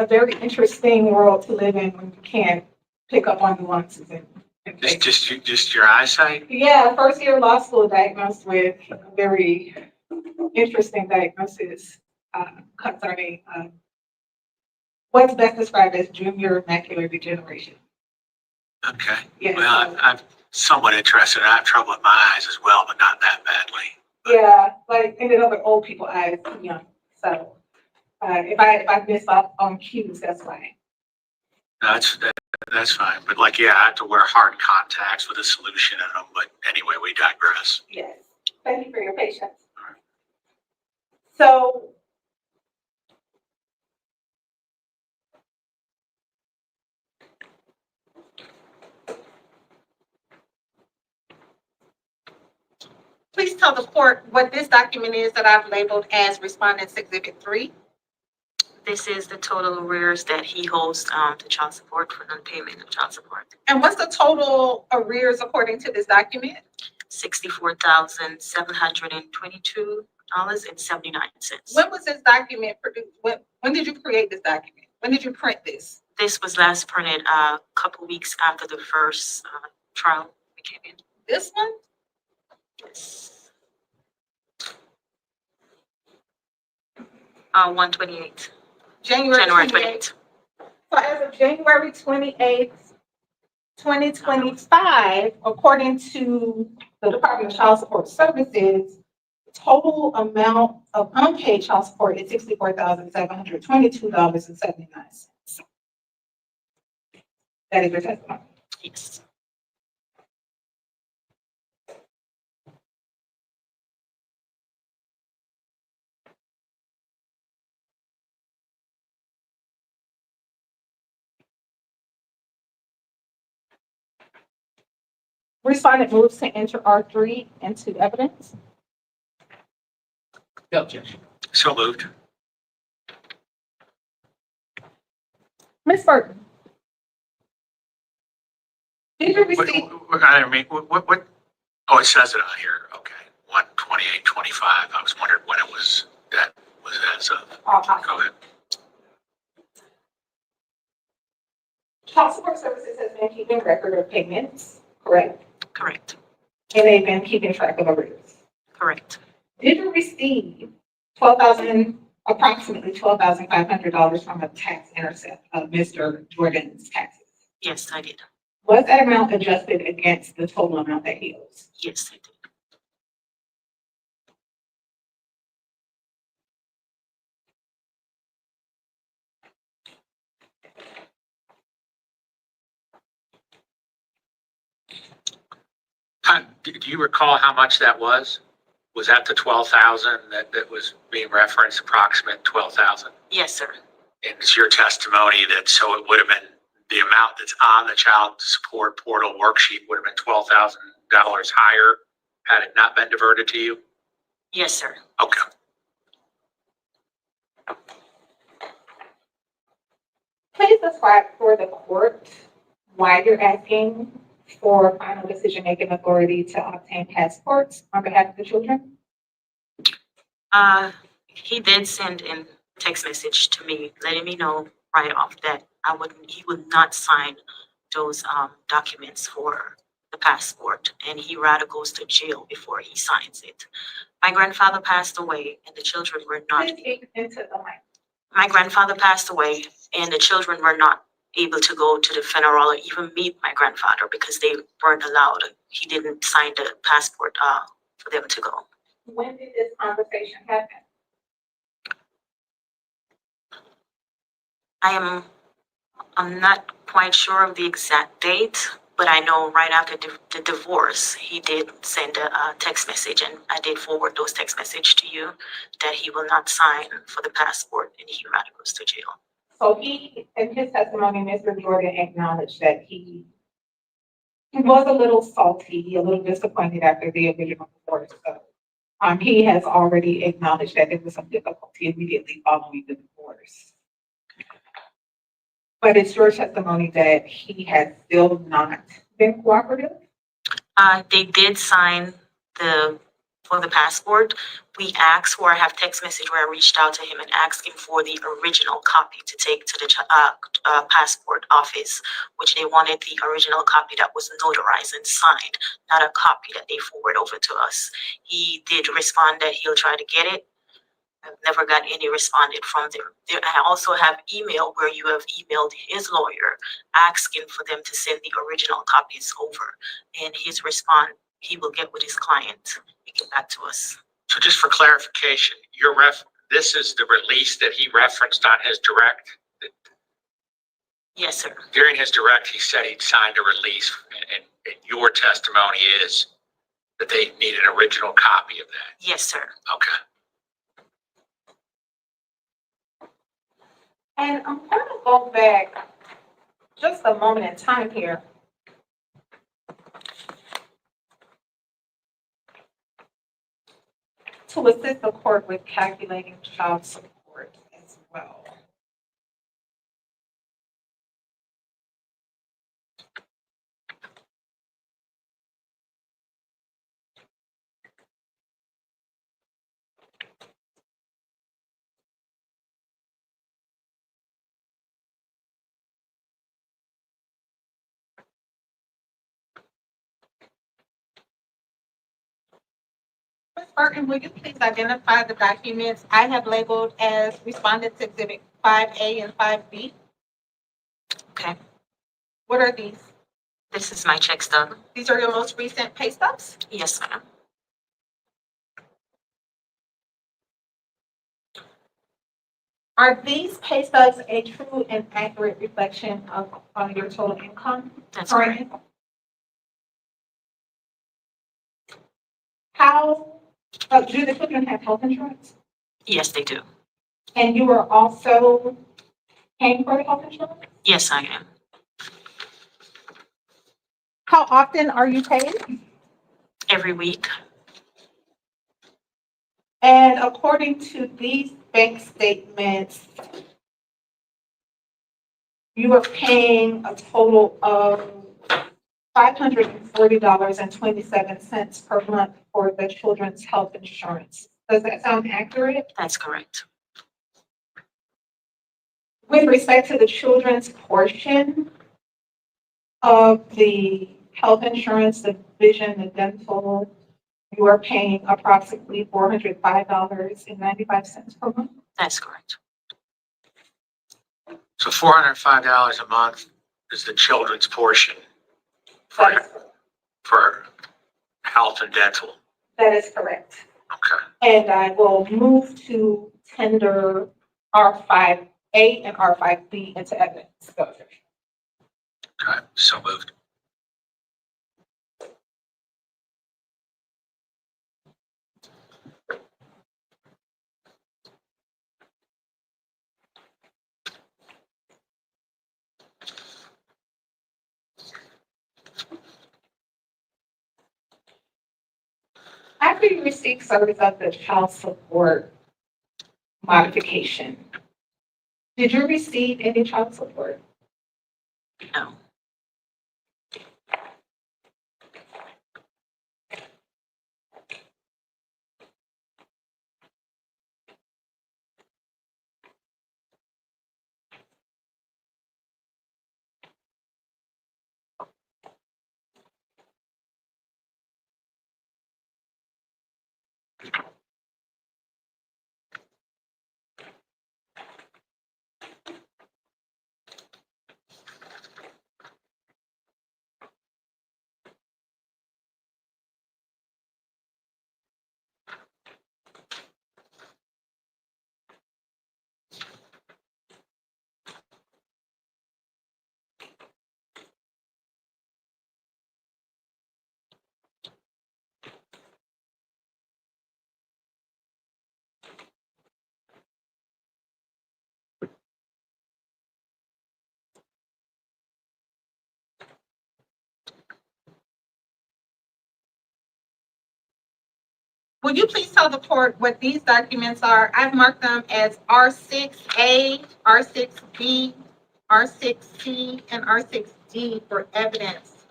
very interesting world to live in when you can't pick up on nuances and pages. Just your eyesight? Yeah, first year law school diagnosed with a very interesting diagnosis concerning what's best described as junior macular degeneration. Okay. Yeah, Well, so- I'm somewhat interested. I have trouble with my eyes as well, but not that badly. Yeah, like ended up with old people eyes too young. So if I miss out on cues, that's why. That's fine. But like, yeah, I have to wear hard contacts with a solution in them. But anyway, we digress. Yes. Thank you for your patience. So please tell the court what this document is that I've labeled as Respondent's Exhibit 3. This is the total arrears that he holds to child support for non-payment of child support. And what's the total arrears according to this document? $64,722.79. When was this document produced? When did you create this document? When did you print this? This was last printed a couple weeks after the first trial we came in. This one? Yes. 128. January January 28th. 28th. So as of January 28th, 2025, according to the Department of Child Support Services, total amount of unpaid child support is $64,722.79. That is your testimony. Yes. Respondent moves to enter R3 into evidence. No objection. So moved. Ms. Burton. Did you What, receive? I don't mean, what, Oh, it says it on here. Okay. 1/28/25. I was wondering when it was, that was as of. Go ahead. Child support services has been keeping record of payments, correct? Correct, And they've been keeping track of arrears. correct. Did you receive approximately $12,500 from a tax intercept of Mr. Jordan's taxes? Yes, I did. Was that amount adjusted against the total amount that he owes? Yes, I did. Do you recall how much that was? Was that the 12,000 that was being referenced, approximate 12,000? Yes, sir. And it's your testimony that, so it would have been, the amount that's on the child support portal worksheet would have been $12,000 higher had it not been diverted to you? Yes, sir. Okay. Please describe for the court why you're asking for final decision-making authority to obtain passports on behalf of the children. He did send in text message to me, letting me know right off that he would not sign those, documents for the passport, and he rather goes to jail before he signs it. My grandfather passed away, and the children were not. Please speak into the mic. My grandfather passed away, and the children were not able to go to the funeral or even meet my grandfather because they weren't allowed. He didn't sign the passport for them to go. When did this conversation happen? I'm not quite sure of the exact date, but I know right after the divorce, he did send a text message, and I did forward those text messages to you, that he will not sign for the passport and he rather goes to jail. So he, in his testimony, Mr. Jordan acknowledged that he was a little salty, a little disappointed after the original divorce. So, he has already acknowledged that there was some difficulty immediately following the divorce. But it's your testimony that he has still not been cooperative? They did sign for the passport. We asked, or I have text message where I reached out to him and asked him for the original copy to take to the passport office, which they wanted the original copy that was notarized and signed, not a copy that they forward over to us. He did respond that he'll try to get it. I've never got any responded from them. I also have email where you have emailed his lawyer asking for them to send the original copies over. And his response, he will get with his client and get back to us. So just for clarification, this is the release that he referenced on his direct? Yes, sir. During his direct, he said he'd signed a release, and your testimony is that they need an original copy of that? Yes, sir. Okay. And I'm going to go back just a moment in time here. To assist the court with calculating child support as well. Ms. Burton, will you please identify the documents I have labeled as Respondents Exhibit 5A and 5B? Okay. What are these? This is my check stub. These are your most recent pay stubs? Yes, ma'am. Are these pay stubs a true and accurate reflection of your total income? That's current correct. income? How, do the children have health insurance? Yes, they do. And you are also paying for the health insurance? Yes, I am. How often are you paid? Every week. And according to these bank statements, you are paying a total of $540.27 per month for the children's health insurance. Does that sound accurate? That's correct. With respect to the children's portion of the health insurance, the vision, the dental, you are paying approximately $405.95 per month. That's correct. So $405 a month is the children's portion for health and dental. That is correct. Okay. And I will move to tender R5A and R5B into evidence. Okay. So moved. After you receive service of the child support modification, did you receive any child support? No. Will you please tell the court what these documents are? I've marked them as R6A, R6B, R6C, and R6D for evidence.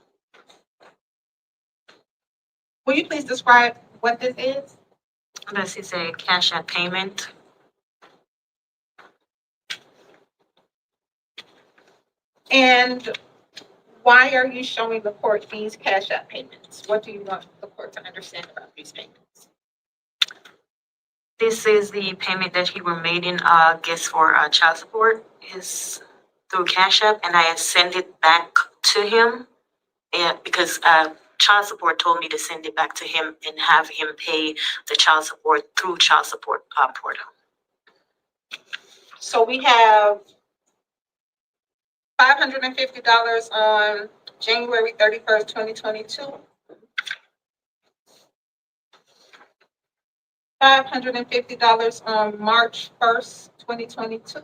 Will you please describe what this is? This is a cash app payment. And why are you showing the court these cash app payments? What do you want the court to understand about these payments? This is the payment that he were made in gifts for child support is through Cash App, and I send it back to him. And because child support told me to send it back to him and have him pay the child support through child support portal. So we have $550 on January 31st, 2022. $550 on March 1st, 2022.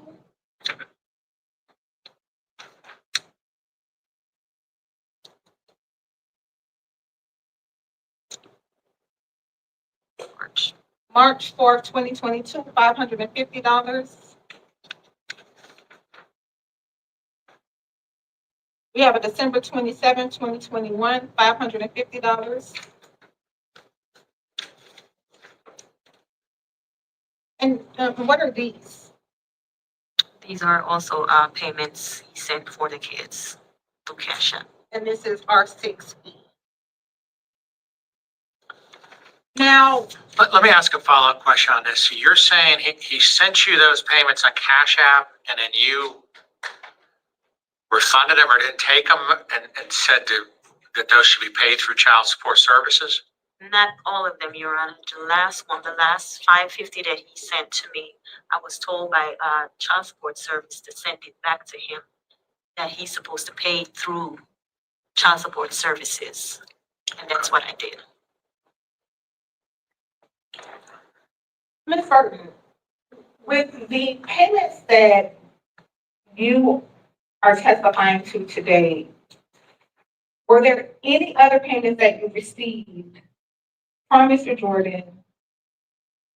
March 4th, 2022, $550. We have a December 27th, 2021, $550. And what are these? These are also payments he sent for the kids through Cash App. And this is R6E. Now, Let me ask a follow-up question on this. So you're saying he sent you those payments on Cash App and then you refunded them or didn't take them and said that those should be paid through child support services? Not all of them, Your Honor. The last one, the last $550 that he sent to me, I was told by child support service to send it back to him that he's supposed to pay through child support services, and that's what I did. Ms. Burton, with the payments that you are testifying to today, were there any other payments that you received from Mr. Jordan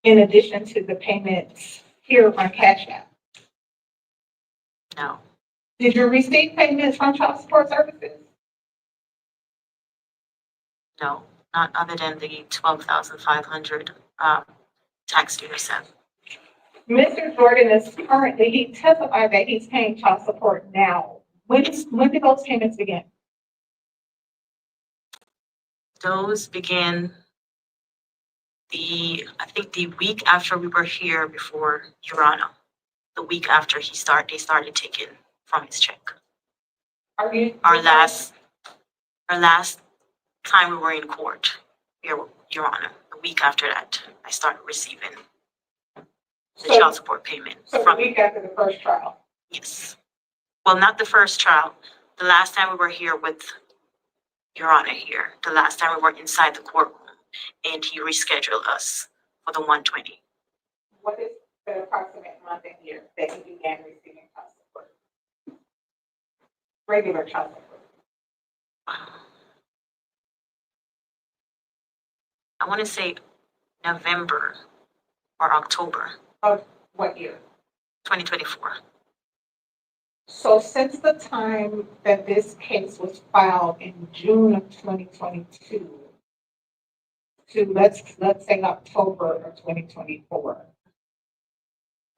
in addition to the payments here on Cash App? No, Did you receive payments from child support services? No, not other than the 12,500 tax due to Seth. Mr. Jordan is currently, he testified that he's paying child support now. When did those payments begin? Those began I think the week after we were here before Your Honor. The week after they started taking from his check. Are you? Our last time we were in court, Your Honor, the week after that, I started receiving the child support payment So the from, week after the first trial? yes. Well, not the first trial, the last time we were here with Your Honor here, the last time we were inside the courtroom, and he rescheduled us for the 120. What is the approximate month and year that he began receiving child support? Regular child support. I want to say November or October Of what year? 2024. So since the time that this case was filed in June of 2022 to let's say October of 2024,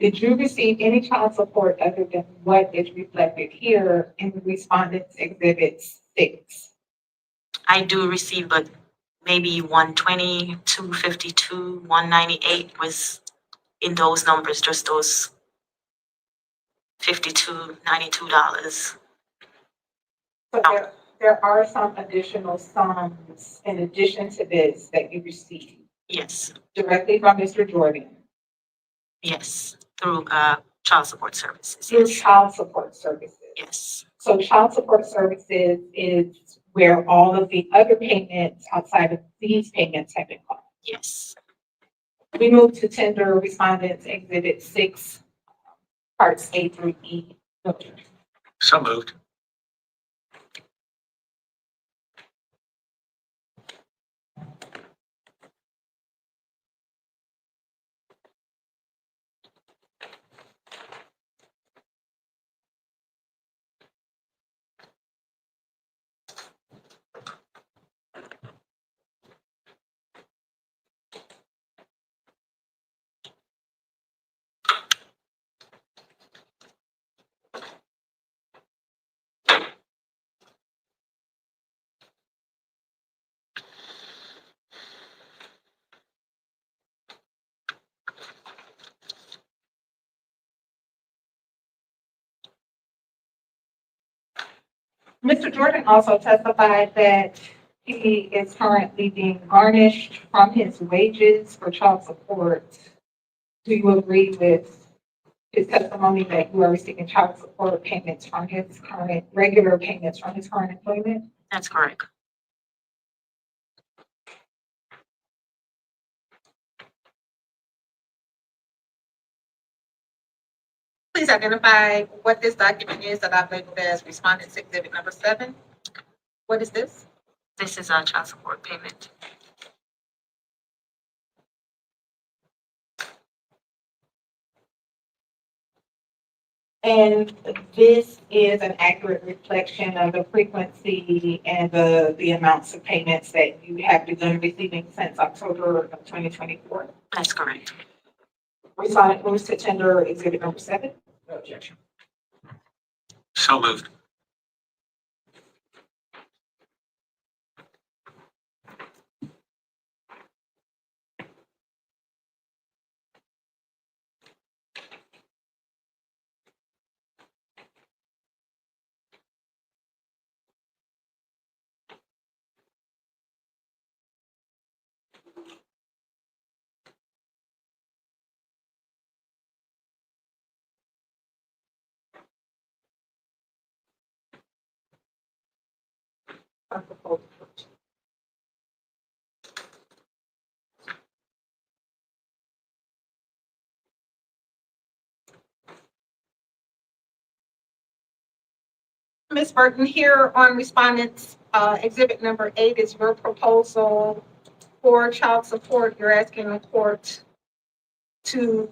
did you receive any child support other than what is reflected here in the Respondent's Exhibit 6? I do receive, but maybe 120, 252, 198 was in those numbers, just those $52, $92. So there are some additional sums in addition to this that you received Yes, directly from Mr. Jordan yes, through child support services. through Yes, child support services. yes, So child support services is where all of the other payments outside of these payments have been called. yes. We move to tender Respondents Exhibit 6, parts A through E. So moved. Mr. Jordan also testified that he is currently being garnished from his wages for child support. Do you agree with his testimony that you are receiving child support payments from his current, regular payments from his current employment? That's correct. Please identify what this document is that I've labeled as Respondent's Exhibit number 7. What is this? This is a child support payment. And this is an accurate reflection of the frequency and the amounts of payments that you have begun receiving since October of 2024. That's correct. Respondent moves to tender Exhibit number 7. No objection. So moved. Ms. Burton, here on Respondent's Exhibit number 8 is your proposal for child support. You're asking the court to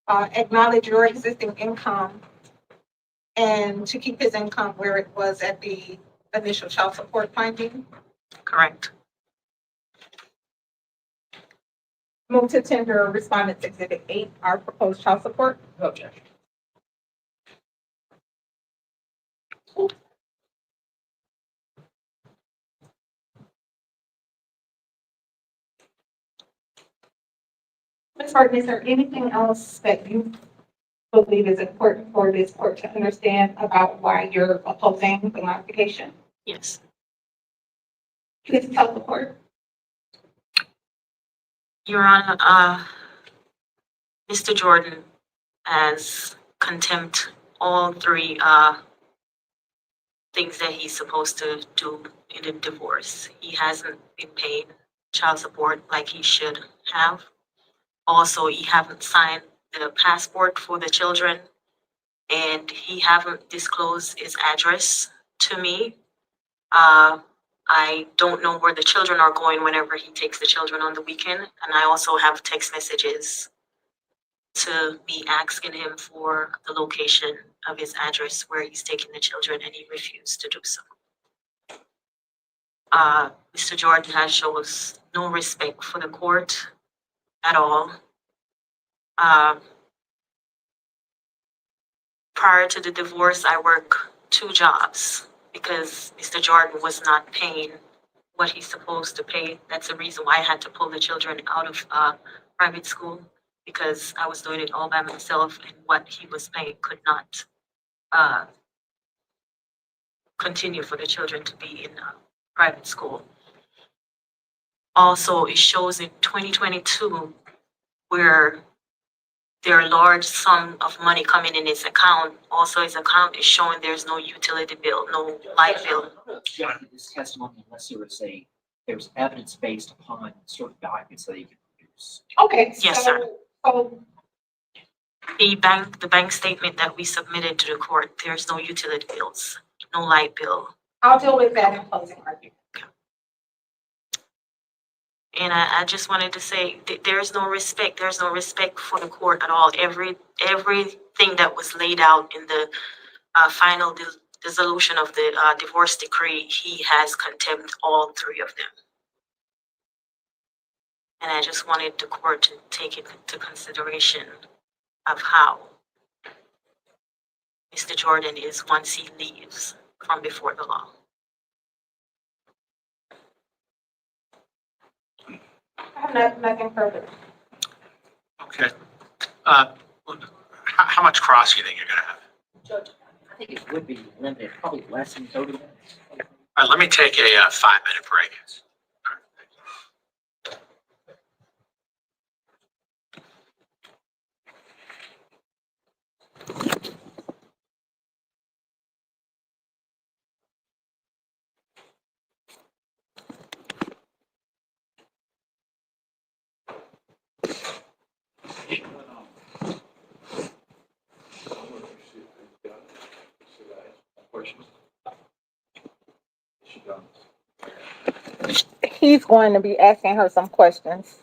acknowledge your existing income and to keep his income where it was at the initial child support finding. Correct. Move to tender respondents exhibit 8, our proposed child support. No objection. Ms. Burton, is there anything else that you believe is important for this court to understand about why you're opposing the modification? Yes. Please tell the court. Your Honor, Mr. Jordan has contempt all three things that he's supposed to do in a divorce. He hasn't been paid child support like he should have. Also, he haven't signed the passport for the children, and he haven't disclosed his address to me. I don't know where the children are going whenever he takes the children on the weekend, and I also have text messages to be asking him for the location of his address where he's taking the children, and he refused to do so. Mr. Jordan has shows no respect for the court at all. Prior to the divorce, I worked 2 jobs because Mr. Jordan was not paying what he's supposed to pay. That's the reason why I had to pull the children out of private school, because I was doing it all by myself, and what he was paying could not continue for the children to be in private school. Also, it shows in 2022 where there are large sum of money coming in his account. Also, his account is showing there's no utility bill, no light bill. John, this testimony, unless there was evidence based upon certain documents that you can produce. Okay. Yes, sir. The bank statement that we submitted to the court, there's no utility bills, no light bill. I'll deal with that in closing argument. And I just wanted to say that there's no respect for the court at all. Everything that was laid out in the final dissolution of the divorce decree, he has contempt all 3 of them. And I just wanted the court to take it into consideration of how Mr. Jordan is once he leaves from before the law. I have nothing further. Okay. How much cross do you think you're gonna have? Judge, I think it would be limited, probably less than 30 minutes. All right, let me take a 5-minute break. He's going to be asking her some questions.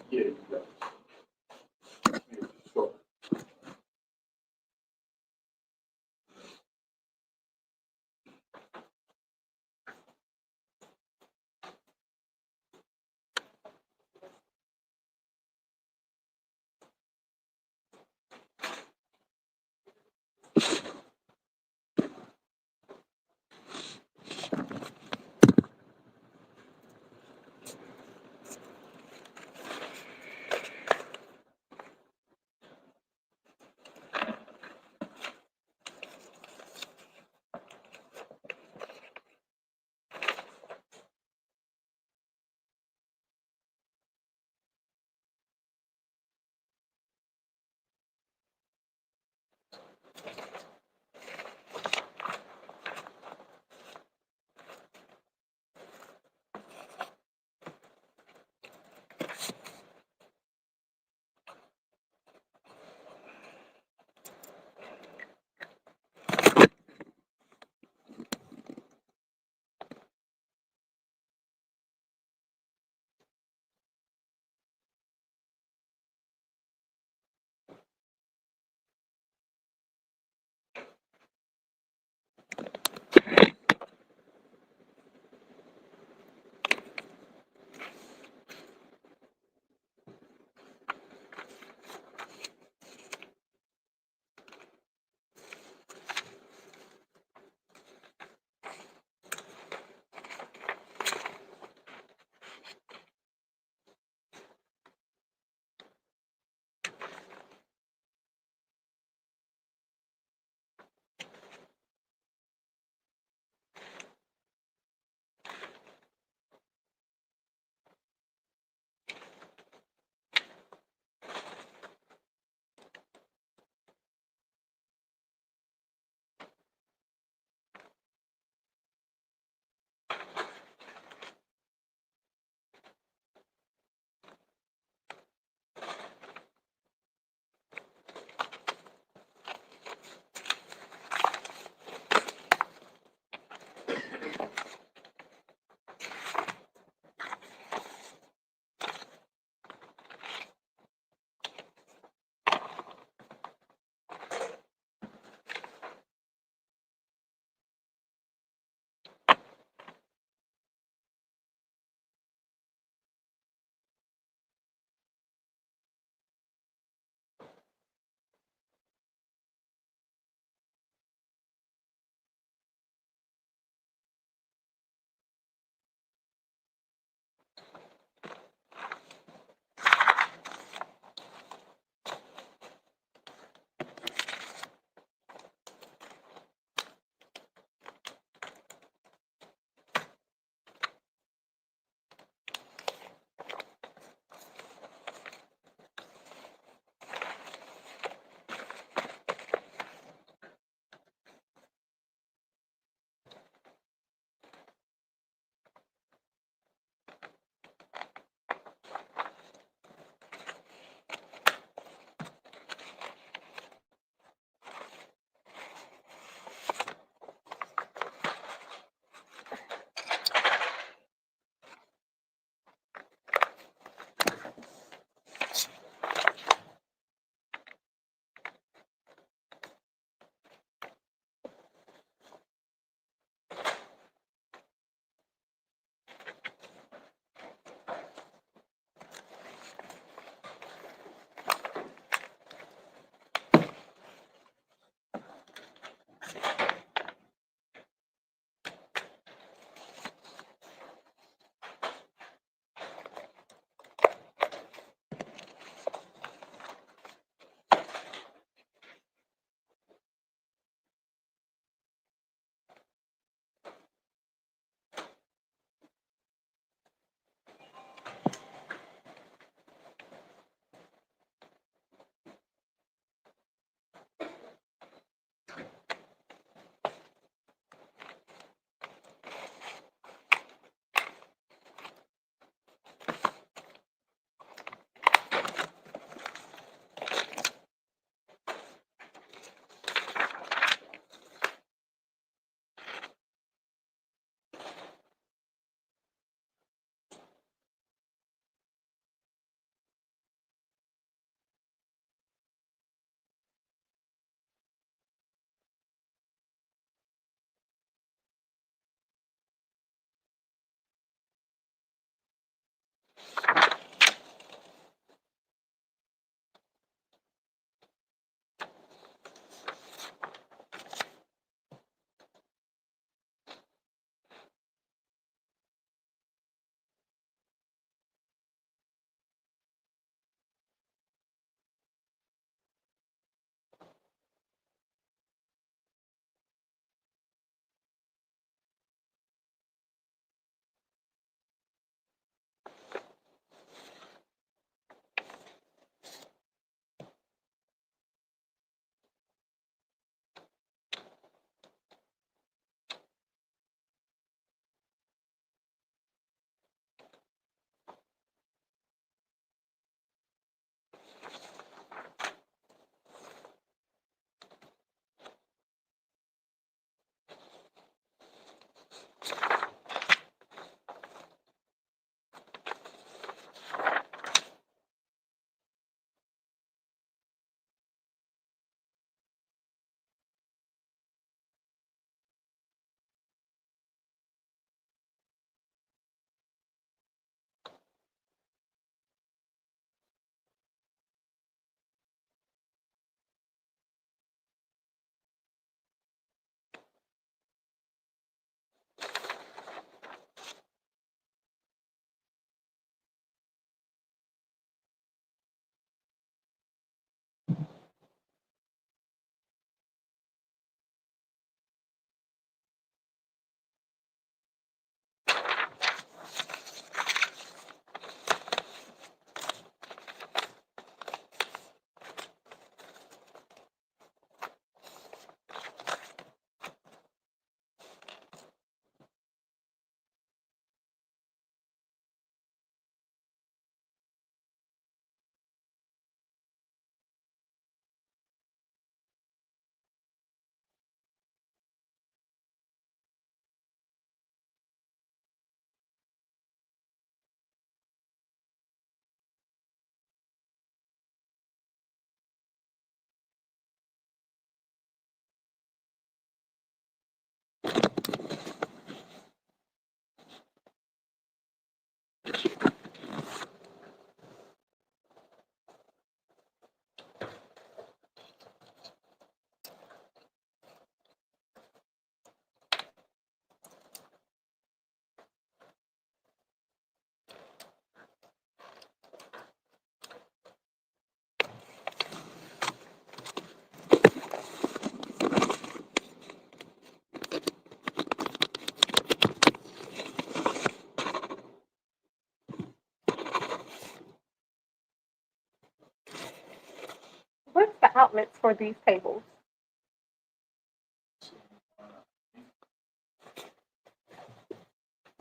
What's the outlets for these tables?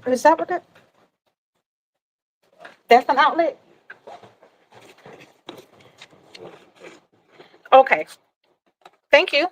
Is that what it? That's an outlet? Okay. Thank you.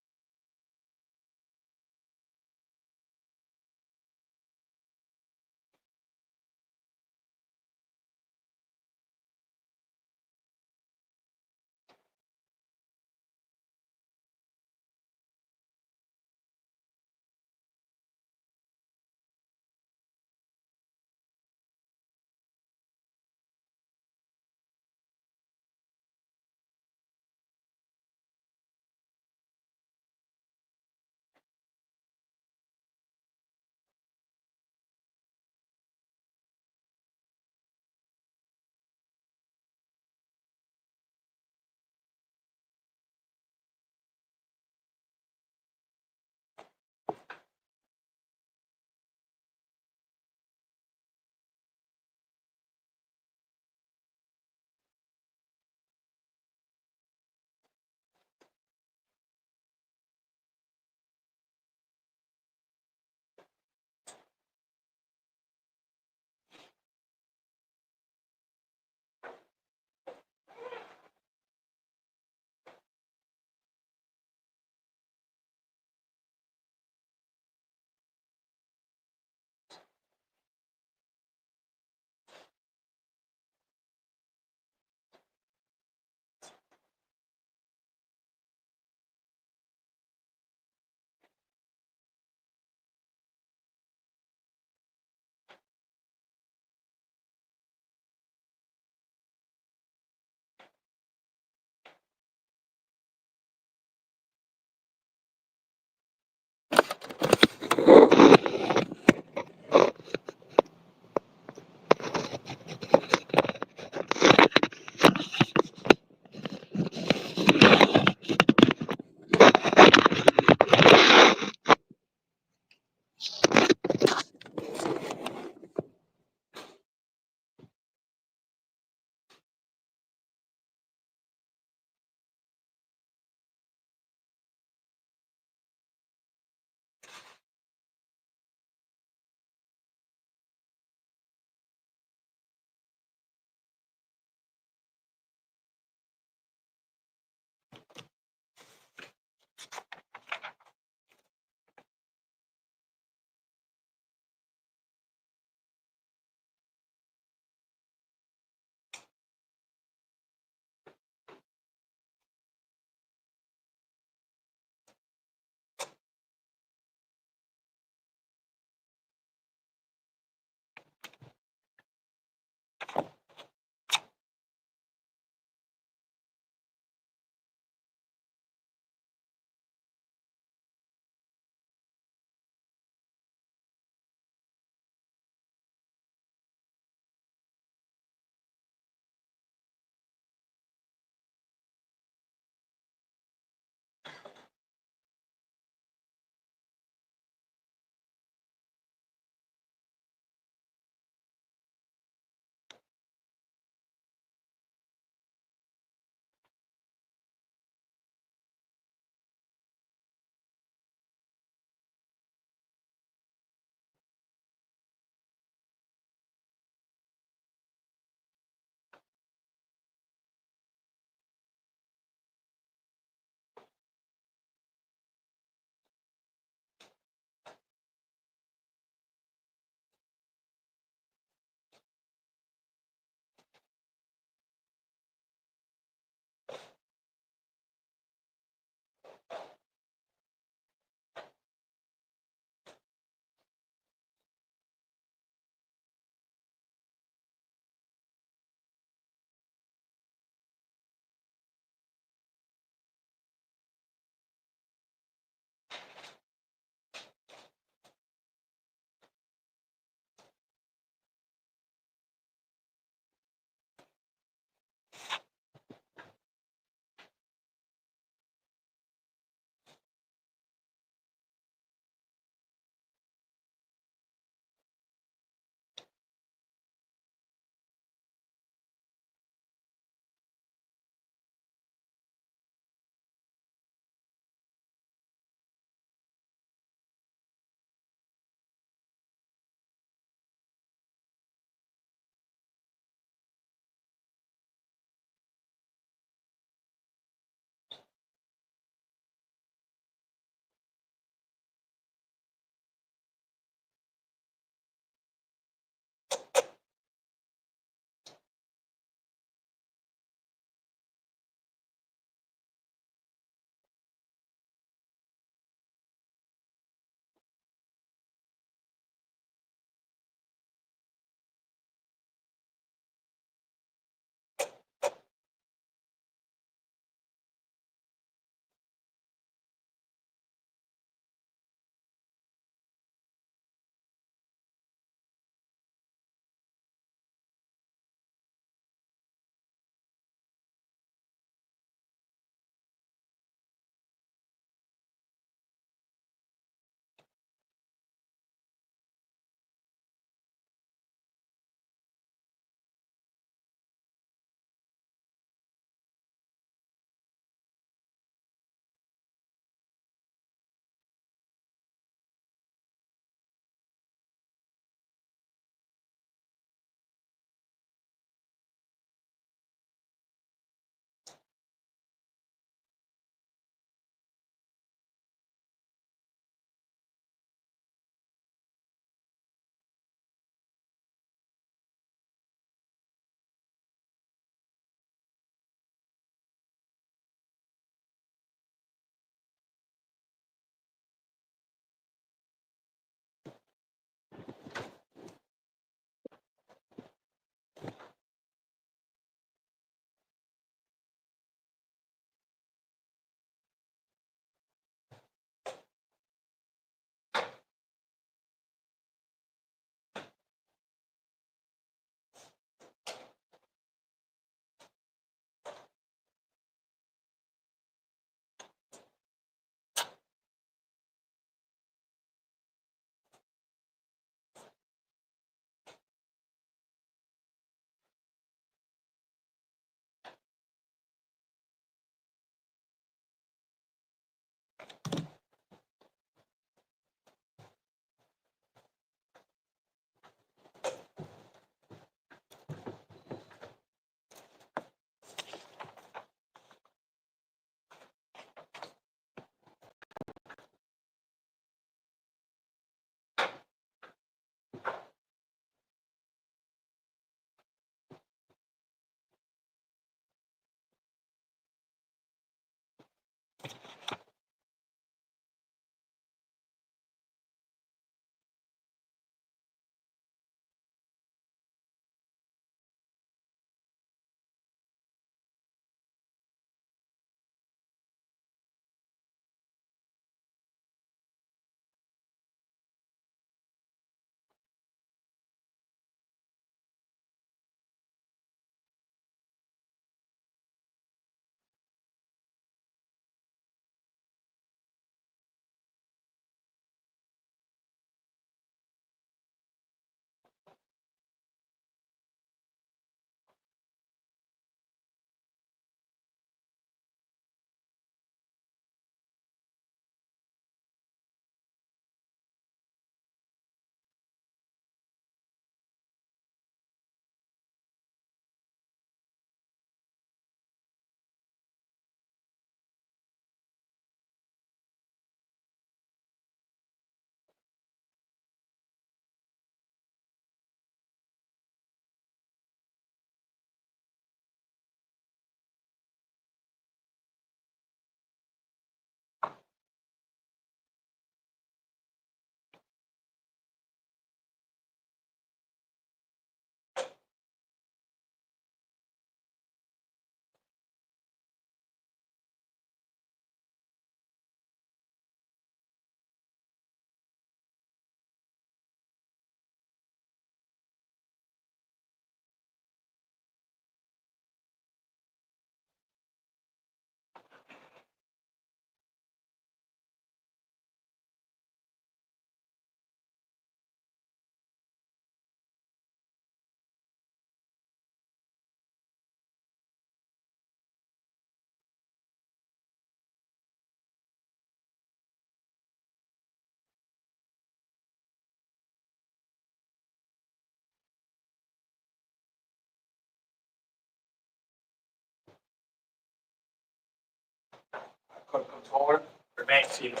forward, remain seated.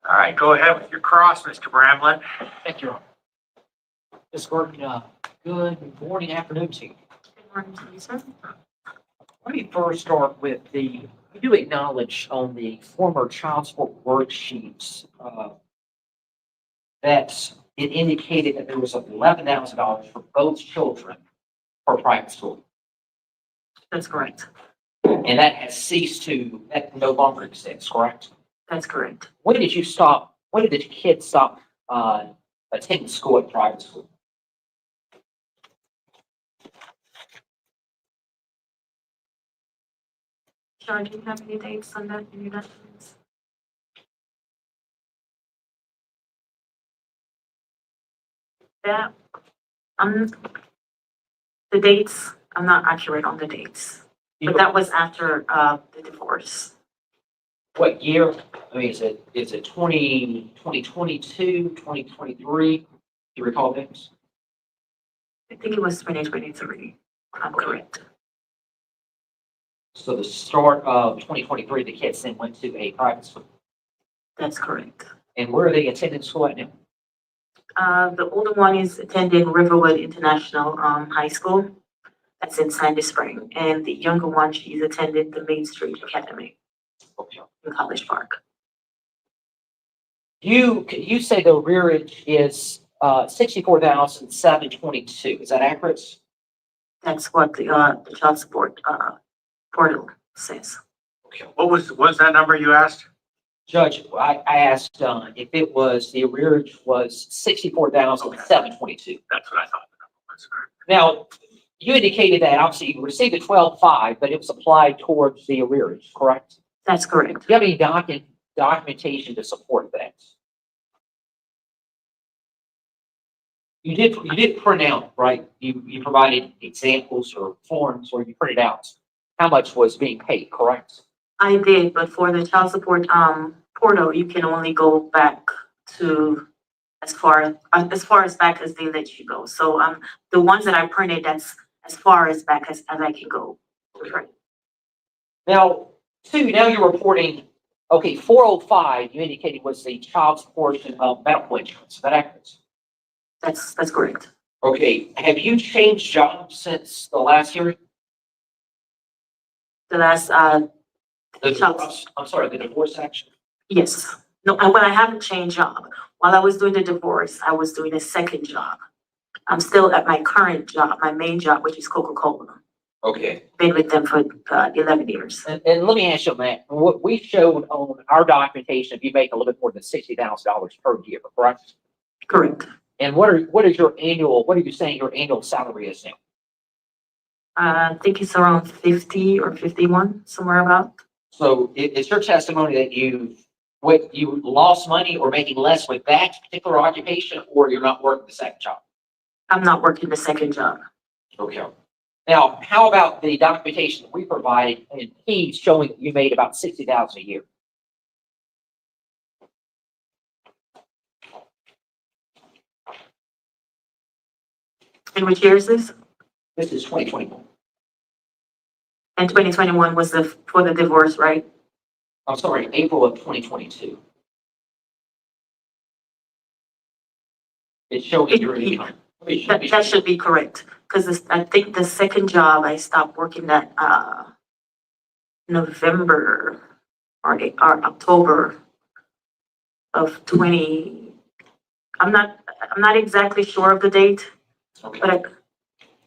All right, go ahead with your cross, Mr. Bramlett. Thank you. Ms. Gordon, good morning, afternoon to you. Good morning to you, sir. Let me first start with you do acknowledge on the former child support worksheets, that it indicated that there was $11,000 for both children for private school. That's correct. And that has ceased that no longer exists, correct? That's correct. When did the kids stop, attending school at private school? Sean, do you have any dates on that in your documents? That, the dates, I'm not accurate on the dates, but that was after, the divorce. What year? I mean, is it 2022, 2023? Do you recall things? I think it was 2023. I'm correct. So the start of 2023, the kids then went to a private school. That's correct. And where are they attending school at now? The older one is attending Riverwood International, High School. That's in Sandy Spring. And the younger one, she's attending the Main Street Academy Okay. in College Park. You say the rearage is 64,722. Is that accurate? That's what the child support, portal says. Okay. What was that number you asked? Judge, I asked if it was the rearage was 64,722. That's what I thought the number was. Now, you indicated that obviously you received the 12.5, but it was applied towards the arrearage, correct? That's correct. Do you have any documentation to support that? You did print out, right? You provided examples or forms where you printed out how much was being paid, correct? I did, but for the child support, portal, you can only go back to as far as back as they let you go. So, the ones that I printed, that's as far as back as I can go. Right. Now, now you're reporting, okay, 405, you indicated was the child's portion of medical insurance. Is that accurate? That's correct. Okay, have you changed jobs since the last hearing? The last, The Child- I'm sorry, the divorce action? yes. No, well, I haven't changed job. While I was doing the divorce, I was doing a second job. I'm still at my current job, my main job, which is Coca-Cola. Okay. Been with them for 11 years. And let me ask you, Matt, what we showed on our documentation, if you make a little bit more than $60,000 per year, correct? Correct. And what are you saying your annual salary is now? I think it's around 50 or 51, somewhere about. So it's your testimony that you lost money or making less with that particular occupation, or you're not working the second job? I'm not working the second job. Okay. Now, how about the documentation that we provided and he's showing that you made about $60,000 a year? And which year is this? This is 2021. And 2021 was for the divorce, right? I'm sorry, April of 2022. It's showing your income. That should be correct, because I think the second job I stopped working that, November or October of 20. I'm not exactly sure of the date, Okay. but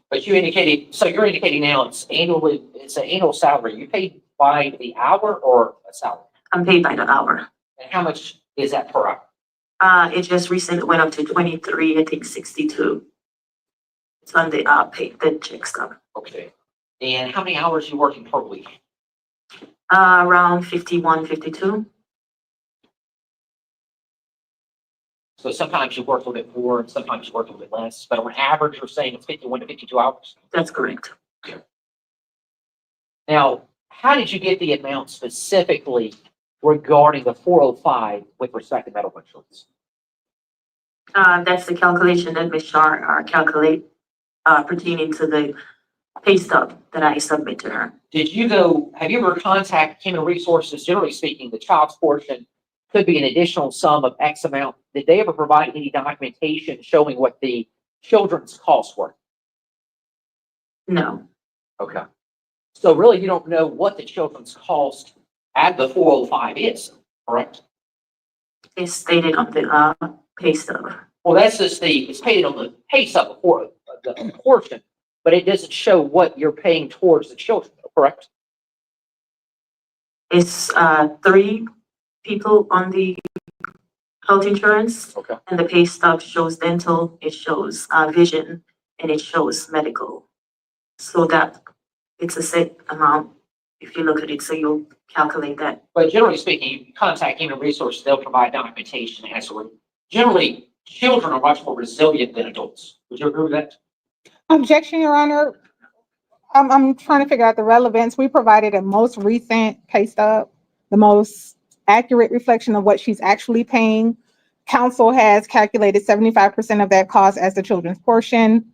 But you're indicating now it's an annual salary. You paid by the hour or a salary? I'm paid by the hour. And how much is that per hour? It just recently went up to 23, I think 62. It's on the, the check stub. Okay. And how many hours are you working per week? Around 51, 52. So sometimes you work a little bit more, and sometimes you work a little bit less, but on average, you're saying it's 51 to 52 hours? That's correct. Now, how did you get the amount specifically regarding the 405 with respect to medical insurance? That's the calculation that Ms. Shar calculate, pertaining to the pay stub that I submit to her. Have you ever contacted Human Resources? Generally speaking, the child's portion could be an additional sum of X amount. Did they ever provide any documentation showing what the children's costs were? No, Okay. So really, you don't know what the children's cost at the 405 is, correct? it's stated on the pay stub. Well, that's just it's paid on the pay stub for the portion, but it doesn't show what you're paying towards the children, correct? It's 3 people on the health insurance, Okay. and the pay stub shows dental, it shows vision, and it shows medical. So that it's a set amount if you look at it, so you'll calculate that. But generally speaking, you contact Human Resources, they'll provide documentation as to generally, children are much more resilient than adults. Would you agree with that? Objection, Your Honor. I'm trying to figure out the relevance. We provided a most recent pay stub, the most accurate reflection of what she's actually paying. Counsel has calculated 75% of that cost as the children's portion.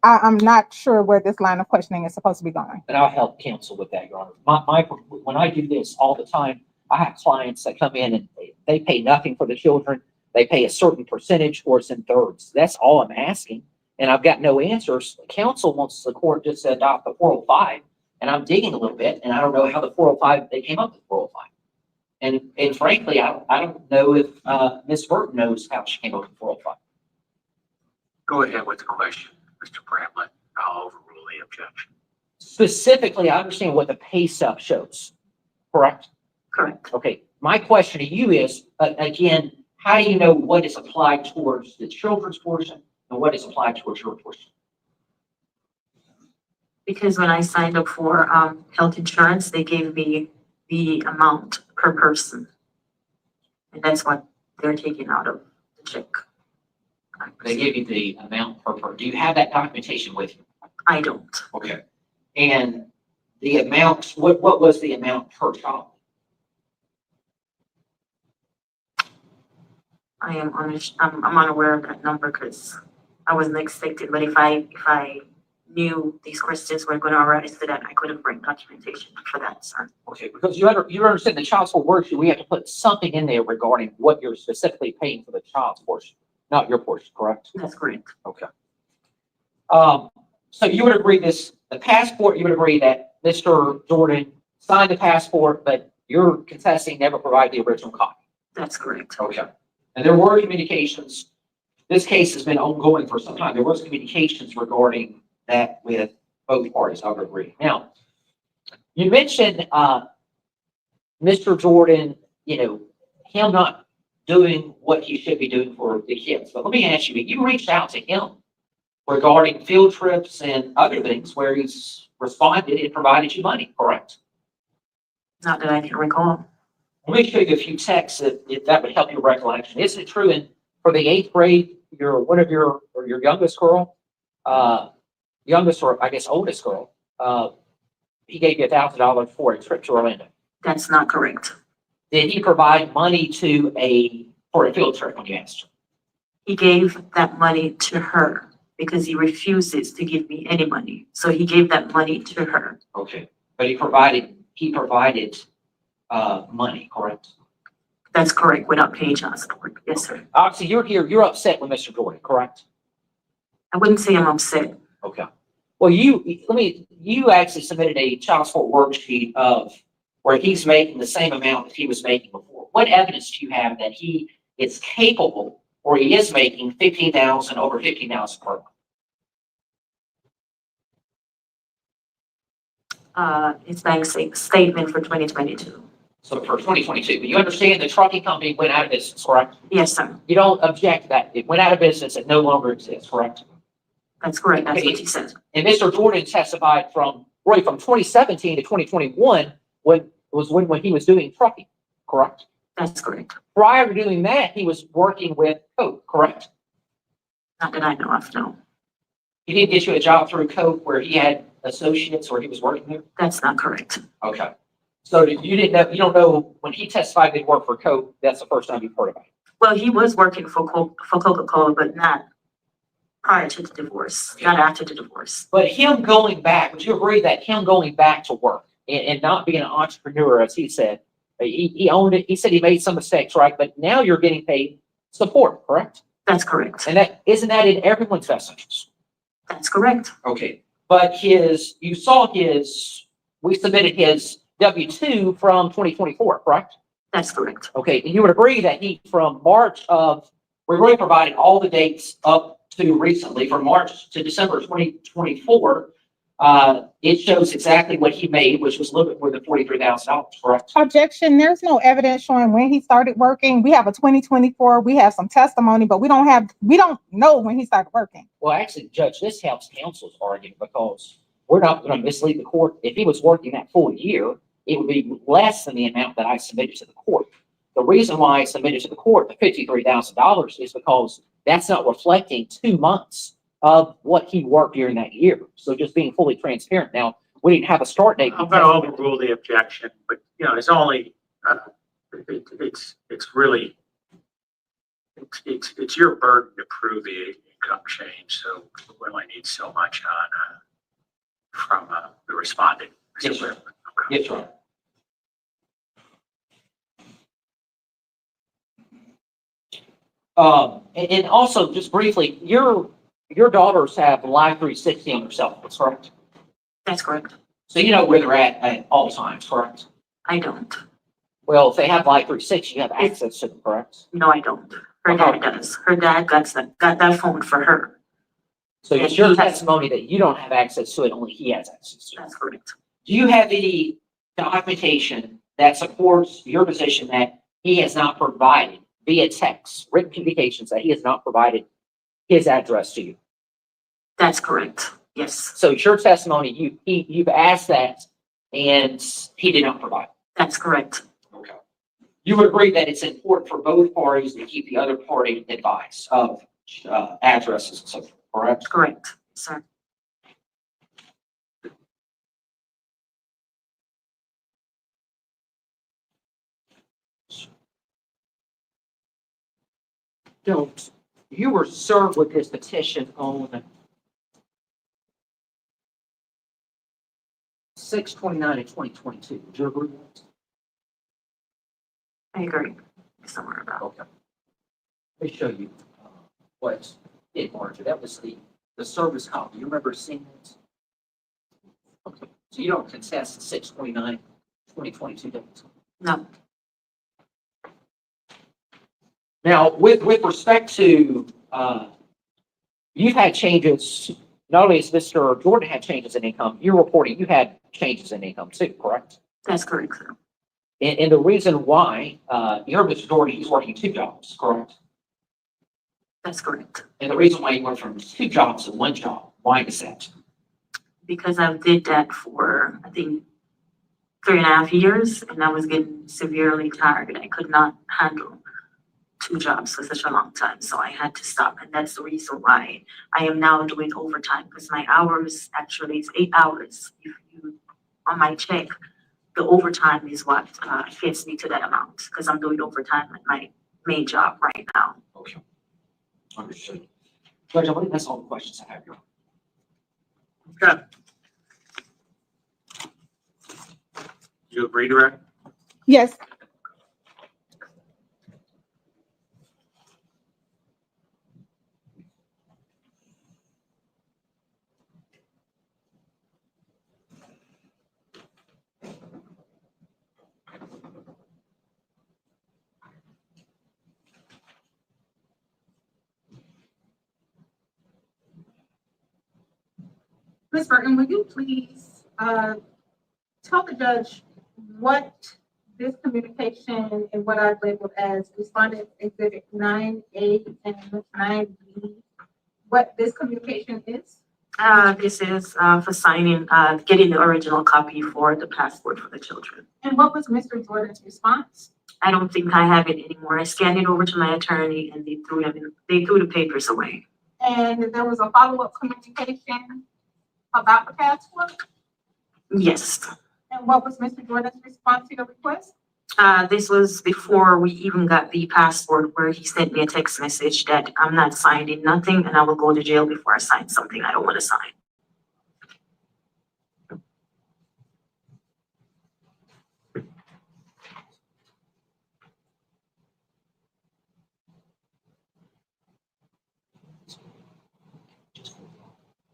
I'm not sure where this line of questioning is supposed to be going. And I'll help counsel with that, Your Honor. When I do this all the time, I have clients that come in and they pay nothing for the children. They pay a certain percentage or it's in thirds. That's all I'm asking. And I've got no answers. Counsel wants the court just to adopt the 405, and I'm digging a little bit, and I don't know how the 405, they came up with 405. And frankly, I don't know if Ms. Burton knows how she came up with 405. Go ahead with the question, Mr. Bramlett. I'll overrule the objection. Specifically, I understand what the pay stub shows, correct? Correct. Okay, my question to you is, again, how do you know what is applied towards the children's portion and what is applied towards your portion? Because when I signed up for health insurance, they gave me the amount per person. And that's what they're taking out of the check. They give you the amount per person. Do you have that documentation with you? I don't. Okay. And the amount, what was the amount per child? I'm unaware of that number because I wasn't expecting, but if I knew these questions were going to arise to that, I could have bring documentation for that, sir. Okay, because you understand the child support worksheet, we have to put something in there regarding what you're specifically paying for the child's portion, not your portion, correct? That's correct. Okay. So you would agree the passport, you would agree that Mr. Jordan signed the passport, but you're contesting never provided the original copy? That's correct. Okay. And there were communications, this case has been ongoing for some time. There was communications regarding that with both parties, I would agree. Now, you mentioned, Mr. Jordan, him not doing what he should be doing for the kids. But let me ask you reached out to him regarding field trips and other things where he's responded and provided you money, correct? Not that I can recall. Let me show you a few texts if that would help your recollection. Isn't it true for the 8th grade, your youngest girl, youngest or I guess oldest girl, he gave you $1,000 for a trip to Orlando? That's not correct. Did he provide money for a field trip when you asked him? He gave that money to her because he refuses to give me any money. So he gave that money to her. Okay, but he provided money, correct? That's correct, without paying child support. Yes, sir. Obviously, you're upset with Mr. Jordan, correct? I wouldn't say I'm upset. Okay. Well, you actually submitted a child support worksheet of where he's making the same amount that he was making before. What evidence do you have that he is capable or he is making over $15,000 per month? It's bank statement for 2022. So for 2022, but you understand the trucking company went out of business, correct? Yes, sir. You don't object to that. It went out of business. It no longer exists, correct? That's correct. That's what he said. And Mr. Jordan testified from 2017 to 2021 when he was doing trucking, correct? That's correct. Prior to doing that, he was working with Coke, correct? Not that I know of, no. He didn't get you a job through Coke where he had associates or he was working there? That's not correct. Okay. So you don't know when he testified that he worked for Coke, that's the first time you've heard about it? Well, he was working for Coca-Cola, but not prior to the divorce, not after the divorce. But him going back, would you agree that him going back to work and not being an entrepreneur, as he said, he owned it, he said he made some mistakes, right? But now you're getting paid support, correct? That's correct. And that, isn't that in everyone's best interest? That's correct. Okay, but you saw we submitted his W-2 from 2024, correct? That's correct. Okay, and you would agree that from we really provided all the dates up to recently, from March to December 2024. It shows exactly what he made, which was a little bit more than $43,000, correct? Objection, there's no evidence showing when he started working. We have a 2024, we have some testimony, but we don't know when he started working. Well, actually, Judge, this helps counsel's argument because we're not going to mislead the court. If he was working that full year, it would be less than the amount that I submitted to the court. The reason why I submitted to the court the $53,000 is because that's not reflecting 2 months of what he worked during that year. So just being fully transparent. Now, we didn't have a start date. I'm going to overrule the objection, but it's only, it's really, it's your burden to prove the income change. So we only need so much on, from the respondent. Yes, sir. Yes, sir. And also, just briefly, your daughters have Live 360 on their cell phones, correct? That's correct. So you know where they're at all times, correct? I don't. Well, if they have Live 360, you have access to them, correct? No, I don't. Her dad does. Her dad got that phone for her. So And it's your he has- testimony that you don't have access to it, only he has access to it. That's correct. Do you have any documentation that supports your position that he has not provided via text, written communications, that he has not provided his address to you? That's correct. Yes. So it's your testimony, you've asked that and he did not provide. That's correct. Okay. You would agree that it's important for both parties to keep the other party advised of addresses and so forth, correct? Correct, sir. Don't. You were served with this petition on 6/29 of 2022. Would you agree with that? I agree. Somewhere about. Okay. Let me show you what it marked. That was the service copy. You remember seeing it? Okay. So you don't contest the 6/29, 2022 date? No. Now, with respect to, you've had changes, not only has Mr. Jordan had changes in income, you're reporting you had changes in income too, correct? That's correct, sir. And the reason why, you're Mr. Jordan, he's working 2 jobs, correct? That's correct. And the reason why you went from 2 jobs to 1 job, why is that? Because I did that for, I think, 3.5 years, and I was getting severely tired. I could not handle 2 jobs for such a long time, so I had to stop. And that's the reason why I am now doing overtime, because my hours actually is 8 hours. If you, on my check, the overtime is what gets me to that amount, because I'm doing overtime at my main job right now. Okay. Understood. Judge, I believe that's all the questions I have here. Okay. You agree, Director? Yes. Ms. Burton, would you please tell the judge what this communication and what I've labeled as respondent exhibit 9A and 9B, what this communication is? This is for signing, getting the original copy for the passport for the children. And what was Mr. Jordan's response? I don't think I have it anymore. I scanned it over to my attorney and they threw the papers away. And there was a follow-up communication about the passport? Yes. And what was Mr. Jordan's response to your request? This was before we even got the passport, where he sent me a text message that I'm not signing nothing and I will go to jail before I sign something I don't want to sign.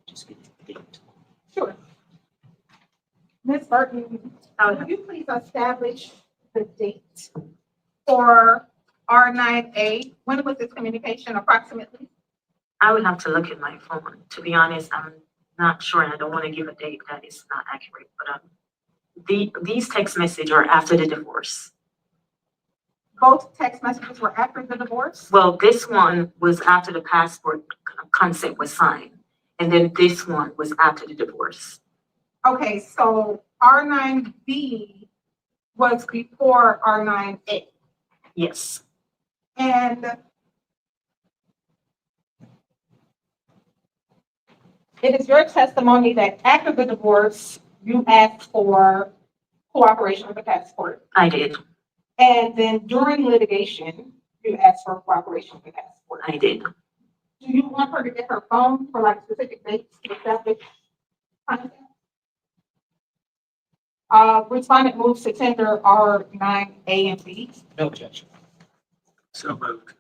Just get the date. Sure. Ms. Burton, would you please establish the date for R9A? When was this communication approximately? I would have to look at my phone. To be honest, I'm not sure and I don't want to give a date that is not accurate, but these text messages are after the divorce. Both text messages were after the divorce? Well, this one was after the passport consent was signed, and then this one was after the divorce. Okay, so R9B was before R9A. Yes, And it is your testimony that after the divorce, you asked for cooperation with the passport. I did. And then during litigation, you asked for cooperation with the passport. I did. Do you want her to get her phone for like specific dates to establish contact? Respondent moves to tender R9A and B. No objection. So moved.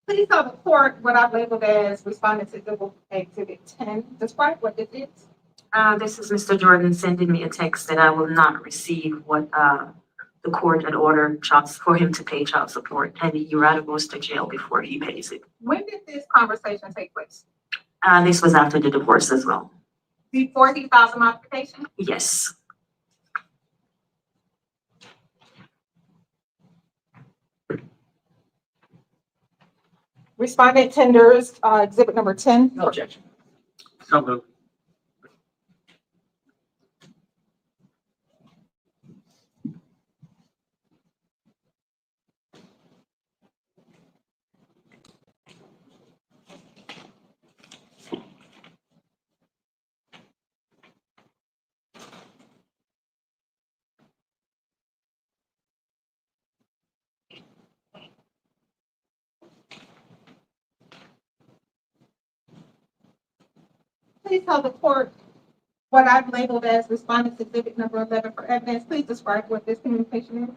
Please tell the court what I've labeled as respondent to exhibit 10. Describe what this is. This is Mr. Jordan sending me a text that I will not receive what the court had ordered for him to pay child support, and he rather goes to jail before he pays it. When did this conversation take place? This was after the divorce as well. Before he files a modification? Yes. Respondent tenders exhibit number 10. No objection. So moved. Please tell the court what I've labeled as respondent exhibit number 11 for evidence. Please describe what this communication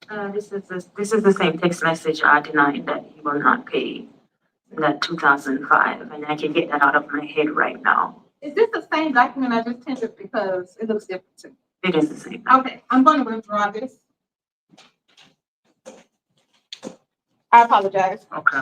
is. This is the same text message I denied that he will not pay that 2005, and I can get that out of my head right now. Is this the same document I just tendered because it looks different to me? It is the same. Okay, I'm going to withdraw this. I apologize. Okay.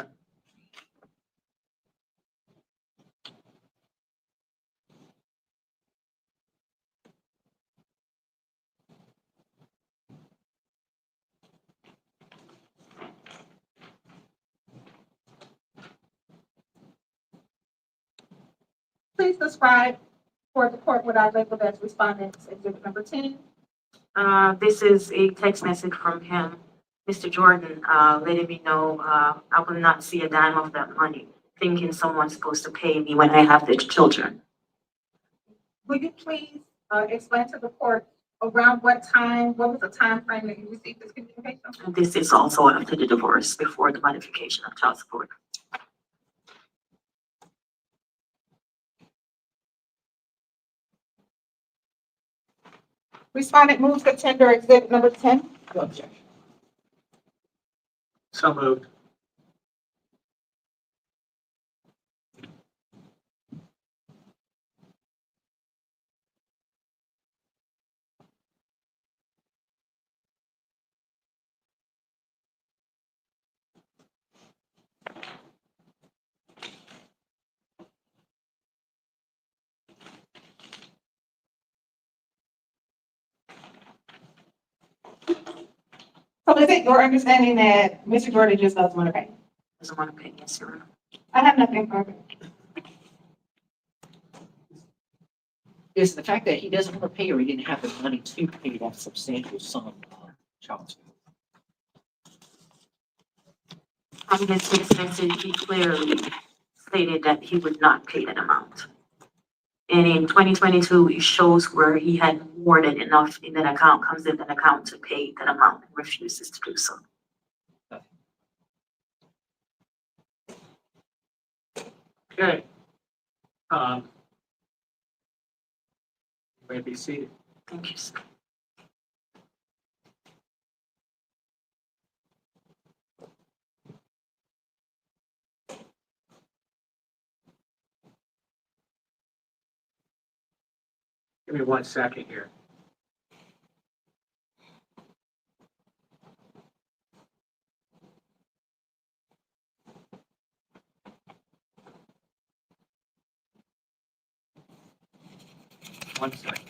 Please describe for the court what I labeled as respondent exhibit number 10. This is a text message from him, Mr. Jordan, letting me know I will not see a dime of that money, thinking someone's supposed to pay me when I have the children. Will you please explain to the court around what time, what was the time frame that you received this communication? This is also after the divorce, before the modification of child support. Respondent moves to tender exhibit number 10. No objection. So moved. is it your understanding that Mr. Jordan just doesn't want to pay? Doesn't want to pay, yes, Your Honor. I have nothing further. Is the fact that he doesn't want to pay or he didn't have the money to pay that substantial sum of child support? On his statement, he clearly stated that he would not pay that amount. And in 2022, it shows where he had more than enough in that account, comes in that account to pay that amount and refuses to do so. Okay. You may be seated. Thank you, sir. Give me 1 second here. One second.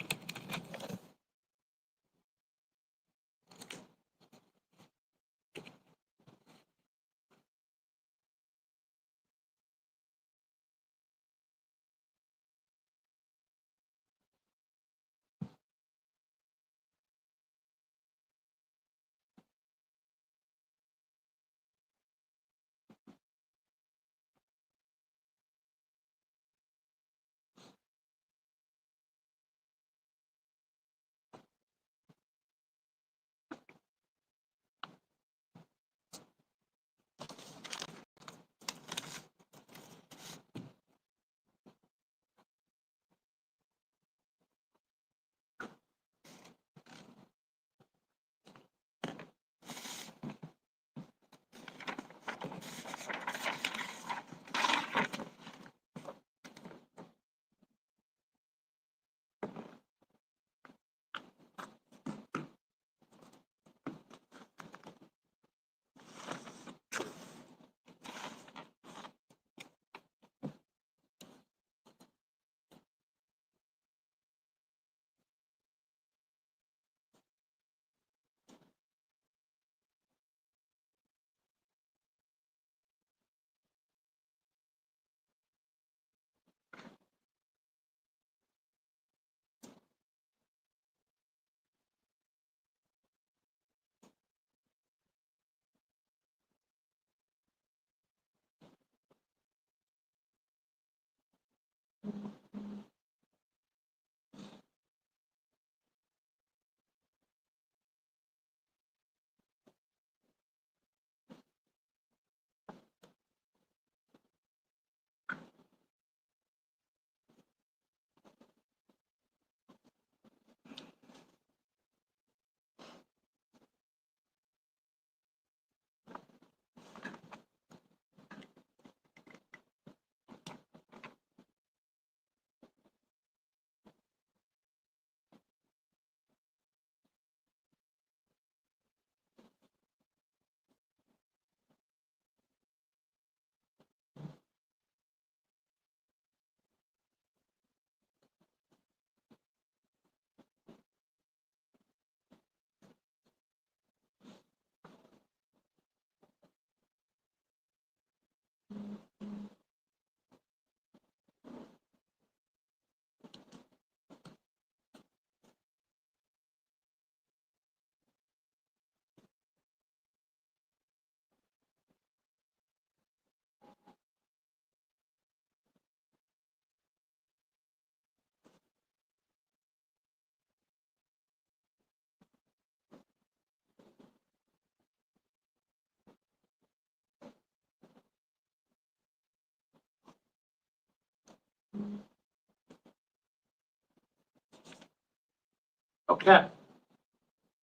Okay.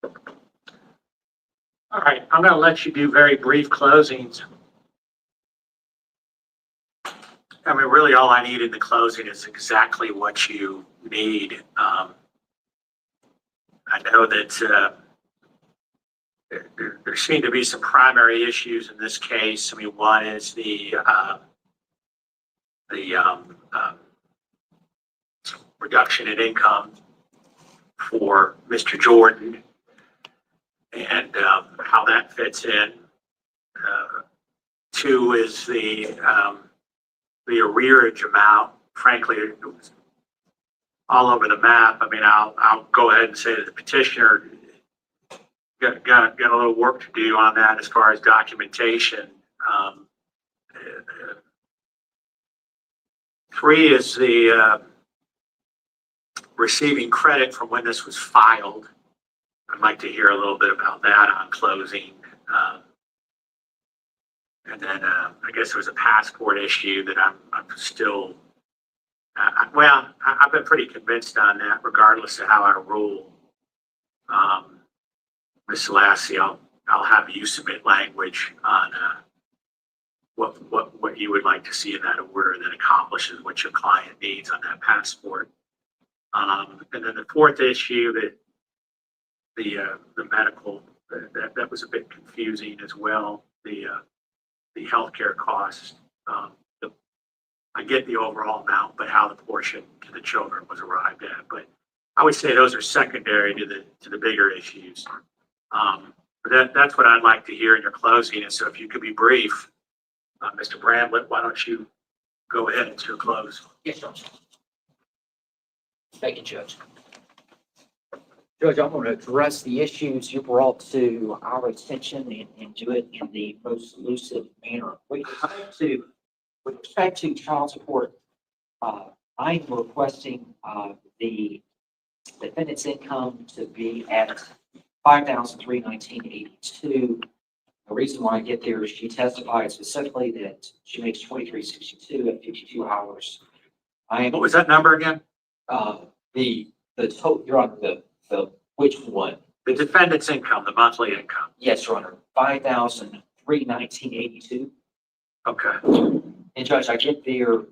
All right, I'm going to let you do very brief closings. I mean, really all I need in the closing is exactly what you need. I know that there seem to be some primary issues in this case. I mean, one is the reduction in income for Mr. Jordan. and how that fits in. Two is the arrearage amount. Frankly, it was all over the map. I mean, I'll go ahead and say that the petitioner got a little work to do on that as far as documentation. Three is the receiving credit from when this was filed. I'd like to hear a little bit about that on closing. And then I guess there was a passport issue that I'm still, I've been pretty convinced on that regardless of how I rule. Ms. Lassie, I'll have you submit language on what you would like to see in that order that accomplishes what your client needs on that passport. And then the fourth issue, that the medical, that was a bit confusing as well. The healthcare costs. I get the overall amount, but how the portion to the children was arrived at. But I would say those are secondary to the bigger issues. But that's what I'd like to hear in your closing. And so if you could be brief, Mr. Bramlett, why don't you go ahead into your close? Yes, Judge. Thank you, Judge. Judge, I'm going to address the issues you brought to our attention and do it in the most lucid manner. With respect to child support, I'm requesting the defendant's income to be at $5,319.82. The reason why I get there is she testified specifically that she makes $23.62 at 52 hours. What was that number again? The total, Your Honor, the which one? The defendant's income, the monthly income. Yes, Your Honor, $5,319.82. Okay. And Judge, I get there,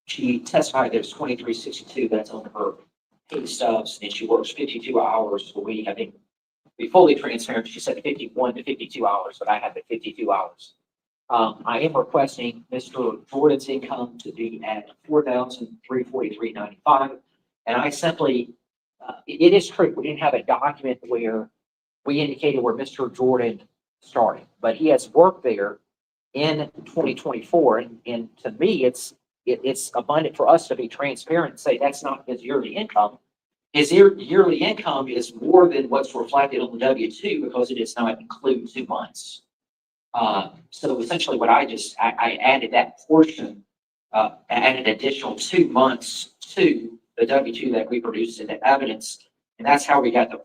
she testified there's $23.62, that's on her pay stubs, and she works 52 hours a week. I think, to be fully transparent, she said 51 to 52 hours, but I have the 52 hours. I am requesting Mr. Jordan's income to be at $4,343.95. And I simply, it is true, we didn't have a document where we indicated where Mr. Jordan started, but he has worked there in 2024. And to me, it's abundant for us to be transparent and say that's not his yearly income. His yearly income is more than what's reflected on the W-2 because it does not include 2 months. So essentially what I added that portion, added additional 2 months to the W-2 that we produced in the evidence. And that's how we got the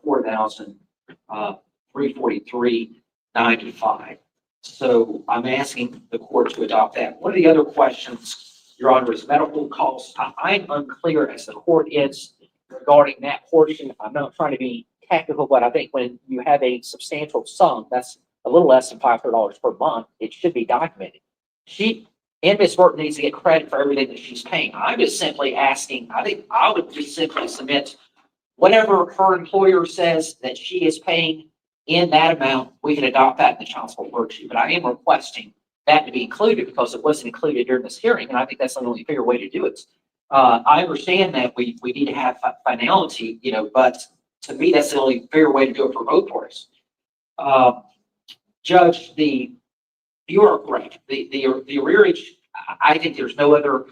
$4,343.95. So I'm asking the court to adopt that. One of the other questions, Your Honor, is medical costs. I'm unclear as the court is regarding that portion. I'm not trying to be technical, but I think when you have a substantial sum, that's a little less than $500 per month, it should be documented. She and Ms. Burton needs to get credit for everything that she's paying. I'm just simply asking, I think I would just simply submit whatever her employer says that she is paying in that amount, we can adopt that in the child support worksheet. But I am requesting that to be included because it wasn't included during this hearing, and I think that's the only fair way to do it. I understand that we need to have finality, but to me, that's the only fair way to do it for both parties. Judge, you are correct. The arrearage, I think there's no other.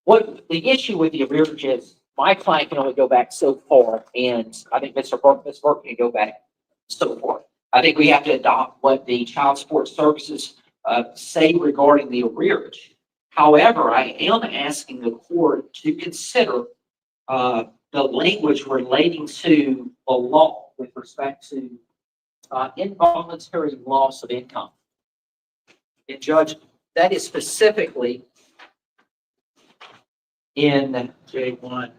What the issue with the arrearage is, my client can only go back so far, and I think Ms. Burke can go back so far. I think we have to adopt what the child support services say regarding the arrearage. However, I am asking the court to consider the language relating to the law with respect to involuntary loss of income. And Judge, that is specifically in J1,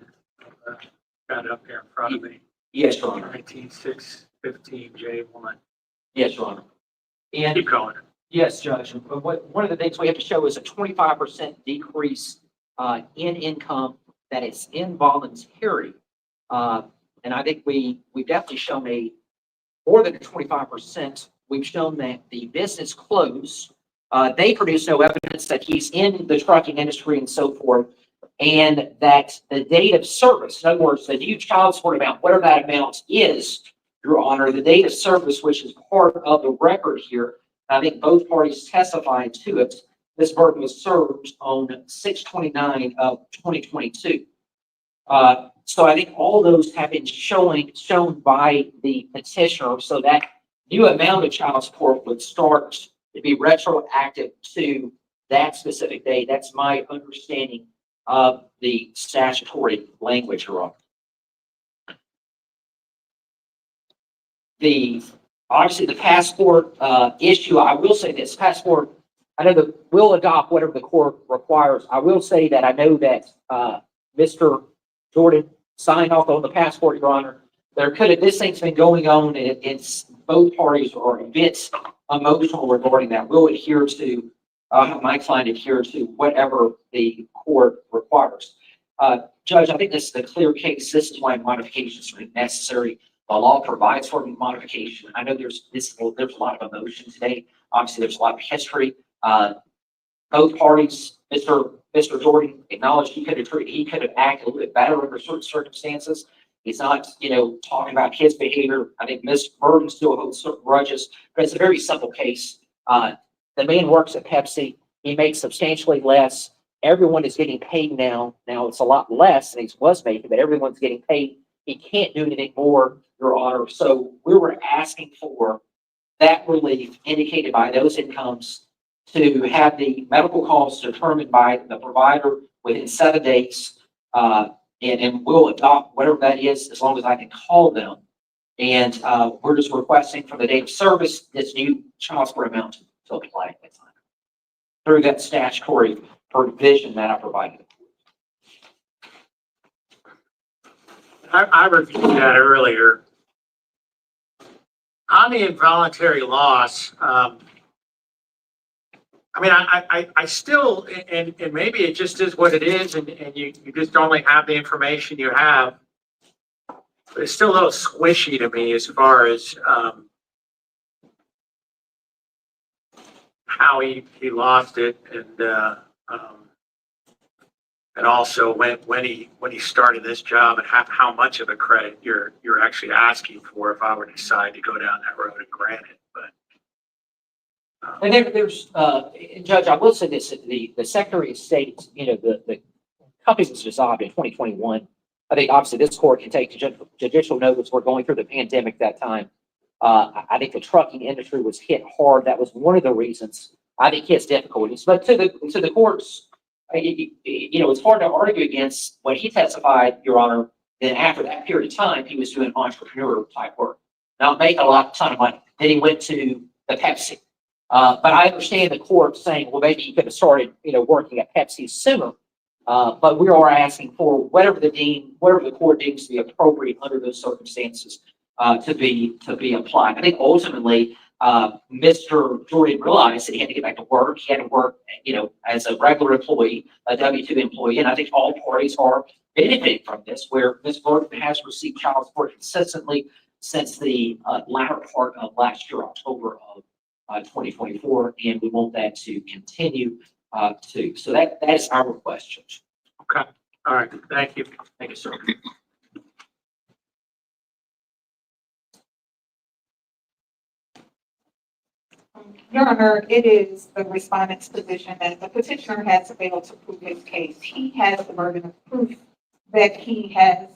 got it up there in front of me. Yes, Your Honor. 19615 J1. Yes, Your Honor. And Keep going. yes, Judge. One of the things we have to show is a 25% decrease in income that is involuntary. And I think we've definitely shown more than a 25%. We've shown that the business closed. They produce no evidence that he's in the trucking industry and so forth, and that the date of service, in other words, the new child support amount, whatever that amount is, Your Honor, the date of service, which is part of the record here, I think both parties testified to it. This burden was served on 6/29 of 2022. So I think all those have been shown by the petitioner, so that new amount of child support would start to be retroactive to that specific date. That's my understanding of the statutory language, Your Honor. Obviously the passport issue, I will say this, passport, I know that we'll adopt whatever the court requires. I will say that I know that Mr. Jordan signed off on the passport, Your Honor. This thing's been going on, and it's both parties are a bit emotional regarding that. We'll adhere to, my client adhere to whatever the court requires. Judge, I think this is a clear case. This is why modifications are necessary. The law provides for modification. I know there's a lot of emotion today. Obviously, there's a lot of history. Both parties, Mr. Jordan acknowledged he could have acted a little bit better under certain circumstances. He's not, talking about his behavior. I think Ms. Burton still holds certain grudges, but it's a very simple case. The man works at Pepsi. He makes substantially less. Everyone is getting paid now. Now it's a lot less than he was making, but everyone's getting paid. He can't do anything more, Your Honor. So we were asking for that relief indicated by those incomes to have the medical costs determined by the provider within 7 days. And we'll adopt whatever that is as long as I can call them. And we're just requesting from the date of service this new child support amount to apply at that time through that statutory provision that I provided. I reviewed that earlier. On the involuntary loss, I mean, I still, and maybe it just is what it is, and you just only have the information you have, but it's still a little squishy to me as far as how he lost it, and also when he started this job, and how much of a credit you're actually asking for if I were to decide to go down that road and grant it. But and there's Judge, I will say this: the Secretary of State, the company was dissolved in 2021. I think obviously this court can take judicial notice. We're going through the pandemic that time. I think the trucking industry was hit hard. That was one of the reasons I think he has difficulties. But to the courts, it's hard to argue against when he testified, Your Honor. Then after that period of time, he was doing entrepreneur type work, not making a ton of money. Then he went to the Pepsi. But I understand the court saying, well, maybe he could have started, working at Pepsi sooner. But we are asking for whatever the court deems to be appropriate under those circumstances to be applied. I think ultimately, Mr. Jordan realized that he had to get back to work. He had to work, as a regular employee, a W-2 employee, and I think all parties are benefiting from this. Where Ms. Burton has received child support consistently since the latter part of last year, October of 2024, and we want that to continue too. So that is our request, Judge. okay, all right, thank you. Thank you, sir. Your Honor, it is the respondent's position that the petitioner has failed to prove his case. He has the burden of proof that he has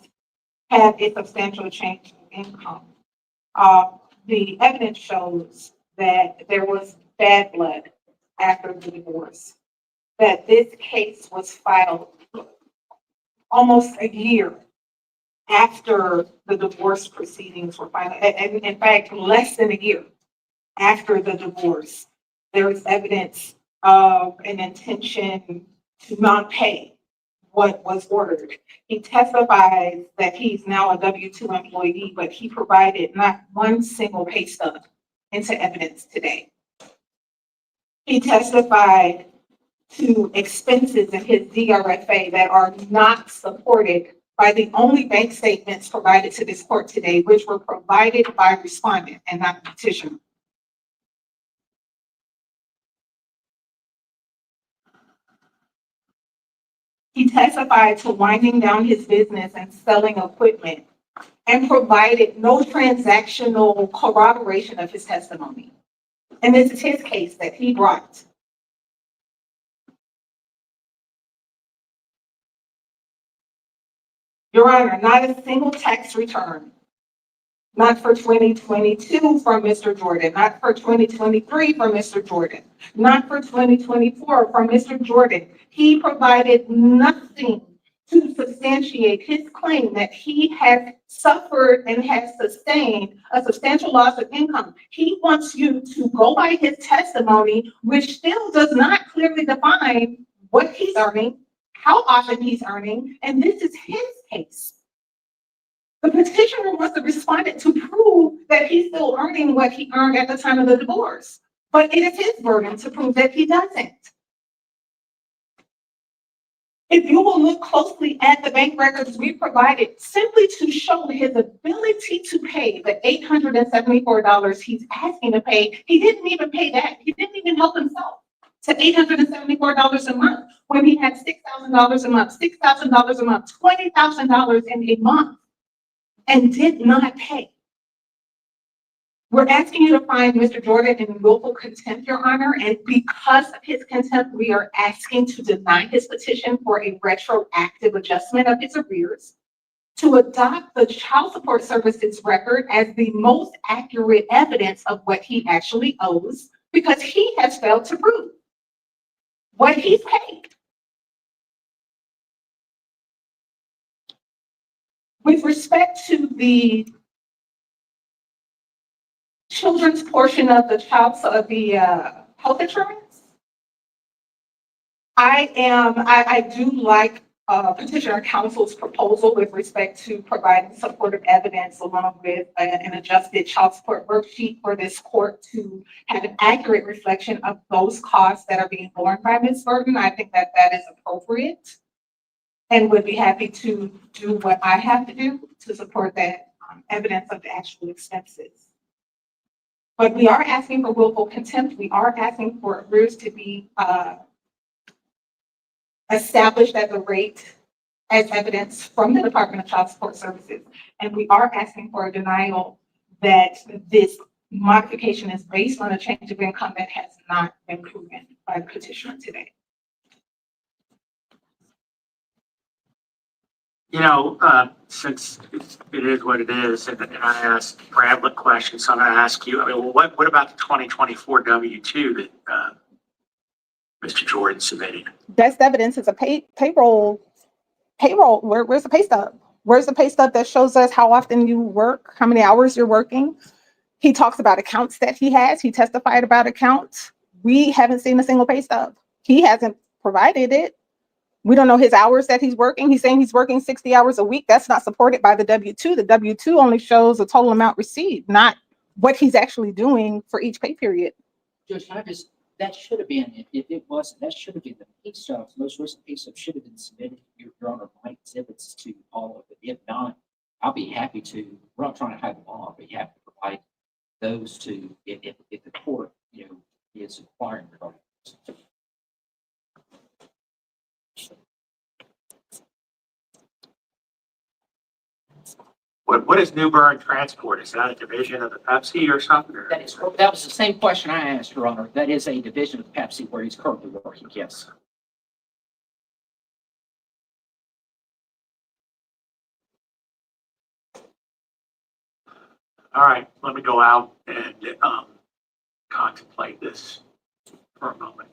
had a substantial change in income. The evidence shows that there was bad blood after the divorce, that this case was filed almost a year after the divorce proceedings were filed, and in fact, less than a year after the divorce. There is evidence of an intention to not pay what was ordered. He testifies that he's now a W-2 employee, but he provided not one single pay stub into evidence today. He testified to expenses in his DRFA that are not supported by the only bank statements provided to this court today, which were provided by respondent and not petitioner. He testified to winding down his business and selling equipment and provided no transactional corroboration of his testimony. And this is his case that he brought. Your Honor, not a single tax return, not for 2022 from Mr. Jordan, not for 2023 from Mr. Jordan, not for 2024 from Mr. Jordan. He provided nothing to substantiate his claim that he has suffered and has sustained a substantial loss of income. He wants you to go by his testimony, which still does not clearly define what he's earning, how often he's earning, and this is his case. The petitioner wants the respondent to prove that he's still earning what he earned at the time of the divorce, but it is his burden to prove that he doesn't. If you will look closely at the bank records we provided, simply to show his ability to pay the $874 he's asking to pay, he didn't even pay that. He didn't even help himself to $874 a month when he had $6,000 a month, $6,000 a month, $20,000 in a month, and did not pay. We're asking you to find Mr. Jordan in willful contempt, Your Honor, and because of his contempt, we are asking to deny his petition for a retroactive adjustment of his arrears, to adopt the child support services record as the most accurate evidence of what he actually owes, because he has failed to prove what he's paid. With respect to the children's portion of the health insurance, I do like petitioner counsel's proposal with respect to providing supportive evidence along with an adjusted child support worksheet for this court to have an accurate reflection of those costs that are being borne by Ms. Burton. I think that that is appropriate and would be happy to do what I have to do to support that evidence of the actual expenses. But we are asking for willful contempt. We are asking for arrears to be established at the rate as evidence from the Department of Child Support Services. And we are asking for a denial that this modification is based on a change of income that has not been proven by the petitioner today. You know, since it is what it is, and I asked Bradley questions, so I'm going to ask you, I mean, well, what about the 2024 W-2 that Mr. Jordan submitted? Best evidence is a payroll. Where's the pay stub? Where's the pay stub that shows us how often you work, how many hours you're working? He talks about accounts that he has. He testified about accounts. We haven't seen a single pay stub. He hasn't provided it. We don't know his hours that he's working. He's saying he's working 60 hours a week. That's not supported by the W-2. The W-2 only shows the total amount received, not what he's actually doing for each pay period. Judge, that should have been, if it wasn't, that should have been the pay stubs. Most recent pay stubs should have been submitted. Your Honor, my exhibits to all of it. If not, I'll be happy to, we're not trying to hide the law, but you have to provide those to, if the court, is requiring regarding this. What is New Bern Transport? Is that a division of the Pepsi or something? Or? That was the same question I asked, Your Honor. That is a division of Pepsi where he's currently working, yes. All right, let me go out and contemplate this for a moment.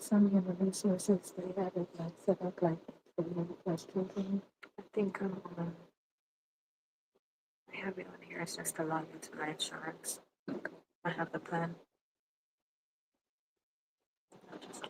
some of the resources they have it like set up like for the frustrating. I think, I have it on here, it's just to log into my insurance. I have the plan. I'll just-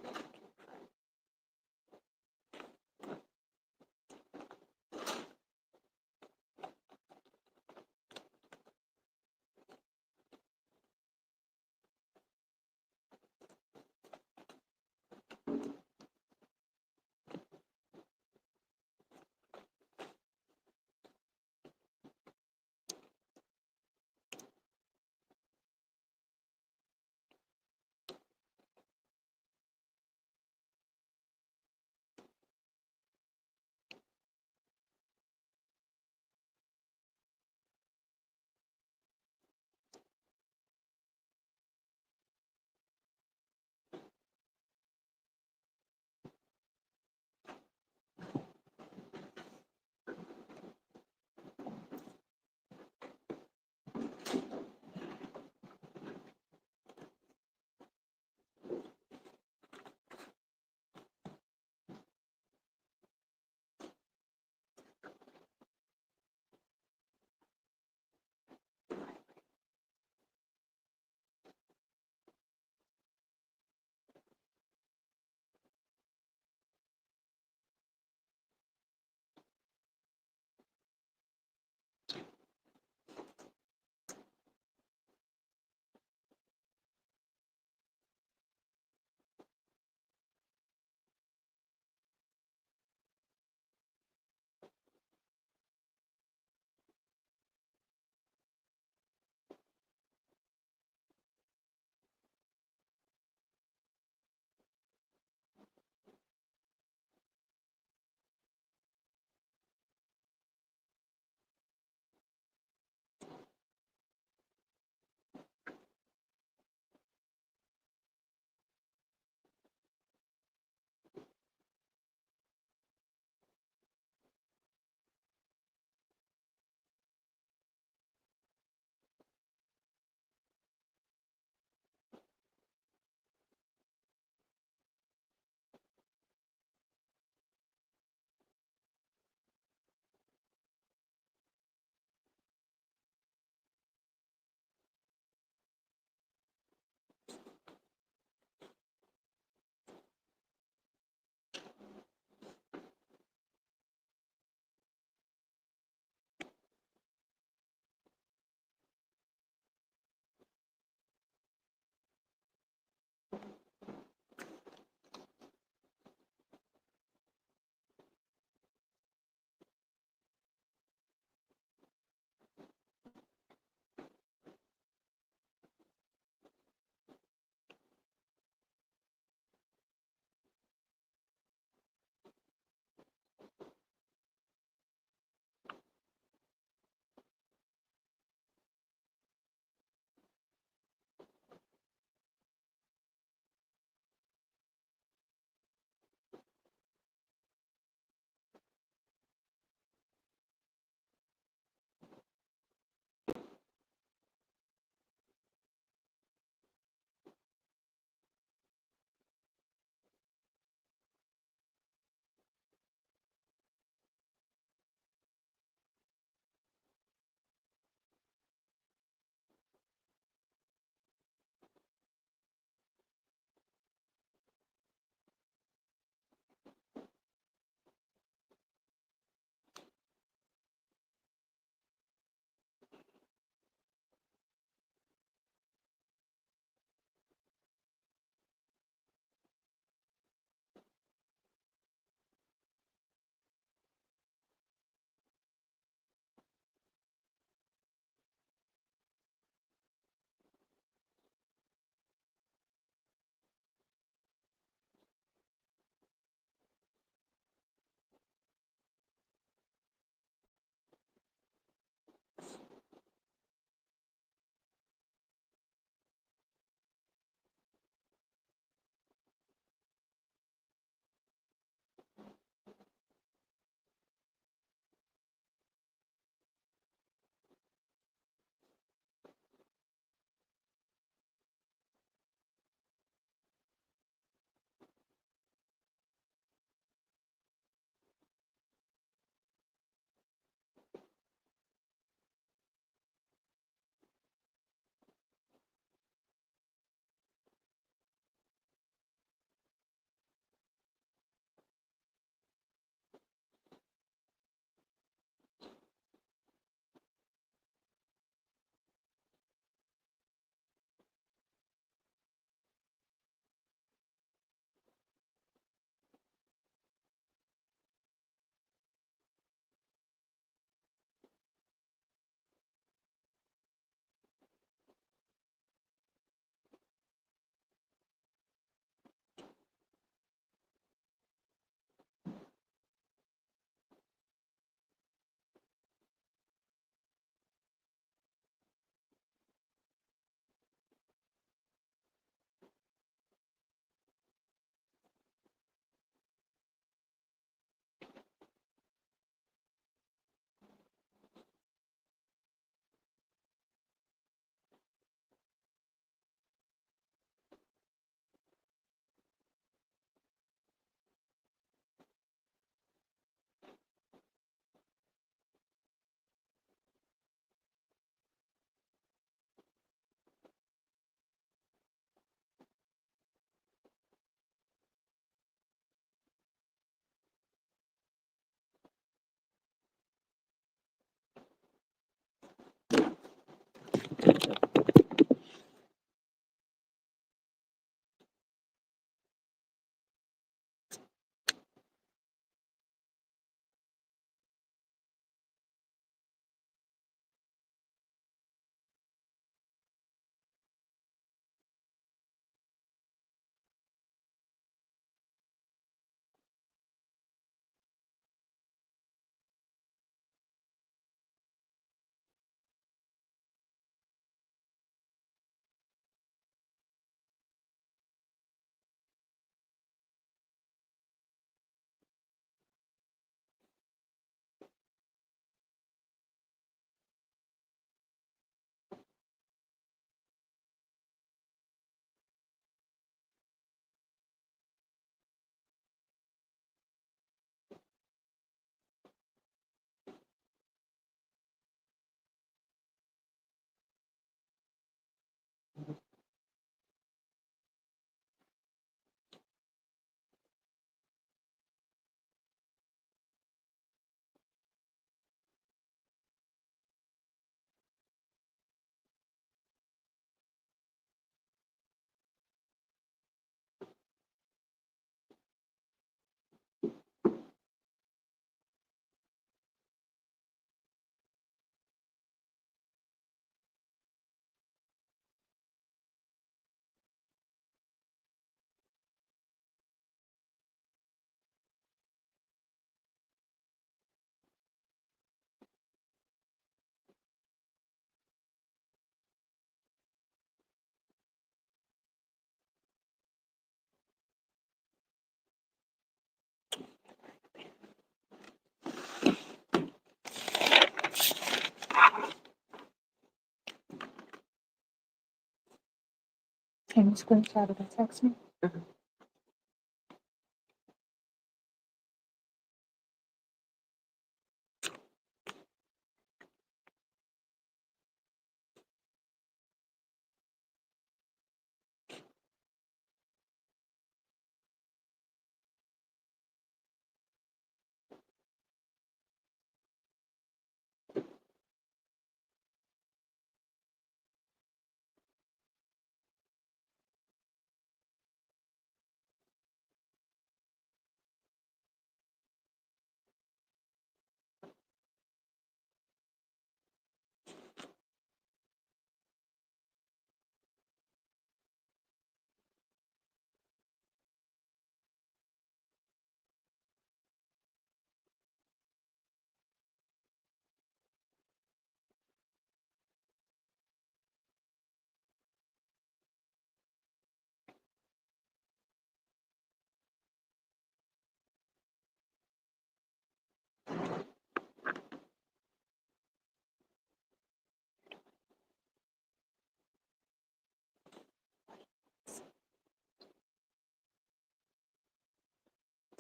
Can you screenshot it and text me?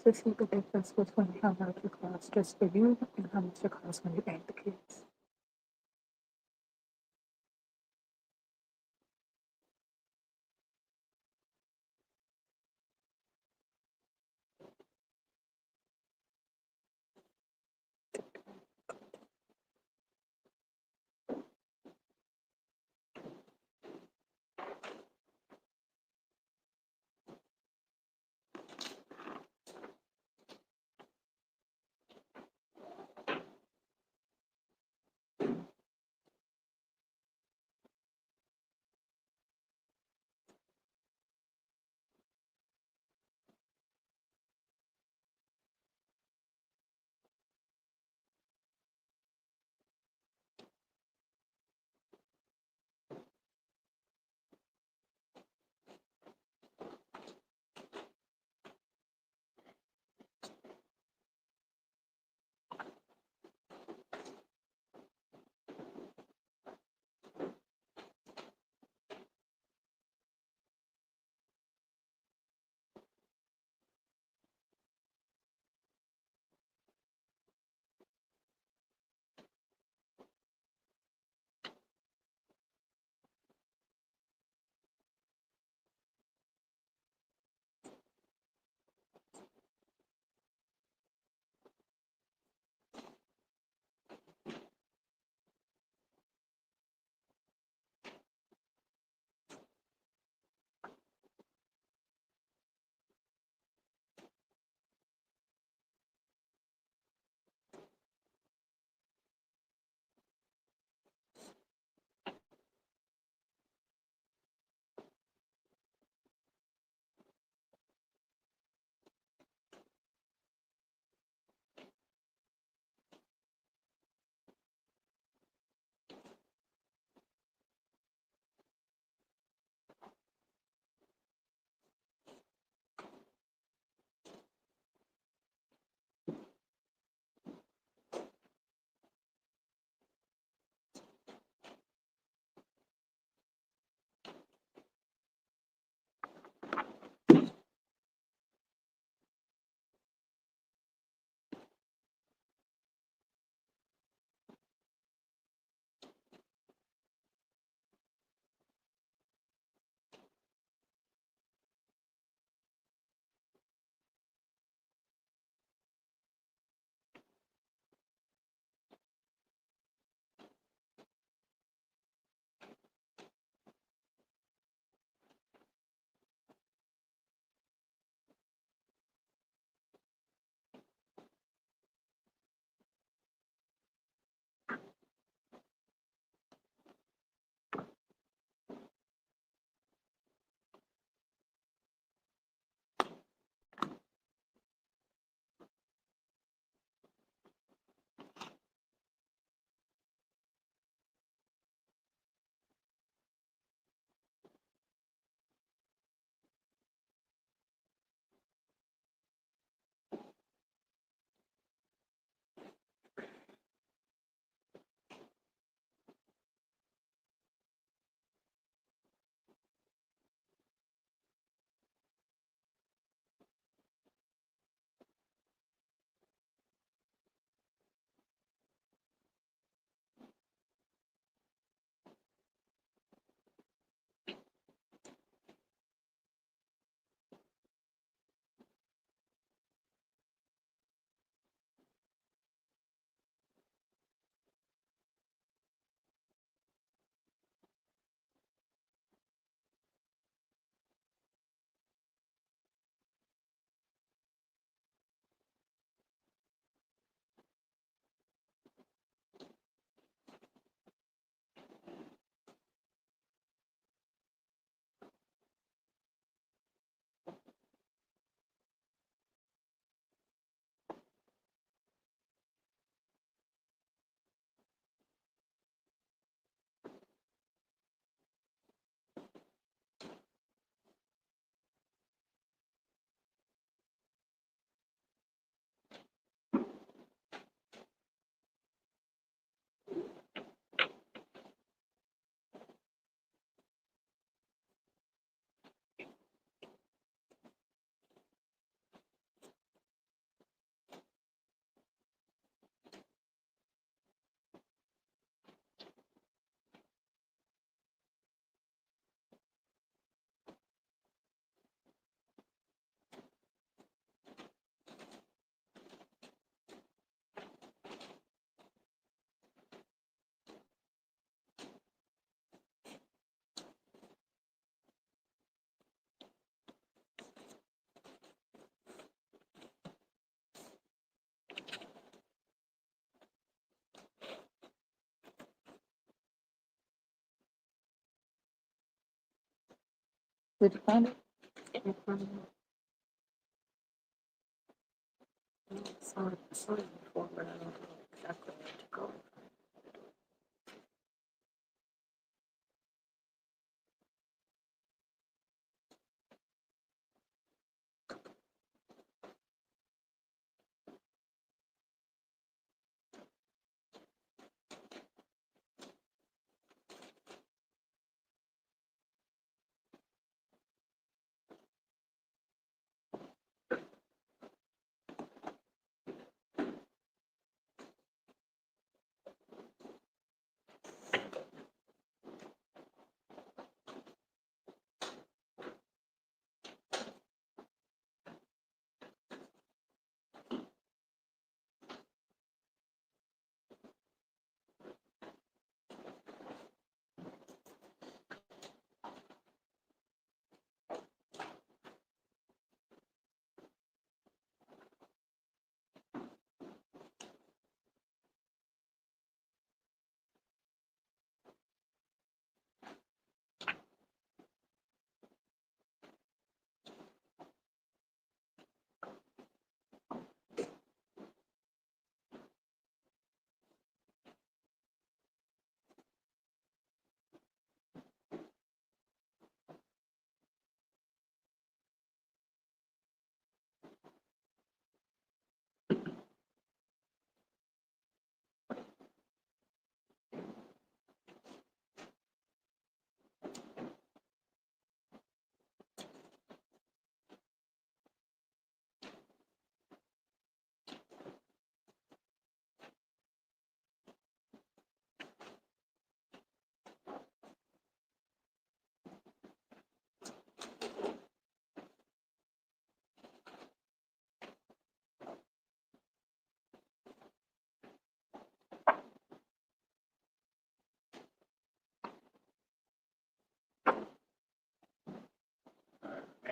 To see the difference between how much it costs just for you and how much it costs when you add the kids. Did you find it?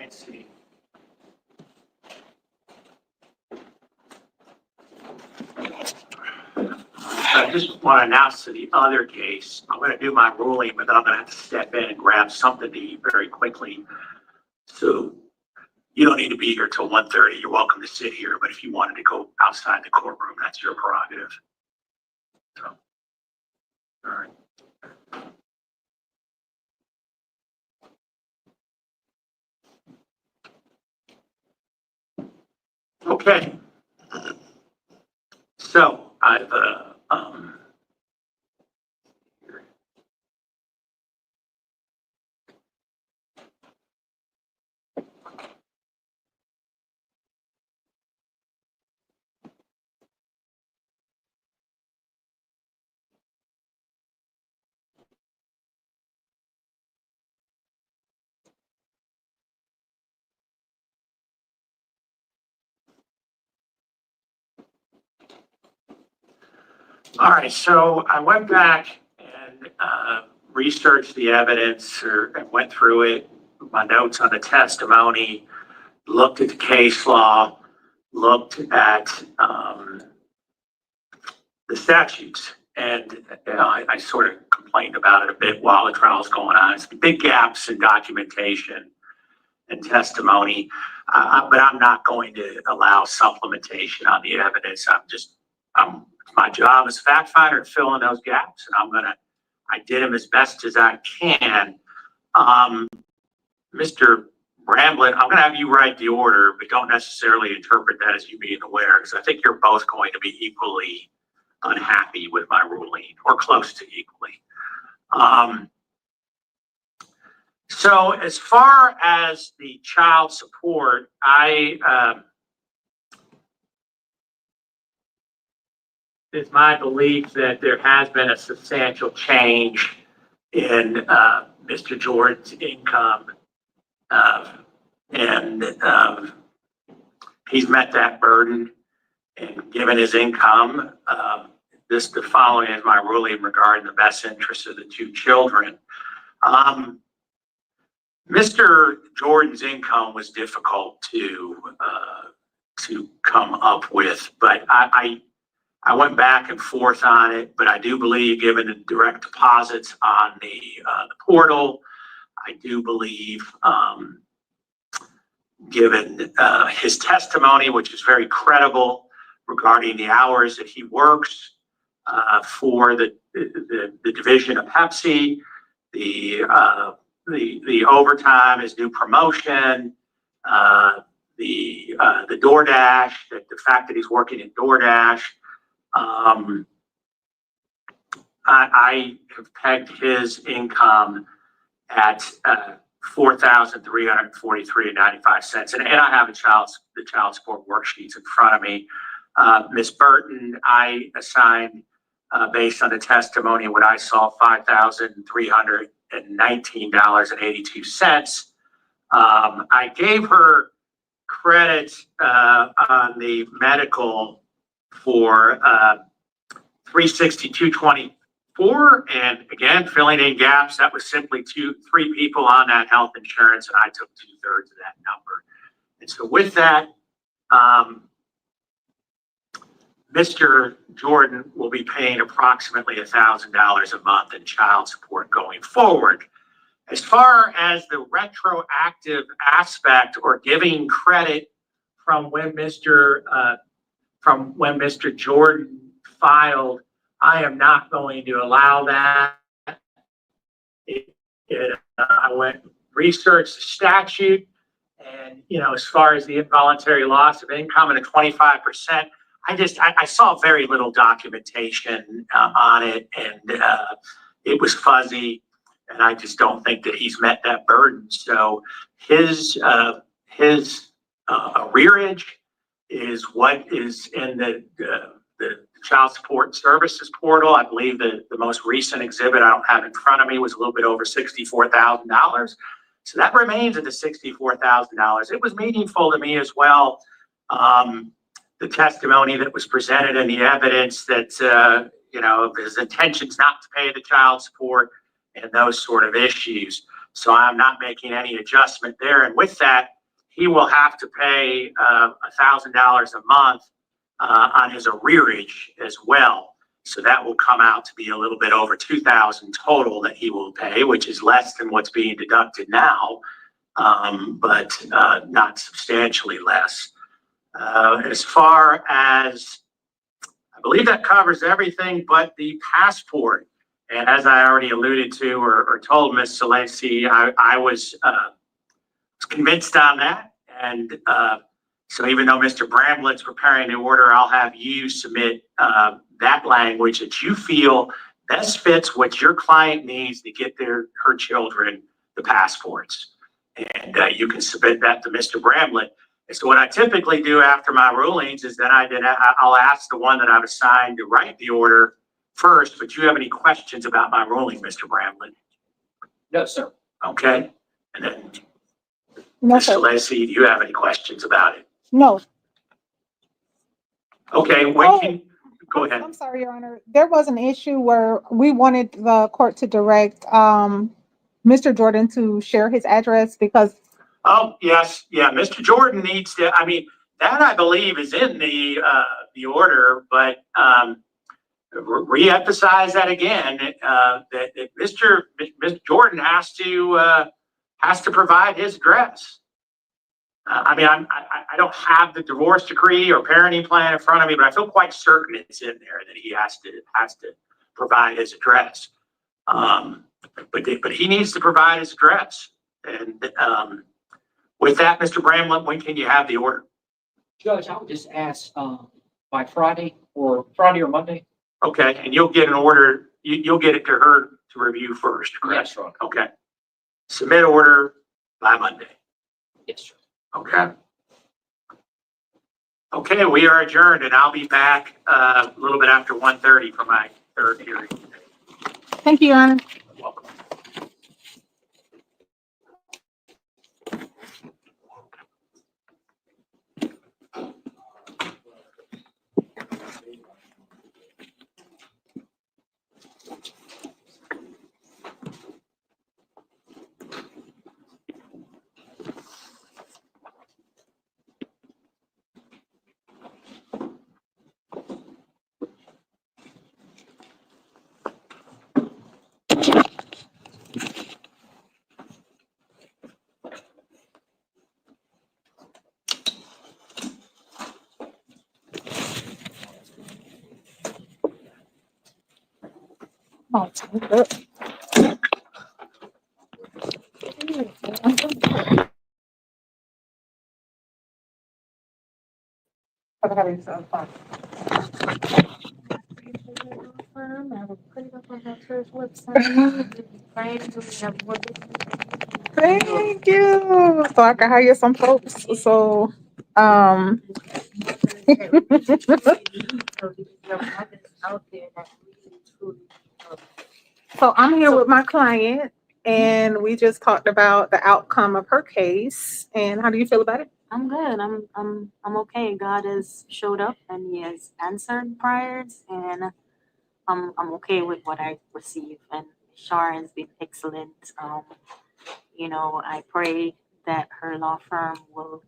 Let's see. I just want to announce to the other case, I'm going to do my ruling, but I'm going to have to step in and grab something to eat very quickly. So you don't need to be here till 1:30. You're welcome to sit here, but if you wanted to go outside the courtroom, that's your prerogative. So, all right. Okay. So I've, all right, so I went back and researched the evidence and went through it, my notes on the testimony, looked at the case law, looked at the statutes. And I sort of complained about it a bit while the trial was going on. It's big gaps in documentation and testimony, but I'm not going to allow supplementation on the evidence. My job as fact finder to fill in those gaps, and I did them as best as I can. Mr. Bramblett, I'm gonna have you write the order, but don't necessarily interpret that as you being aware, because I think you're both going to be equally unhappy with my ruling, or close to equally. So as far as the child support, it's my belief that there has been a substantial change in Mr. Jordan's income, and he's met that burden. And given his income, the following is my ruling regarding the best interest of the two children. Mr. Jordan's income was difficult to come up with, but I went back and forth on it. But I do believe, given the direct deposits on the portal, I do believe, given his testimony, which is very credible regarding the hours that he works for the division of Pepsi, the overtime, his new promotion, the DoorDash, the fact that he's working in DoorDash. I have pegged his income at $4,343.95, and I have the child support worksheets in front of me. Ms. Burton, I assigned based on the testimony what I saw, $5,319.82. I gave her credit on the medical for $362.24, and again, filling in gaps. That was simply 3 people on that health insurance, and I took 2/3 of that number. And so with that, Mr. Jordan will be paying approximately $1,000 a month in child support going forward. As far as the retroactive aspect or giving credit from when Mr. Jordan filed, I am not going to allow that. I went researched the statute, and as far as the involuntary loss of income and a 25%, I saw very little documentation on it, and it was fuzzy, and I just don't think that he's met that burden. So his arrearage is what is in the Child Support Services portal. I believe the most recent exhibit I don't have in front of me was a little bit over $64,000. So that remains at the $64,000. It was meaningful to me as well. The testimony that was presented and the evidence that, his intentions not to pay the child support and those sort of issues. So I'm not making any adjustment there. And with that, he will have to pay $1,000 a month on his arrearage as well. So that will come out to be a little bit over $2,000 total that he will pay, which is less than what's being deducted now, but not substantially less. As far as, I believe that covers everything but the passport. And as I already alluded to or told Ms. Salesi, I was convinced on that. And so even though Mr. Bramlett's preparing the order, I'll have you submit that language that you feel best fits what your client needs to get her children the passports. And you can submit that to Mr. Bramlett. And so what I typically do after my rulings is then I'll ask the one that I've assigned to write the order first. But do you have any questions about my ruling, Mr. Bramlett? No, sir. Okay. And then No, Ms. sir. Salesi, do you have any questions about it? No. Okay, go ahead. I'm sorry, Your Honor. There was an issue where we wanted the court to direct Mr. Jordan to share his address because. Oh, yes. Yeah, Mr. Jordan needs to, that I believe is in the order, but re-emphasize that again, that Mr. Jordan has to provide his address. I don't have the divorce decree or parenting plan in front of me, but I feel quite certain it's in there that he has to provide his address. But he needs to provide his address. And with that, Mr. Bramlett, when can you have the order? Judge, I would just ask by Friday or Monday. Okay, and you'll get an order, you'll get it to her to review first, correct? Yes, sir. Okay. Submit order by Monday. Yes, sir. Okay. Okay, we are adjourned, and I'll be back a little bit after 1:30 for my third hearing. Thank you, Your Honor. Welcome. For having so fun. I will put it up on my church website. Thank you. So I can hire some folks. So, um, so I'm here with my client, and we just talked about the outcome of her case. And how do you feel about it? I'm good. I'm okay. God has showed up and He has answered prayers, and I'm okay with what I received. And Shar has been excellent. I pray that her law firm will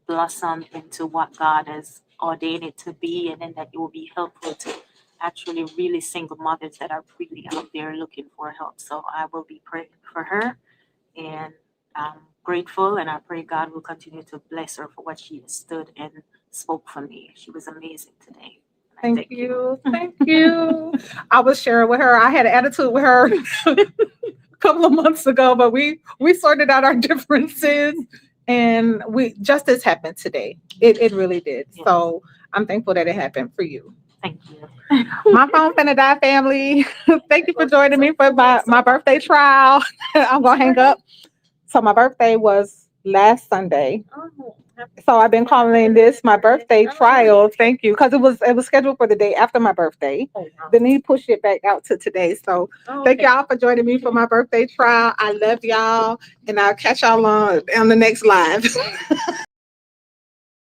blossom into what God has ordained it to be, and then that it will be helpful to actually really single mothers that are really out there looking for help. So I will be praying for her, and I'm grateful, and I pray God will continue to bless her for what she has stood and spoke for me. She was amazing today. And I Thank you. Thank you. I was sharing with her. I had an attitude with her a couple of months ago, but we sorted out our differences, and justice happened today. It really did. Yes. So I'm thankful that it happened for you. Thank you. My phone finna die, family. Thank you for joining me for my birthday trial. I'm gonna hang up. So my birthday was last Sunday. So I've been calling this my birthday trial. Thank you, because it was scheduled for the day after my birthday. Then he pushed it back out to today. So thank y'all for joining me for my birthday trial. I love y'all, and I'll catch y'all on the next live.